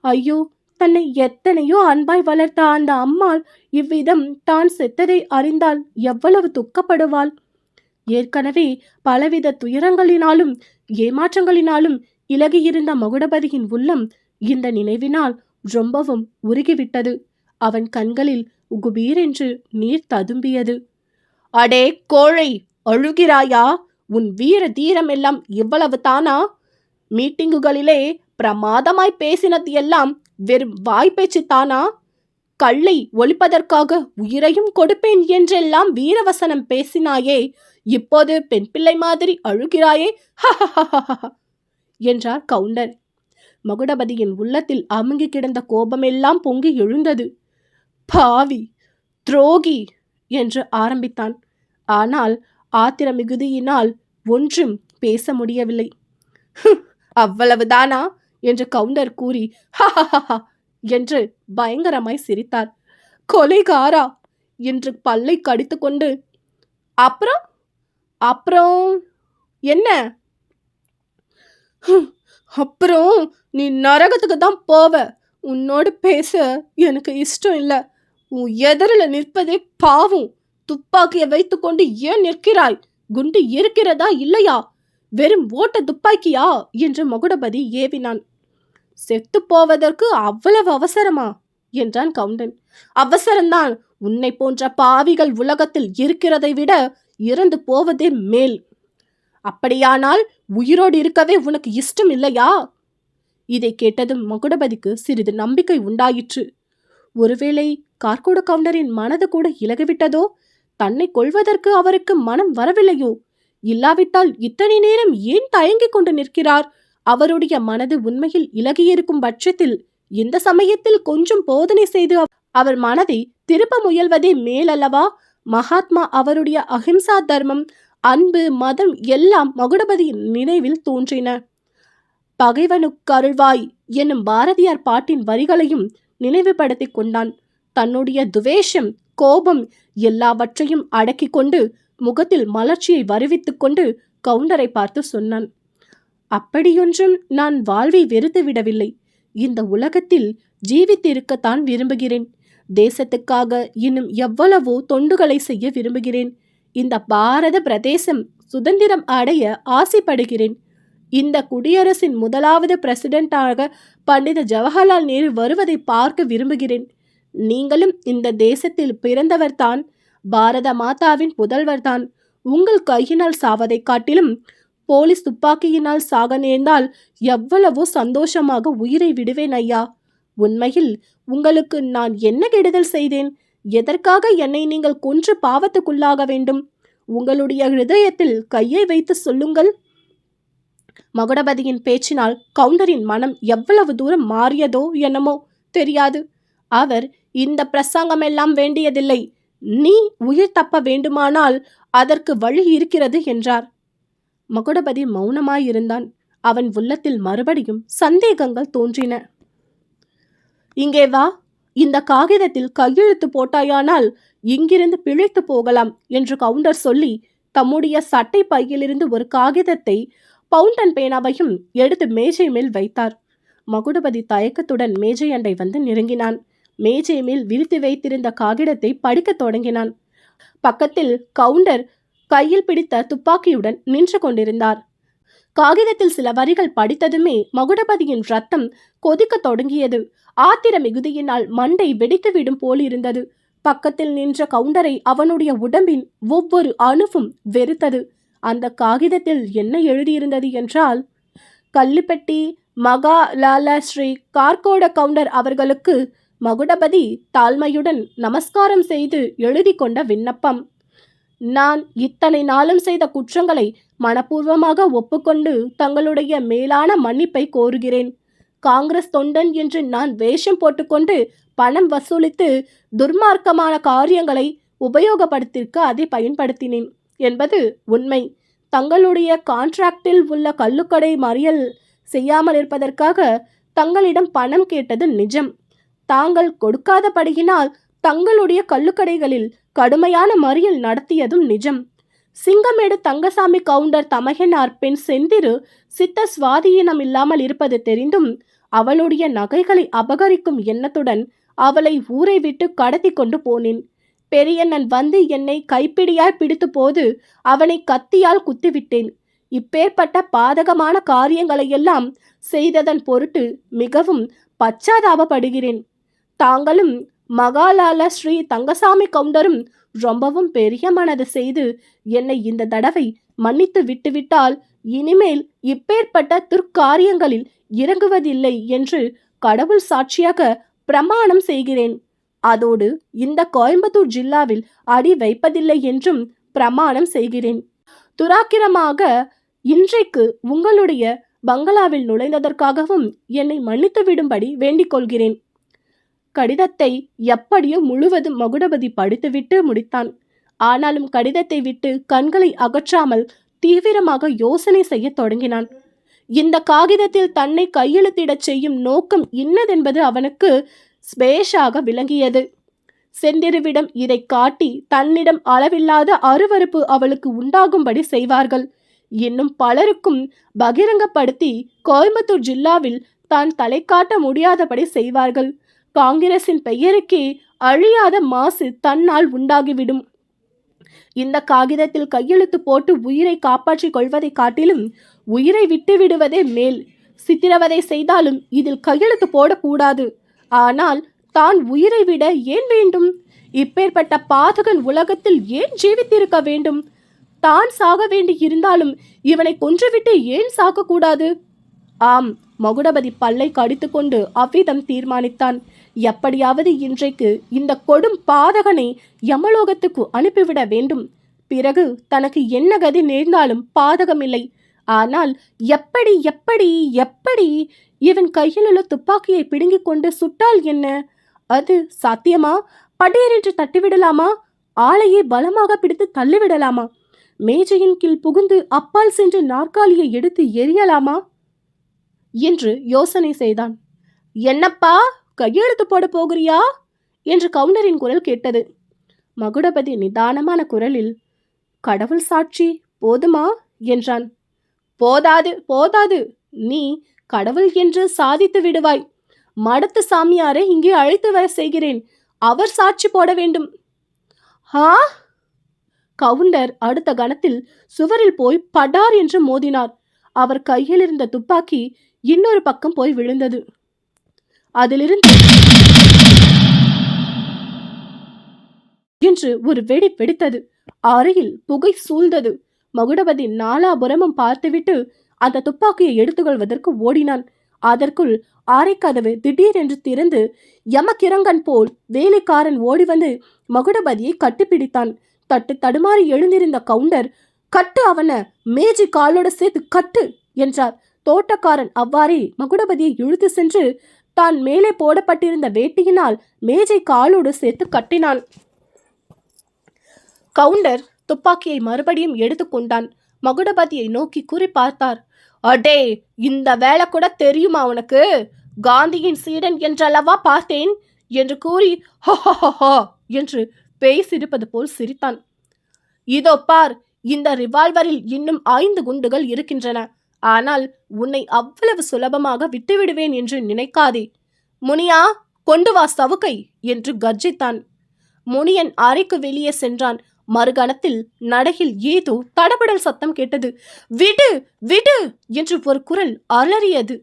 ஐயோ, தன்னை எத்தனையோ அன்பாய் வளர்த்த அந்த அம்மாள் இவ்விதம் தான் செத்ததை அறிந்தால் எவ்வளவு துக்கப்படுவாள். ஏற்கனவே பலவித துயரங்களினாலும் ஏமாற்றங்களினாலும் இலகியிருந்த மகுடபதியின் உள்ளம் இந்த நினைவினால் ரொம்பவும் உருகிவிட்டது. அவன் கண்களில் குபீரென்று நீர் ததும்பியது. அடே கோழை, அழுகிறாயா? உன் வீர தீரம் எல்லாம் இவ்வளவு தானா? மீட்டிங்குகளிலே பிரமாதமாய் பேசினது எல்லாம் வெறும் வாய்ப்பேச்சு தானா? கல்லை ஒழிப்பதற்காக உயிரையும் கொடுப்பேன் என்றெல்லாம் வீரவசனம் பேசினாயே, இப்போது பெண் பிள்ளை மாதிரி அழுகிறாயே என்றார் கவுண்டர். மகுடபதியின் உள்ளத்தில் அமுங்கி கிடந்த கோபமெல்லாம் பொங்கி எழுந்தது. பாவி, துரோகி என்று ஆரம்பித்தான். ஆனால் ஆத்திர மிகுதியினால் ஒன்றும் பேச முடியவில்லை. அவ்வளவுதானா என்று கவுண்டர் கூறி என்று பயங்கரமாய் சிரித்தார். கொலைகாரா என்று பல்லை கடித்து கொண்டு, அப்புறம் அப்புறம் என்ன? அப்புறம் நீ நரகத்துக்கு தான் போவ. உன்னோடு பேச எனக்கு இஷ்டம் இல்லை. உன் எதிரில் நிற்பதே பாவம். துப்பாக்கியை வைத்துக்கொண்டு ஏன் நிற்கிறாய்? குண்டு இருக்கிறதா இல்லையா? வெறும் ஓட்ட துப்பாக்கியா என்று மகுடபதி ஏவினான். செத்து போவதற்கு அவ்வளவு அவசரமா என்றான் கவுண்டன். அவசரம்தான். உன்னை போன்ற பாவிகள் உலகத்தில் இருக்கிறதை விட இறந்து போவதே மேல். அப்படியானால் உயிரோடு இருக்கவே உனக்கு இஷ்டம் இல்லையா? இதை கேட்டதும் மகுடபதிக்கு சிறிது நம்பிக்கை உண்டாயிற்று. ஒருவேளை கார்கோட கவுண்டரின் மனது கூட இலகிவிட்டதோ? தன்னை கொள்வதற்கு அவருக்கு மனம் வரவில்லையோ? இல்லாவிட்டால் இத்தனை நேரம் ஏன் தயங்கிக் கொண்டு நிற்கிறார்? அவருடைய மனது உண்மையில் இலகியிருக்கும் பட்சத்தில் இந்த சமயத்தில் கொஞ்சம் போதனை செய்து அவர் மனதை திருப்ப முயல்வதே மேலல்லவா? மகாத்மா அவருடைய அஹிம்சா தர்மம், அன்பு, மதம் எல்லாம் மகுடபதியின் நினைவில் தோன்றின. பகைவனுக்கருள்வாய் என்னும் பாரதியார் பாட்டின் வரிகளையும் நினைவுபடுத்திக் கொண்டான். தன்னுடைய துவேஷம், கோபம் எல்லாவற்றையும் அடக்கி கொண்டு முகத்தில் மலர்ச்சியை வருவித்துக் கொண்டு கவுண்டரை பார்த்து சொன்னான். அப்படியொன்றும் நான் வாழ்வை வெறுத்து விடவில்லை. இந்த உலகத்தில் ஜீவித்திருக்கத்தான் விரும்புகிறேன். தேசத்துக்காக இன்னும் எவ்வளவோ தொண்டுகளை செய்ய விரும்புகிறேன். இந்த பாரத பிரதேசம் சுதந்திரம் அடைய ஆசைப்படுகிறேன். இந்த குடியரசின் முதலாவது பிரசிடென்டாக பண்டித ஜவஹர்லால் நேரு வருவதை பார்க்க விரும்புகிறேன். நீங்களும் இந்த தேசத்தில் பிறந்தவர்தான், பாரத மாதாவின் புதல்வர்தான். உங்கள் கையினால் சாவதை காட்டிலும் போலீஸ் துப்பாக்கியினால் சாக நேர்ந்தால் எவ்வளவோ சந்தோஷமாக உயிரை விடுவேன் ஐயா. உண்மையில் உங்களுக்கு நான் என்ன கெடுதல் செய்தேன்? எதற்காக என்னை நீங்கள் கொன்று பாவத்துக்குள்ளாக வேண்டும்? உங்களுடைய ஹிருதயத்தில் கையை வைத்து சொல்லுங்கள். மகுடபதியின் பேச்சினால் கவுண்டரின் மனம் எவ்வளவு தூரம் மாறியதோ என்னமோ தெரியாது. அவர், இந்த பிரசங்கமெல்லாம் வேண்டியதில்லை. நீ உயிர் தப்ப வேண்டுமானால் அதற்கு வழி இருக்கிறது என்றார். மகுடபதி மௌனமாயிருந்தான். அவன் உள்ளத்தில் மறுபடியும் சந்தேகங்கள் தோன்றின. இங்கே வா, இந்த காகிதத்தில் கையெழுத்து போட்டாயானால் இங்கிருந்து பிழைத்து போகலாம் என்று கவுண்டர் சொல்லி தம்முடைய சட்டை பையிலிருந்து ஒரு காகிதத்தை பவுண்டன் பேனாவையும் எடுத்து மேஜை மேல் வைத்தார். மகுடபதி தயக்கத்துடன் மேஜை அண்டை வந்து நெருங்கினான். மேஜை மேல் விரித்து வைத்திருந்த காகிதத்தை படிக்கத் தொடங்கினான். பக்கத்தில் கவுண்டர் கையில் பிடித்த துப்பாக்கியுடன் நின்று கொண்டிருந்தார். காகிதத்தில் சில வரிகள் படித்ததுமே மகுடபதியின் ரத்தம் கொதிக்க தொடங்கியது. ஆத்திர மிகுதியினால் மண்டை வெடித்துவிடும் போலிருந்தது. பக்கத்தில் நின்ற கவுண்டரை அவனுடைய உடம்பின் ஒவ்வொரு அணுவும் வெறுத்தது. அந்த காகிதத்தில் என்ன எழுதியிருந்தது என்றால், கல்லுப்பட்டி மகா லாலா ஸ்ரீ கார்கோட கவுண்டர் அவர்களுக்கு மகுடபதி தாழ்மையுடன் நமஸ்காரம் செய்து எழுதி கொண்ட விண்ணப்பம். நான் இத்தனை நாளும் செய்த குற்றங்களை மனப்பூர்வமாக ஒப்புக்கொண்டு தங்களுடைய மேலான மன்னிப்பை கோருகிறேன். காங்கிரஸ் தொண்டன் என்று நான் வேஷம் போட்டுக்கொண்டு பணம் வசூலித்து துர்மார்க்கமான காரியங்களை உபயோகப்படுத்திற்கு அதை பயன்படுத்தினேன் என்பது உண்மை. தங்களுடைய கான்ட்ராக்டில் உள்ள கள்ளுக்கடை மறியல் செய்யாமல் இருப்பதற்காக தங்களிடம் பணம் கேட்டது நிஜம். தாங்கள் கொடுக்காதபடியினால் தங்களுடைய கள்ளுக்கடைகளில் கடுமையான மறியல் நடத்தியதும் நிஜம். சிங்கமேடு தங்கசாமி கவுண்டர் தமகனார் பெண் செந்திரு சித்த சுவாதீனம் இல்லாமல் இருப்பது தெரிந்தும் அவளுடைய நகைகளை அபகரிக்கும் எண்ணத்துடன் அவளை ஊரை விட்டு கடத்தி கொண்டு போனேன். பெரியண்ணன் வந்து என்னை கைப்பிடியாய் பிடித்த போது அவனை கத்தியால் குத்திவிட்டேன். இப்பேற்பட்ட பாதகமான காரியங்களையெல்லாம் செய்ததன் பொருட்டு மிகவும் பச்சாதாபப்படுகிறேன். தாங்களும் மகாலால ஸ்ரீ தங்கசாமி கவுண்டரும் ரொம்பவும் பெரிய மனது செய்து என்னை இந்த தடவை மன்னித்து விட்டுவிட்டால் இனிமேல் இப்பேற்பட்ட துர்க்காரியங்களில் இறங்குவதில்லை என்று கடவுள் சாட்சியாக பிரமாணம் செய்கிறேன். அதோடு இந்த கோயம்புத்தூர் ஜில்லாவில் அடி வைப்பதில்லை என்றும் பிரமாணம் செய்கிறேன். துராக்கிரமாக இன்றைக்கு உங்களுடைய பங்களாவில் நுழைந்ததற்காகவும் என்னை மன்னித்து விடும்படி வேண்டிக் கொள்கிறேன். கடிதத்தை எப்படியோ முழுவதும் மகுடபதி படித்துவிட்டு முடித்தான். ஆனாலும் கடிதத்தை விட்டு கண்களை அகற்றாமல் தீவிரமாக யோசனை செய்ய தொடங்கினான். இந்த காகிதத்தில் தன்னை கையெழுத்திடச் செய்யும் நோக்கம் இன்னதென்பது அவனுக்கு ஸ்பேஷாக விளங்கியது. செந்திருவிடம் இதை காட்டி தன்னிடம் அளவில்லாத அருவருப்பு அவளுக்கு உண்டாகும்படி செய்வார்கள். இன்னும் பலருக்கும் பகிரங்கப்படுத்தி கோயம்புத்தூர் ஜில்லாவில் தான் தலை காட்ட முடியாதபடி செய்வார்கள். காங்கிரசின் பெயருக்கே அழியாத மாசு தன்னால் உண்டாகிவிடும். இந்த காகிதத்தில் கையெழுத்து போட்டு உயிரை காப்பாற்றிக் கொள்வதை காட்டிலும் உயிரை விட்டு விடுவதே மேல். சித்திரவதை செய்தாலும் இதில் கையெழுத்து போடக்கூடாது. ஆனால் தான் உயிரை விட ஏன் வேண்டும்? இப்பேற்பட்ட பாதகன் உலகத்தில் ஏன் ஜீவித்திருக்க வேண்டும்? தான் சாக வேண்டி இருந்தாலும் இவனை கொன்றுவிட்டு ஏன் சாகக்கூடாது? ஆம், மகுடபதி பல்லை கடித்து கொண்டு அவ்விதம் தீர்மானித்தான். எப்படியாவது இன்றைக்கு இந்த கொடும் பாதகனை யமலோகத்துக்கு அனுப்பிவிட வேண்டும். பிறகு தனக்கு என்ன கதி நேர்ந்தாலும் பாதகமில்லை. ஆனால் எப்படி எப்படி எப்படி இவன் கையில் உள்ள துப்பாக்கியை பிடுங்கிக் கொண்டு சுட்டால் என்ன? அது சாத்தியமா? படேரென்று தட்டிவிடலாமா? ஆளையே பலமாக பிடித்து தள்ளிவிடலாமா? மேஜையின் கீழ் புகுந்து அப்பால் சென்று நாற்காலியை எடுத்து எரியலாமா என்று யோசனை செய்தான். என்னப்பா, கையெழுத்து போட போகிறியா என்று கவுண்டரின் குரல் கேட்டது. மகுடபதி நிதானமான குரலில், கடவுள் சாட்சி போதுமா என்றான். போதாது போதாது, நீ கடவுள் என்று சாதித்து விடுவாய். மடத்து சாமியாரை இங்கே அழைத்து வர செய்கிறேன். அவர் சாட்சி போட வேண்டும். ஆ! கவுண்டர் அடுத்த கணத்தில் சுவரில் போய் படார் என்று மோதினார். அவர் கையில் இருந்த துப்பாக்கி இன்னொரு பக்கம் போய் விழுந்தது. அதிலிருந்து என்று ஒரு வெடி வெடித்தது. அறையில் புகை சூழ்ந்தது. மகுடபதி நாலாபுரமும் பார்த்துவிட்டு அந்த துப்பாக்கியை எடுத்துக்கொள்வதற்கு ஓடினான். அதற்குள் அறைக்கதவு திடீரென்று திறந்து யமக்கிரங்கன் போல் வேலைக்காரன் ஓடி வந்து மகுடபதியை கட்டிப்பிடித்தான். தட்டு தடுமாறி எழுந்திருந்த கவுண்டர், கட்டு, அவன மேஜை காலோட சேர்த்து கட்டு என்றார். தோட்டக்காரன் அவ்வாறே மகுடபதியை இழுத்து சென்று தான் மேலே போடப்பட்டிருந்த வேட்டியினால் மேஜை காலோடு சேர்த்து கட்டினான். கவுண்டர் துப்பாக்கியை மறுபடியும் எடுத்துக்கொண்டான். மகுடபதியை நோக்கி குறி பார்த்தார். அடே, இந்த வேலை கூட தெரியுமா உனக்கு? காந்தியின் சீடன் என்றல்லவா பார்த்தேன் என்று கூறி ஹஹஹா என்று பேய் சிரிப்பது போல் சிரித்தான். இதோ பார், இந்த ரிவால்வரில் இன்னும் 5 குண்டுகள் இருக்கின்றன. ஆனால் உன்னை அவ்வளவு சுலபமாக விட்டுவிடுவேன் என்று நினைக்காதே. முனியா, கொண்டு வா சவுக்கை என்று கர்ஜித்தான். முனியன் அறைக்கு வெளியே சென்றான். மறுகணத்தில் நடையில் ஏதோ தடபடல் சத்தம் கேட்டது. விடு விடு என்று ஒரு குரல் அலறியது.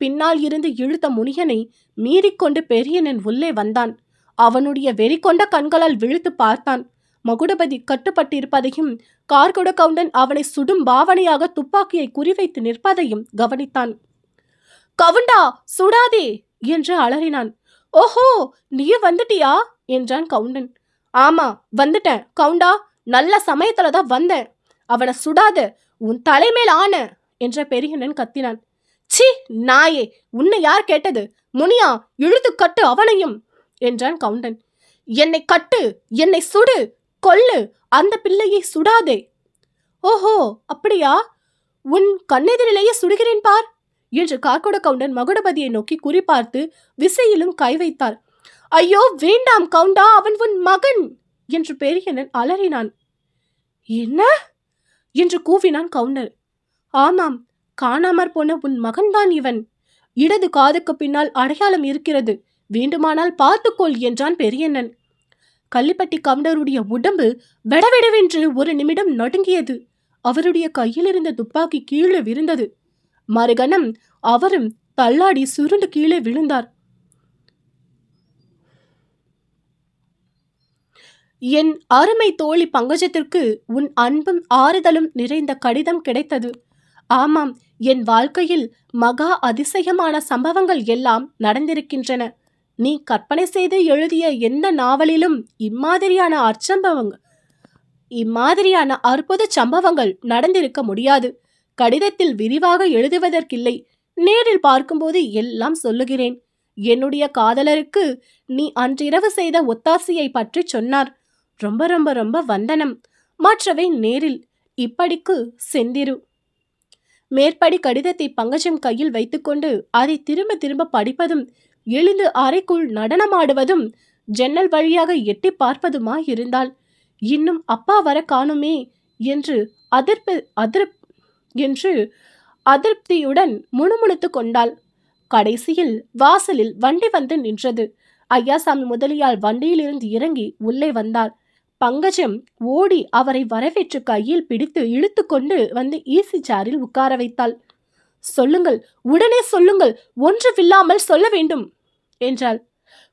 பின்னால் இருந்து இழுத்த முனியனை மீறிக்கொண்டு பெரியனன் உள்ளே வந்தான். அவனுடைய வெறி கொண்ட கண்களால் விழித்து பார்த்தான். மகுடபதி கட்டுப்பட்டிருப்பதையும் கார்கொட கவுண்டன் அவனை சுடும் பாவனையாக துப்பாக்கியை குறிவைத்து நிற்பதையும் கவனித்தான். கவுண்டா, சுடாதே என்று அலறினான். ஓஹோ, நீயும் வந்துட்டியா என்றான் கவுண்டன். ஆமா, வந்துட்டேன் கவுண்டா, நல்ல சமயத்துல தான் வந்தேன். அவனை சுடாத, உன் தலைமேல் ஆன என்ற பெரியண்ணன் கத்தினான். சி நாயே, உன்னை யார் கேட்டது? முனியா, இழுத்து கட்டு அவனையும் என்றான் கவுண்டன். என்னை கட்டு, என்னை சுடு, கொல்லு, அந்த பிள்ளையை சுடாதே. ஓஹோ, அப்படியா? உன் கண்ணெதிரிலேயே சுடுகிறேன் பார் என்று கார்கோட கவுண்டன் மகுடபதியை நோக்கி குறிப்பார்த்து விசையிலும் கை வைத்தார். ஐயோ வேண்டாம் கவுண்டா, அவன் உன் மகன் என்று பெரியண்ணன் அலறினான். என்ன என்று கூவினான் கவுண்டர். ஆமாம், காணாமற் போன உன் மகன்தான் இவன். இடது காதுக்கு பின்னால் அடையாளம் இருக்கிறது, வேண்டுமானால் பார்த்துக்கொள் என்றான் பெரியண்ணன். கள்ளிப்பட்டி கவுண்டருடைய உடம்பு வெடவெடவென்று ஒரு நிமிடம் நடுங்கியது. அவருடைய கையில் இருந்த துப்பாக்கி கீழே விழுந்தது. மறுகணம் அவரும் தள்ளாடி சுருண்டு கீழே விழுந்தார். என் அருமை தோழி பங்கஜத்திற்கு உன் அன்பும் ஆறுதலும் நிறைந்த கடிதம் கிடைத்தது. ஆமாம், என் வாழ்க்கையில் மகா அதிசயமான சம்பவங்கள் எல்லாம் நடந்திருக்கின்றன. நீ கற்பனை செய்து எழுதிய எந்த நாவலிலும் இம்மாதிரியான அற்புத சம்பவங்கள் நடந்திருக்க முடியாது. கடிதத்தில் விரிவாக எழுதுவதற்கில்லை, நேரில் பார்க்கும்போது எல்லாம் சொல்லுகிறேன். என்னுடைய காதலருக்கு நீ அன்றிரவு செய்த ஒத்தாசையை பற்றி சொன்னார். ரொம்ப ரொம்ப ரொம்ப வந்தனம். மற்றவை நேரில். இப்படிக்கு செந்திரு. மேற்படி கடிதத்தை பங்கஜம் கையில் வைத்துக்கொண்டு அதை திரும்ப திரும்ப படிப்பதும் எழுந்து அறைக்குள் நடனமாடுவதும் ஜன்னல் வழியாக எட்டி பார்ப்பதுமாயிருந்தாள். இன்னும் அப்பா வர காணுமே என்று அதிருப்தியுடன் முணுமுணுத்து கொண்டாள். கடைசியில் வாசலில் வண்டி வந்து நின்றது. ஐயாசாமி முதலியார் வண்டியிலிருந்து இறங்கி உள்ளே வந்தார். பங்கஜம் ஓடி அவரை வரவேற்று கையில் பிடித்து இழுத்து கொண்டு வந்து ஈசி சேரில் உட்கார வைத்தாள். சொல்லுங்கள், உடனே சொல்லுங்கள், ஒன்றுமில்லாமல் சொல்ல வேண்டும் என்றாள்.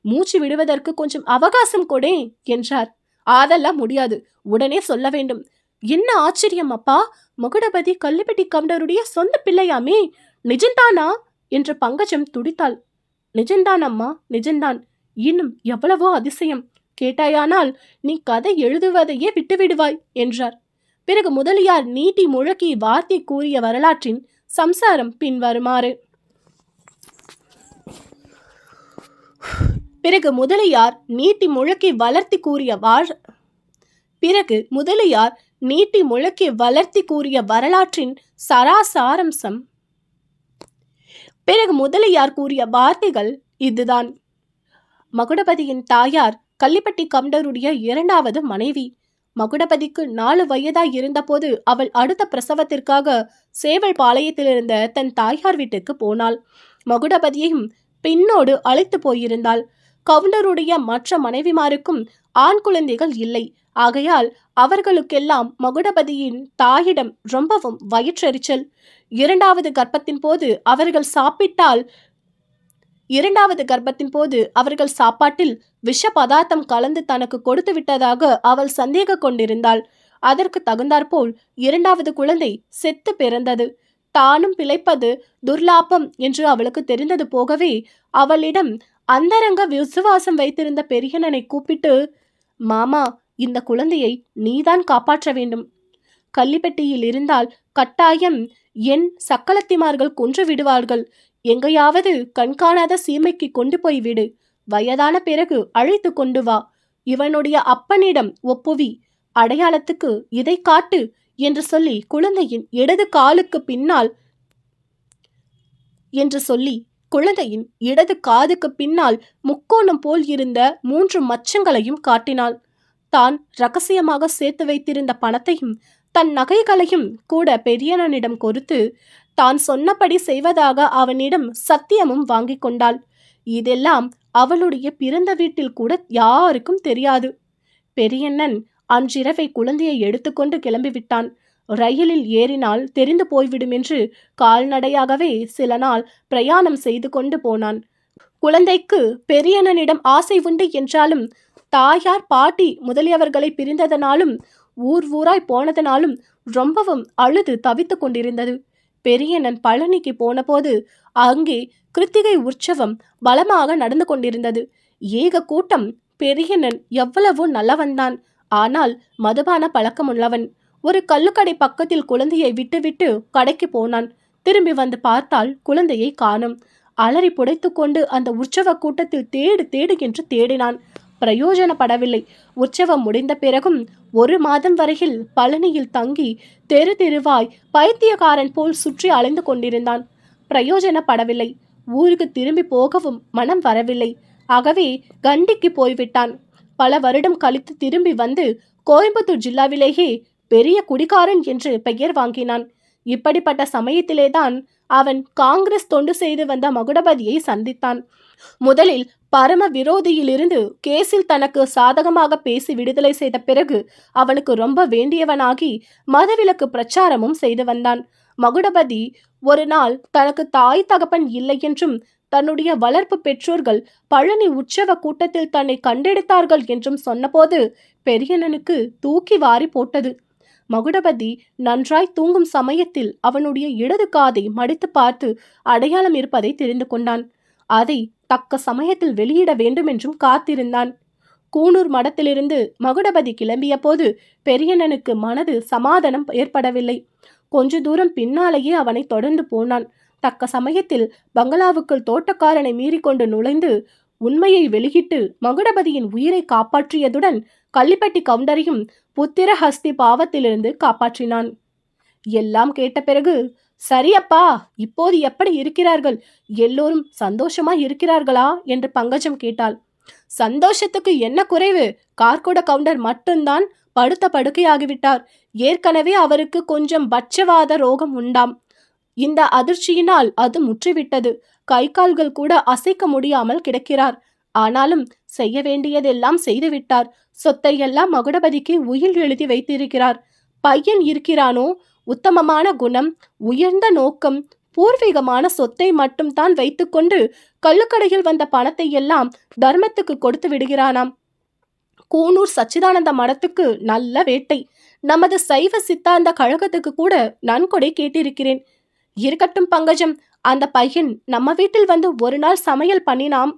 மூச்சு விடுவதற்கு கொஞ்சம் அவகாசம் கொடே என்றார். அதெல்லாம் முடியாது, உடனே சொல்ல வேண்டும். என்ன ஆச்சரியம் அப்பா, மகுடபதி கள்ளிப்பட்டி கவுண்டருடைய சொந்த பிள்ளையாமே, நிஜந்தானா என்று பங்கஜம் துடித்தாள். நிஜந்தான் அம்மா, நிஜந்தான். இன்னும் எவ்வளவோ அதிசயம். கேட்டாயானால் நீ கதை எழுதுவதையே விட்டுவிடுவாய் என்றார். பிறகு முதலியார் நீட்டி முழக்கி வார்த்தை கூறிய வரலாற்றின் சம்சாரம் பின்வருமாறு. பிறகு முதலியார் நீட்டி முழக்கி வளர்த்தி கூறிய வரலாற்றின் சராசாரம்சம். பிறகு முதலியார் கூறிய வார்த்தைகள் இதுதான். மகுடபதியின் தாயார் கள்ளிப்பட்டி கவுண்டருடைய இரண்டாவது மனைவி. மகுடபதிக்கு 4 வயதாய் இருந்தபோது அவள் அடுத்த பிரசவத்திற்காக சேவல் பாளையத்திலிருந்த தன் தாயார் வீட்டுக்கு போனாள். மகுடபதியையும் பின்னோடு அழைத்து போயிருந்தாள். கவுண்டருடைய மற்ற மனைவிமாருக்கும் ஆண் குழந்தைகள் இல்லை. ஆகையால் அவர்களுக்கெல்லாம் மகுடபதியின் தாயிடம் ரொம்பவும் வயிற்றெரிச்சல். இரண்டாவது கர்ப்பத்தின் போது அவர்கள் சாப்பாட்டில் விஷ பதார்த்தம் கலந்து தனக்கு கொடுத்து விட்டதாக அவள் சந்தேக கொண்டிருந்தாள். அதற்கு தகுந்தாற்போல் இரண்டாவது குழந்தை செத்து பிறந்தது. தானும் பிழைப்பது துர்லாபம் என்று அவளுக்கு தெரிந்தது போகவே அவளிடம் அந்தரங்க விசுவாசம் வைத்திருந்த பெரியண்ணனை கூப்பிட்டு, மாமா, இந்த குழந்தையை நீதான் காப்பாற்ற வேண்டும். கள்ளிப்பட்டியில் இருந்தால் கட்டாயம் என் சக்களத்திமார்கள் கொன்று விடுவார்கள். எங்கையாவது கண்காணாத சீமைக்கு கொண்டு போய் விடு. வயதான பிறகு அழைத்து கொண்டு வா. இவனுடைய அப்பனிடம் ஒப்புவி. அடையாளத்துக்கு இதை காட்டு என்று சொல்லி குழந்தையின் இடது காதுக்கு பின்னால் முக்கோணம் போல் இருந்த 3 மச்சங்களையும் காட்டினாள். தான் ரகசியமாக சேர்த்து வைத்திருந்த பணத்தையும் தன் நகைகளையும் கூட பெரியண்ணனிடம் கொடுத்து தான் சொன்னபடி செய்வதாக அவனிடம் சத்தியமும் வாங்கி கொண்டாள். இதெல்லாம் அவளுடைய பிறந்த வீட்டில் கூட யாருக்கும் தெரியாது. பெரியண்ணன் அன்றிரவை குழந்தையை எடுத்துக்கொண்டு கிளம்பிவிட்டான். ரயிலில் ஏறினால் தெரிந்து போய்விடும் என்று கால்நடையாகவே சில நாள் பிரயாணம் செய்து கொண்டு போனான். குழந்தைக்கு பெரியண்ணனிடம் ஆசை உண்டு என்றாலும் தாயார் பாட்டி முதலியவர்களை பிரிந்ததனாலும் ஊராய் போனதனாலும் ரொம்பவும் அழுது தவித்து கொண்டிருந்தது. பெரியண்ணன் பழனிக்கு போன போது அங்கே கிருத்திகை உற்சவம் பலமாக நடந்து கொண்டிருந்தது. ஏக கூட்டம். பெரியண்ணன் எவ்வளவோ நல்லவன்தான், ஆனால் மதுபான பழக்கமுள்ளவன். ஒரு கள்ளுக்கடை பக்கத்தில் குழந்தையை விட்டுவிட்டு கடைக்கு போனான். திரும்பி வந்து பார்த்தால் குழந்தையை காணும். அலறி புடைத்துக்கொண்டு அந்த உற்சவ கூட்டத்தில் தேடு தேடு என்று தேடினான். பிரயோஜனப்படவில்லை. உற்சவம் முடிந்த பிறகும் 1 மாதம் வரையில் பழனியில் தங்கி தெரு தெருவாய் பைத்தியக்காரன் போல் சுற்றி அலைந்து கொண்டிருந்தான். பிரயோஜனப்படவில்லை. ஊருக்கு திரும்பி போகவும் மனம் வரவில்லை. ஆகவே கண்டிக்கு போய்விட்டான். பல வருடம் கழித்து திரும்பி வந்து கோயம்புத்தூர் ஜில்லாவிலேயே பெரிய குடிகாரன் என்று பெயர் வாங்கினான். இப்படிப்பட்ட சமயத்திலேதான் அவன் காங்கிரஸ் தொண்டு செய்து வந்த மகுடபதியை சந்தித்தான். முதலில் பரம விரோதியிலிருந்து கேஸில் தனக்கு சாதகமாக பேசி விடுதலை செய்த பிறகு அவனுக்கு ரொம்ப வேண்டியவனாகி மதவிலக்கு பிரச்சாரமும் செய்து வந்தான். மகுடபதி ஒரு நாள் தனக்கு தாய் தகப்பன் இல்லை என்றும் தன்னுடைய வளர்ப்பு பெற்றோர்கள் பழனி உற்சவ கூட்டத்தில் தன்னை கண்டெடுத்தார்கள் என்றும் சொன்னபோது பெரியண்ணனுக்கு தூக்கி வாரி போட்டது. மகுடபதி நன்றாய் தூங்கும் சமயத்தில் அவனுடைய இடது காதை மடித்து பார்த்து அடையாளம் இருப்பதை தெரிந்து கொண்டான். அதை தக்க சமயத்தில் வெளியிட வேண்டும் என்றும் காத்திருந்தான். கூனூர் மடத்திலிருந்து மகுடபதி கிளம்பிய போது பெரியண்ணனுக்கு மனது சமாதானம் ஏற்படவில்லை. கொஞ்ச தூரம் பின்னாலேயே அவனை தொடர்ந்து போனான். தக்க சமயத்தில் பங்களாவுக்குள் தோட்டக்காரனை மீறிக்கொண்டு நுழைந்து உண்மையை வெளியிட்டு மகுடபதியின் உயிரை காப்பாற்றியதுடன் கள்ளிப்பட்டி கவுண்டரையும் புத்திரஹஸ்தி பாவத்திலிருந்து காப்பாற்றினான். எல்லாம் கேட்ட பிறகு, சரியப்பா, இப்போது எப்படி இருக்கிறார்கள்? எல்லோரும் சந்தோஷமா இருக்கிறார்களா என்று பங்கஜம் கேட்டாள். சந்தோஷத்துக்கு என்ன குறைவு? கார்கோட கவுண்டர் மட்டும்தான் படுத்த படுக்கையாகிவிட்டார். ஏற்கனவே அவருக்கு கொஞ்சம் பட்சவாத ரோகம் உண்டாம். இந்த அதிர்ச்சியினால் அது முற்றிவிட்டது. கை கால்கள் கூட அசைக்க முடியாமல் கிடக்கிறார். ஆனாலும் செய்ய வேண்டியதெல்லாம் செய்துவிட்டார். சொத்தையெல்லாம் மகுடபதிக்கு உயில் எழுதி வைத்திருக்கிறார். பையன் இருக்கிறானோ, உத்தமமான குணம், உயர்ந்த நோக்கம், பூர்வீகமான சொத்தை மட்டும் தான் வைத்துக்கொண்டு கள்ளுக்கடையில் வந்த பணத்தை எல்லாம் தர்மத்துக்கு கொடுத்து விடுகிறானாம். கூனூர் சச்சிதானந்த மடத்துக்கு நல்ல வேட்டை. நமது சைவ சித்தாந்த கழகத்துக்கு கூட நன்கொடை கேட்டிருக்கிறேன். இருக்கட்டும் பங்கஜம், அந்த பையன் நம்ம வீட்டில் வந்து ஒரு நாள் சமையல் பண்ணினாம்.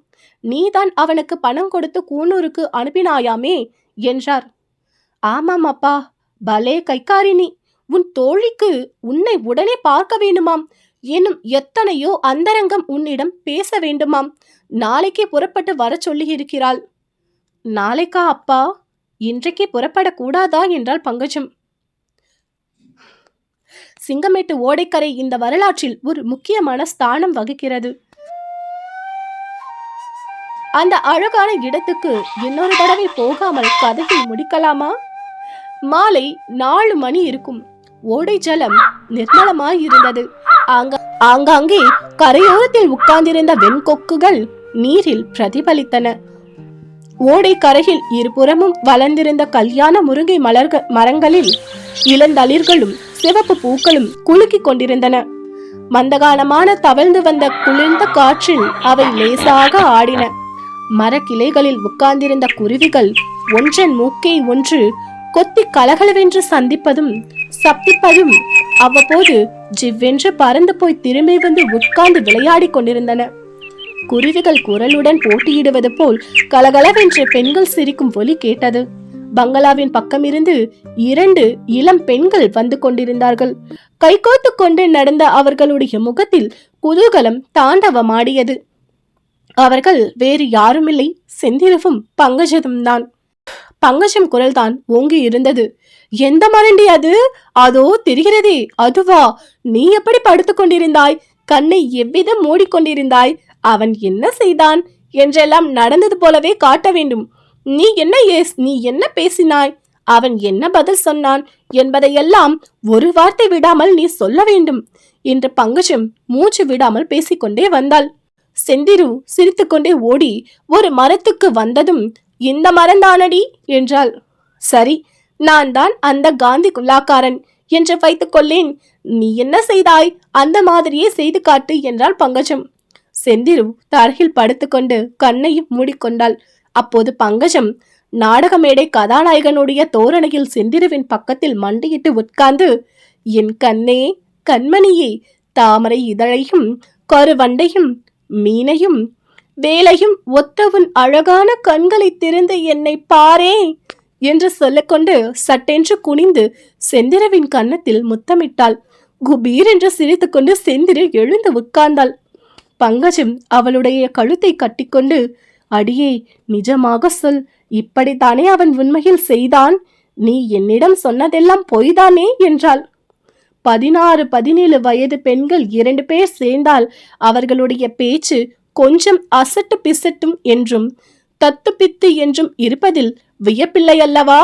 நீதான் அவனுக்கு பணம் கொடுத்து கூனூருக்கு அனுப்பினாயாமே என்றார். ஆமாம் அப்பா, பலே கைக்காரினி. உன் தோழிக்கு உன்னை உடனே பார்க்க வேண்டுமாம். இன்னும் எத்தனையோ அந்தரங்கம் உன்னிடம் பேச வேண்டுமாம். நாளைக்கே புறப்பட்டு வர சொல்லி இருக்கிறாள். நாளைக்கா அப்பா? இன்றைக்கே புறப்படக்கூடாதா என்றாள் பங்கஜம். சிங்கமேட்டு ஓடைக்கரை இந்த வரலாற்றில் ஒரு முக்கியமான ஸ்தானம் வகிக்கிறது. அந்த அழகான இடத்துக்கு இன்னொரு தடவை போகாமல் கதையை முடிக்கலாமா? மாலை 4 மணி இருக்கும். ஓடை ஜலம் நிர்மலமாய் இருந்தது. ஆங்காங்கே கரையோரத்தில் உட்கார்ந்திருந்த வெண்கொக்குகள் நீரில் பிரதிபலித்தன. ஓடை கரையில் இருபுறமும் வளர்ந்திருந்த கல்யாண முருங்கை மரங்களில் இளந்தளிர்களும் சிவப்பு பூக்களும் குலுக்கிக் கொண்டிருந்தன. மந்தகாலமான தவழ்ந்து வந்த குளிர்ந்த காற்றில் அவை லேசாக ஆடின. மரக்கிளைகளில் உட்கார்ந்திருந்த குருவிகள் ஒன்றன் மூக்கை ஒன்று கொத்தி கலகலவென்று சந்திப்பதும் சப்பிப்பதும் அவ்வப்போது ஜிவ்வென்று பறந்து போய் திரும்பி வந்து உட்கார்ந்து விளையாடி கொண்டிருந்தன. குருவிகள் குரலுடன் போட்டியிடுவது போல் கலகலவென்று பெண்கள் சிரிக்கும் ஒலி கேட்டது. பங்களாவின் பக்கமிருந்து 2 இளம் பெண்கள் வந்து கொண்டிருந்தார்கள். கைகோத்து கொண்டு நடந்த அவர்களுடைய முகத்தில் குதூகலம் தாண்டவமாடியது. அவர்கள் வேறு யாருமில்லை, செந்திரவும் பங்கஜதும் தான். பங்கஜம் குரல்தான் ஓங்கி இருந்தது. எந்த மரண்டி அது? அதோ தெரிகிறதே, அதுவா? நீ எப்படி படுத்துக் கொண்டிருந்தாய்? கண்ணை எவ்விதம் மூடிக்கொண்டிருந்தாய்? அவன் என்ன செய்தான் என்றெல்லாம் நடந்தது போலவே காட்ட வேண்டும். நீ என்ன பேசினாய்? அவன் என்ன பதில் சொன்னான் என்பதையெல்லாம் ஒரு வார்த்தை விடாமல் நீ சொல்ல வேண்டும் என்று பங்கஜம் மூச்சு விடாமல் பேசிக்கொண்டே வந்தாள். செந்திரு சிரித்துக்கொண்டே ஓடி ஒரு மரத்துக்கு வந்ததும், இந்த மரந்தானடி என்றாள். சரி, நான் தான் அந்த காந்தி குல்லாக்காரன் என்று வைத்துக் கொள்ளேன். நீ என்ன செய்தாய்? அந்த மாதிரியே செய்து காட்டு என்றாள் பங்கஜம். செந்திரு தரையில் படுத்துக்கொண்டு கண்ணையும் மூடிக்கொண்டாள். அப்போது பங்கஜம் நாடக மேடை கதாநாயகனுடைய தோரணையில் செந்திருவின் பக்கத்தில் மண்டியிட்டு உட்கார்ந்து, என் கண்ணே, கண்மணியே, தாமரை இதழையும் கருவண்டையும் மீனையும் வேலையும் ஒத்தவன் அழகான கண்களை திறந்து என்னை பாரே என்று சொல்லிக்கொண்டு சட்டென்று குனிந்து செந்திரவின் கன்னத்தில் முத்தமிட்டாள். குபீர் என்று சிரித்துக்கொண்டு செந்திரு எழுந்து உட்கார்ந்தாள். பங்கஜம் அவளுடைய கழுத்தை கட்டிக்கொண்டு, அடியே, நிஜமாக சொல், இப்படித்தானே அவன் உண்மையில் செய்தான்? நீ என்னிடம் சொன்னதெல்லாம் பொய்தானே என்றாள். 16, 17 வயது பெண்கள் 2 பேர் சேர்ந்தால் அவர்களுடைய பேச்சு கொஞ்சம் அசட்டு பிசட்டும் என்றும் தத்து பித்து என்றும் இருப்பதில் வியப்பில்லை அல்லவா?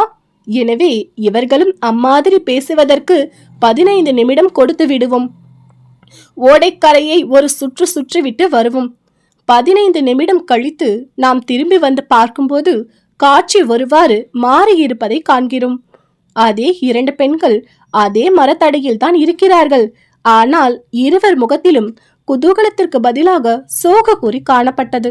எனவே இவர்களும் அம்மாதிரி பேசுவதற்கு 15 நிமிடம் கொடுத்து விடுவோம். ஓடைக்கரையை ஒரு சுற்று சுற்றிவிட்டு வருவோம். 15 நிமிடம் கழித்து நாம் திரும்பி வந்து பார்க்கும்போது காட்சி ஒருவாறு மாறியிருப்பதை காண்கிறோம். அதே 2 பெண்கள் அதே மரத்தடியில் தான் இருக்கிறார்கள். ஆனால் இருவர் முகத்திலும் குதூகலத்திற்கு பதிலாக சோக குறி காணப்பட்டது.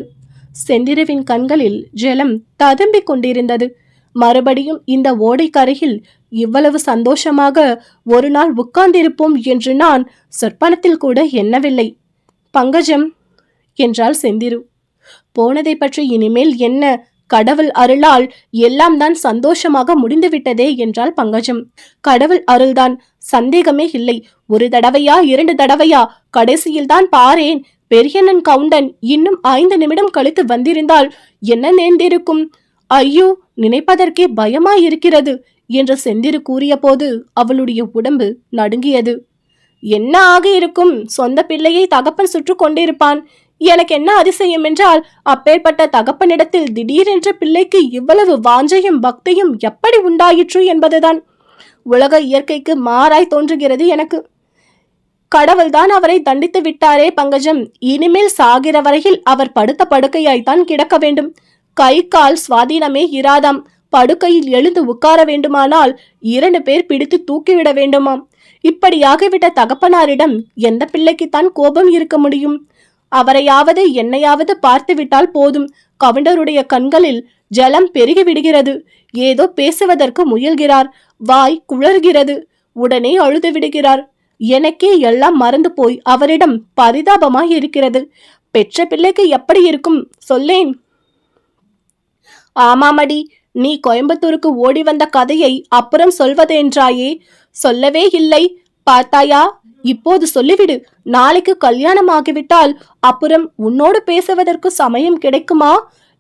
செந்திருவின் கண்களில் ஜலம் ததும்பிக் கொண்டிருந்தது. மறுபடியும் இந்த ஓடைக்கரையில் இவ்வளவு சந்தோஷமாக ஒரு நாள் உட்கார்ந்திருப்போம் என்று நான் சொற்பனத்தில் கூட எண்ணவில்லை. பங்கஜம் என்றாள் செந்திரு. போனதை பற்றி இனிமேல் என்ன? கடவுள் அருளால் எல்லாம் தான் சந்தோஷமாக முடிந்துவிட்டதே என்றாள் பங்கஜம். கடவுள் அருள்தான், சந்தேகமே இல்லை. 1 தடவையா 2 தடவையா? கடைசியில் தான் பாரேன், பெரியண்ணன் கவுண்டன் இன்னும் 5 நிமிடம் கழித்து வந்திருந்தால் என்ன நேர்ந்திருக்கும்? ஐயோ, நினைப்பதற்கே பயமாயிருக்கிறது என்று செந்திரு கூறிய போது அவளுடைய உடம்பு நடுங்கியது. என்ன ஆக இருக்கும்? சொந்த பிள்ளையை தகப்பன் சுற்று கொண்டிருப்பான். எனக்கு என்ன அதிசயம் என்றால், அப்பேற்பட்ட தகப்பனிடத்தில் திடீரென்ற பிள்ளைக்கு இவ்வளவு வாஞ்சையும் பக்தியும் எப்படி உண்டாயிற்று என்பதுதான் உலக இயற்கைக்கு மாறாய் தோன்றுகிறது எனக்கு. கடவுள்தான் அவரை தண்டித்து விட்டாரே பங்கஜம். இனிமேல் சாகிற வரையில் அவர் படுத்த படுக்கையாய்த்தான் கிடக்க வேண்டும். கை கால் சுவாதீனமே இராதாம். படுக்கையில் எழுந்து உட்கார வேண்டுமானால் 2 பேர் பிடித்து தூக்கிவிட வேண்டுமாம். இப்படியாகிவிட்ட தகப்பனாரிடம் எந்த பிள்ளைக்குத்தான் கோபம் இருக்க முடியும்? அவரையாவது என்னையாவது பார்த்து விட்டால் போதும், கவுண்டருடைய கண்களில் ஜலம் பெருகி விடுகிறது. ஏதோ பேசுவதற்கு முயல்கிறார், வாய் குளறுகிறது, உடனே அழுது விடுகிறார். எனக்கே எல்லாம் மறந்து போய் அவரிடம் பரிதாபமாய் இருக்கிறது. பெற்ற பிள்ளைக்கு எப்படி இருக்கும் சொல்லேன்? ஆமாமடி, நீ கோயம்புத்தூருக்கு ஓடி வந்த கதையை அப்புறம் சொல்வதென்றாயே, சொல்லவே இல்லை. பார்த்தாயா? இப்போது சொல்லிவிடு. நாளைக்கு கல்யாணம் ஆகிவிட்டால் அப்புறம் உன்னோடு பேசுவதற்கு சமயம் கிடைக்குமா?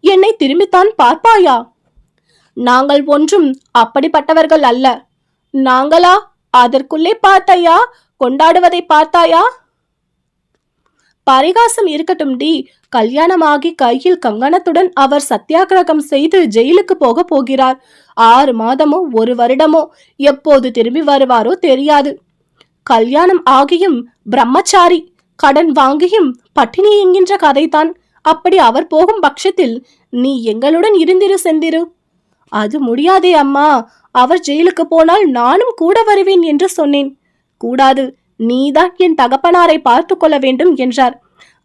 என்னை திரும்பித்தான் பார்ப்பாயா? நாங்கள் ஒன்றும் அப்படிப்பட்டவர்கள் அல்ல. நாங்களா? அதற்குள்ளே பார்த்தாயா? கொண்டாடுவதை பார்த்தாயா? பரிகாசம் இருக்கட்டும் டி. கல்யாணமாகி கையில் கங்கணத்துடன் அவர் சத்தியாகிரகம் செய்து ஜெயிலுக்கு போகிறார். 6 மாதமோ 1 வருடமோ எப்போது திரும்பி வருவாரோ தெரியாது. கல்யாணம் ஆகியும் பிரம்மச்சாரி, கடன் வாங்கியும் பட்டினி என்கின்ற கதைதான். அப்படி அவர் போகும் பட்சத்தில் நீ எங்களுடன் இருந்திரு செந்திரு. அது முடியாதே அம்மா. அவர் ஜெயிலுக்கு போனால் நானும் கூட வருவேன் என்று சொன்னேன். கூடாது, நீதான் என் தகப்பனாரை பார்த்து கொள்ள வேண்டும் என்றார்.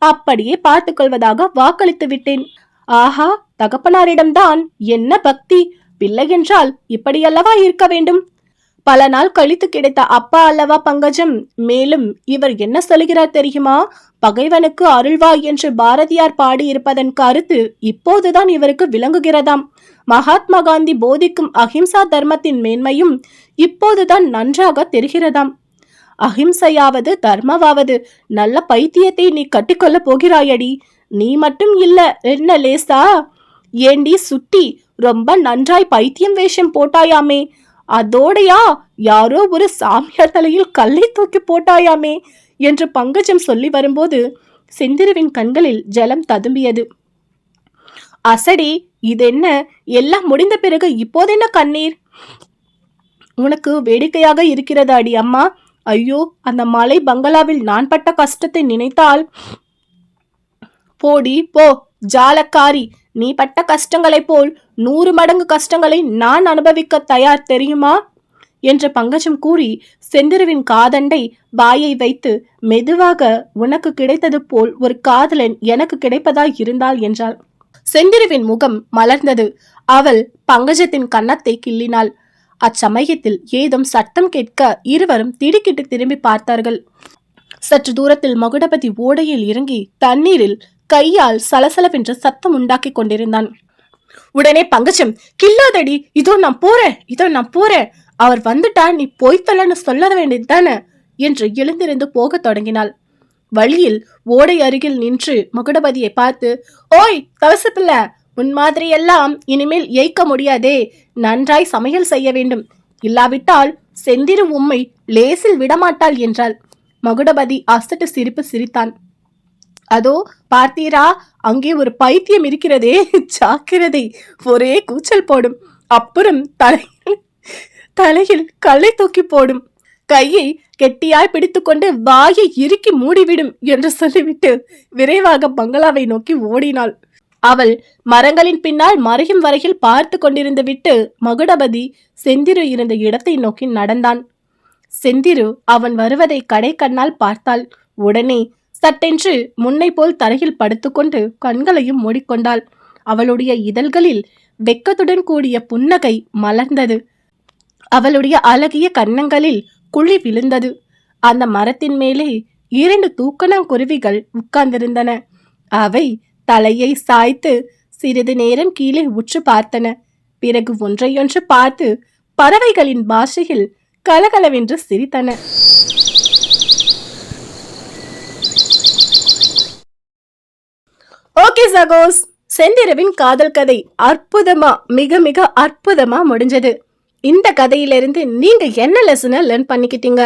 அப்படியே பார்த்து கொள்வதாக வாக்களித்து விட்டேன். ஆஹா, தகப்பனாரிடம்தான் என்ன பக்தி! பிள்ளை என்றால் இப்படியல்லவா இருக்க வேண்டும்? பல நாள் கழித்து கிடைத்த அப்பா அல்லவா பங்கஜம். மேலும் இவர் என்ன சொல்கிறார் தெரியுமா? பகைவனுக்கு அருள்வாய் என்று பாரதியார் பாடியிருப்பதன் கருத்து இப்போதுதான் இவருக்கு விளங்குகிறதாம். மகாத்மா காந்தி போதிக்கும் அஹிம்சா தர்மத்தின் மேன்மையும் இப்போதுதான் நன்றாக தெரிகிறதாம். அஹிம்சையாவது தர்மவாவது நல்ல பைத்தியத்தை நீ கட்டிக்கொள்ள போகிறாயடி. நீ மட்டும் இல்ல, என்ன லேசா? ஏண்டி சுட்டி, ரொம்ப நன்றாய் பைத்தியம் வேஷம் போட்டாயாமே. அதோடையா யாரோ ஒரு சாமியார் தலையில் கல்லை தூக்கி போட்டாயாமே என்று பங்கஜம் சொல்லி வரும்போது செந்திருவின் கண்களில் ஜலம் ததும்பியது. அசடி, இதென்ன? எல்லாம் முடிந்த பிறகு இப்போதென்ன கண்ணீர்? உனக்கு வேடிக்கையாக இருக்கிறதா அடி அம்மா? ஐயோ, அந்த மலை பங்களாவில் நான் பட்ட கஷ்டத்தை நினைத்தால். போடி போ ஜாலக்காரி. நீ பட்ட கஷ்டங்களைப் போல் 100 மடங்கு கஷ்டங்களை நான் அனுபவிக்க தயார், தெரியுமா என்று பங்கஜம் கூறி செந்திருவின் காதண்டை வாயை வைத்து மெதுவாக, உனக்கு கிடைத்தது போல் ஒரு காதலன் எனக்கு கிடைப்பதாய் இருந்தாள் என்றாள். செந்திருவின் முகம் மலர்ந்தது. அவள் பங்கஜத்தின் கன்னத்தை கிள்ளினாள். அச்சமயத்தில் ஏதும் சத்தம் கேட்க இருவரும் திடுக்கிட்டு திரும்பி பார்த்தார்கள். சற்று தூரத்தில் மகுடபதி ஓடையில் இறங்கி தண்ணீரில் கையால் சலசலவென்று சத்தம் உண்டாக்கி கொண்டிருந்தான். உடனே பங்கஜம், கில்லாதடி, இதோ நான் போறேன், அவர் வந்துட்டா நீ போய்த்தலன்னு சொல்ல வேண்டியது தானே என்று எழுந்திருந்து போகத் தொடங்கினாள். வழியில் ஓடை அருகில் நின்று மகுடபதியை பார்த்து, ஓய் தவசு பிள்ளை, உன் மாதிரி எல்லாம் இனிமேல் ஏய்க்க முடியாதே, நன்றாய் சமையல் செய்ய வேண்டும், இல்லாவிட்டால் செந்திரு உம்மை லேசில் விடமாட்டாள் என்றாள். மகுடபதி அசட்டு சிரிப்பு சிரித்தான். அதோ பார்த்தீரா, அங்கே ஒரு பைத்தியம் இருக்கிறதே, ஜாக்கிரதை, ஒரே கூச்சல் போடும், அப்புறம் தலையில் கல்லை தூக்கி போடும், கையை கெட்டியாய் பிடித்துக்கொண்டு வாயை இறுக்கி மூடிவிடும் என்று சொல்லிவிட்டு விரைவாக பங்களாவை நோக்கி ஓடினாள். அவள் மரங்களின் பின்னால் மறையும் வரையில் பார்த்து கொண்டிருந்து விட்டு மகுடபதி செந்திரு இருந்த இடத்தை நோக்கி நடந்தான். செந்திரு அவன் வருவதை கடை கண்ணால் பார்த்தாள். உடனே சட்டென்று முன்னை போல் தரையில் படுத்துக்கொண்டு கண்களையும் மூடிக்கொண்டாள். அவளுடைய இதழ்களில் வெக்கத்துடன் கூடிய புன்னகை மலர்ந்தது. அவளுடைய அழகிய கன்னங்களில் குழி விழுந்தது. அந்த மரத்தின் மேலே 2 தூக்கணாங்குருவிகள் உட்கார்ந்திருந்தன. அவை தலையை சாய்த்து சிறிது நேரம் கீழே உற்று பார்த்தன. பிறகு ஒன்றையொன்று பார்த்து பறவைகளின் பாஷையில் கலகலவென்று சிரித்தன. ஓகே சகோஸ், செந்திருவின் காதல் கதை அற்புதமா, மிக மிக அற்புதமா முடிஞ்சது. இந்த கதையிலிருந்து நீங்க என்ன லெசனை லேர்ன் பண்ணிக்கிட்டீங்க?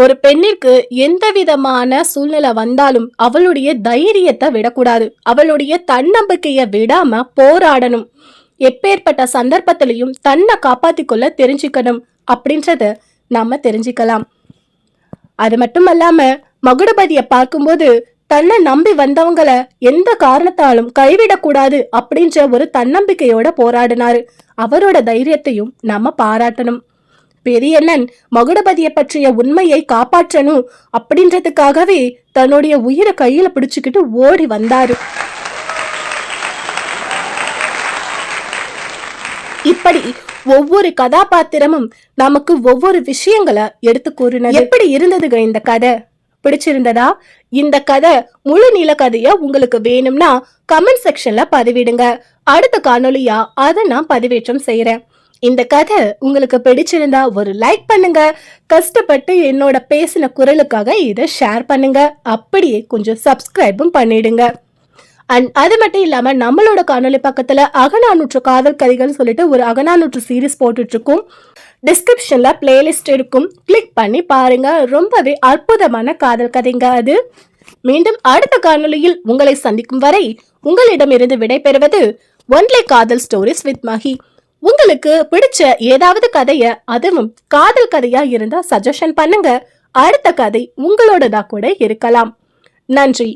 ஒரு பெண்ணிற்கு எந்த விதமான சூழ்நிலை வந்தாலும் அவளுடைய தைரியத்தை விடக்கூடாது, அவளுடைய தன்னம்பிக்கையை விடாம போராடணும், எப்பேற்பட்ட சந்தர்ப்பத்திலையும் தன்னை காப்பாத்திக்கொள்ள தெரிஞ்சுக்கணும் அப்படின்றத நாம தெரிஞ்சுக்கலாம். அது மட்டும் அல்லாம மகுடபதியை பார்க்கும்போது தன்னை நம்பி வந்தவங்களை எந்த காரணத்தாலும் கைவிடக்கூடாது அப்படின்ற ஒரு தன்னம்பிக்கையோட போராடினாரு. அவரோட தைரியத்தையும் நாம பாராட்டணும். பெரியண்ணன் மகுடபதியை பற்றிய உண்மையை காப்பாற்றணும் அப்படின்றதுக்காகவே தன்னுடைய உயிரை கையில பிடிச்சுக்கிட்டு ஓடி வந்தாரு. இப்படி ஒவ்வொரு கதாபாத்திரமும் நமக்கு ஒவ்வொரு விஷயங்களை எடுத்து கூறினது. எப்படி இருந்ததுங்க இந்த கதை? பிடிச்சிருந்ததா? இந்த கதை முழு நீள கதையா உங்களுக்கு வேணும்னா கமெண்ட் செக்ஷன்ல பதிவிடுங்க. அடுத்த காணொலியா அதை நான் பதிவேற்றம் செய்யறேன். இந்த கதை உங்களுக்கு பிடிச்சிருந்தா ஒரு லைக் பண்ணுங்க. கஷ்டப்பட்டு என்னோட பேசின குரலுக்காக இதை ஷேர் பண்ணுங்க. அப்படியே கொஞ்சம் சப்ஸ்கிரைபும் பண்ணிடுங்க. அண்ட் அது மட்டும் இல்லாம நம்மளோட காணொலி பக்கத்துல அகநானூற்று காதல் கதைகள் சொல்லிட்டு ஒரு அகநானூற்று சீரீஸ் போட்டுட்டு இருக்கோம். டிஸ்கிரிப்ஷன்ல பிளேலிஸ்ட் இருக்கும், கிளிக் பண்ணி பாருங்க. ரொம்பவே அற்புதமான காதல் கதைங்க அது. மீண்டும் அடுத்த காணொலியில் உங்களை சந்திக்கும் வரை உங்களிடமிருந்து விடைபெறுவது ஒன்லி காதல் ஸ்டோரிஸ் வித் மஹி. உங்களுக்கு பிடிச்ச ஏதாவது கதைய, அதுவும் காதல் கதையா இருந்தா சஜஷன் பண்ணுங்க. அடுத்த கதை உங்களோடதா கூட இருக்கலாம். நன்றி.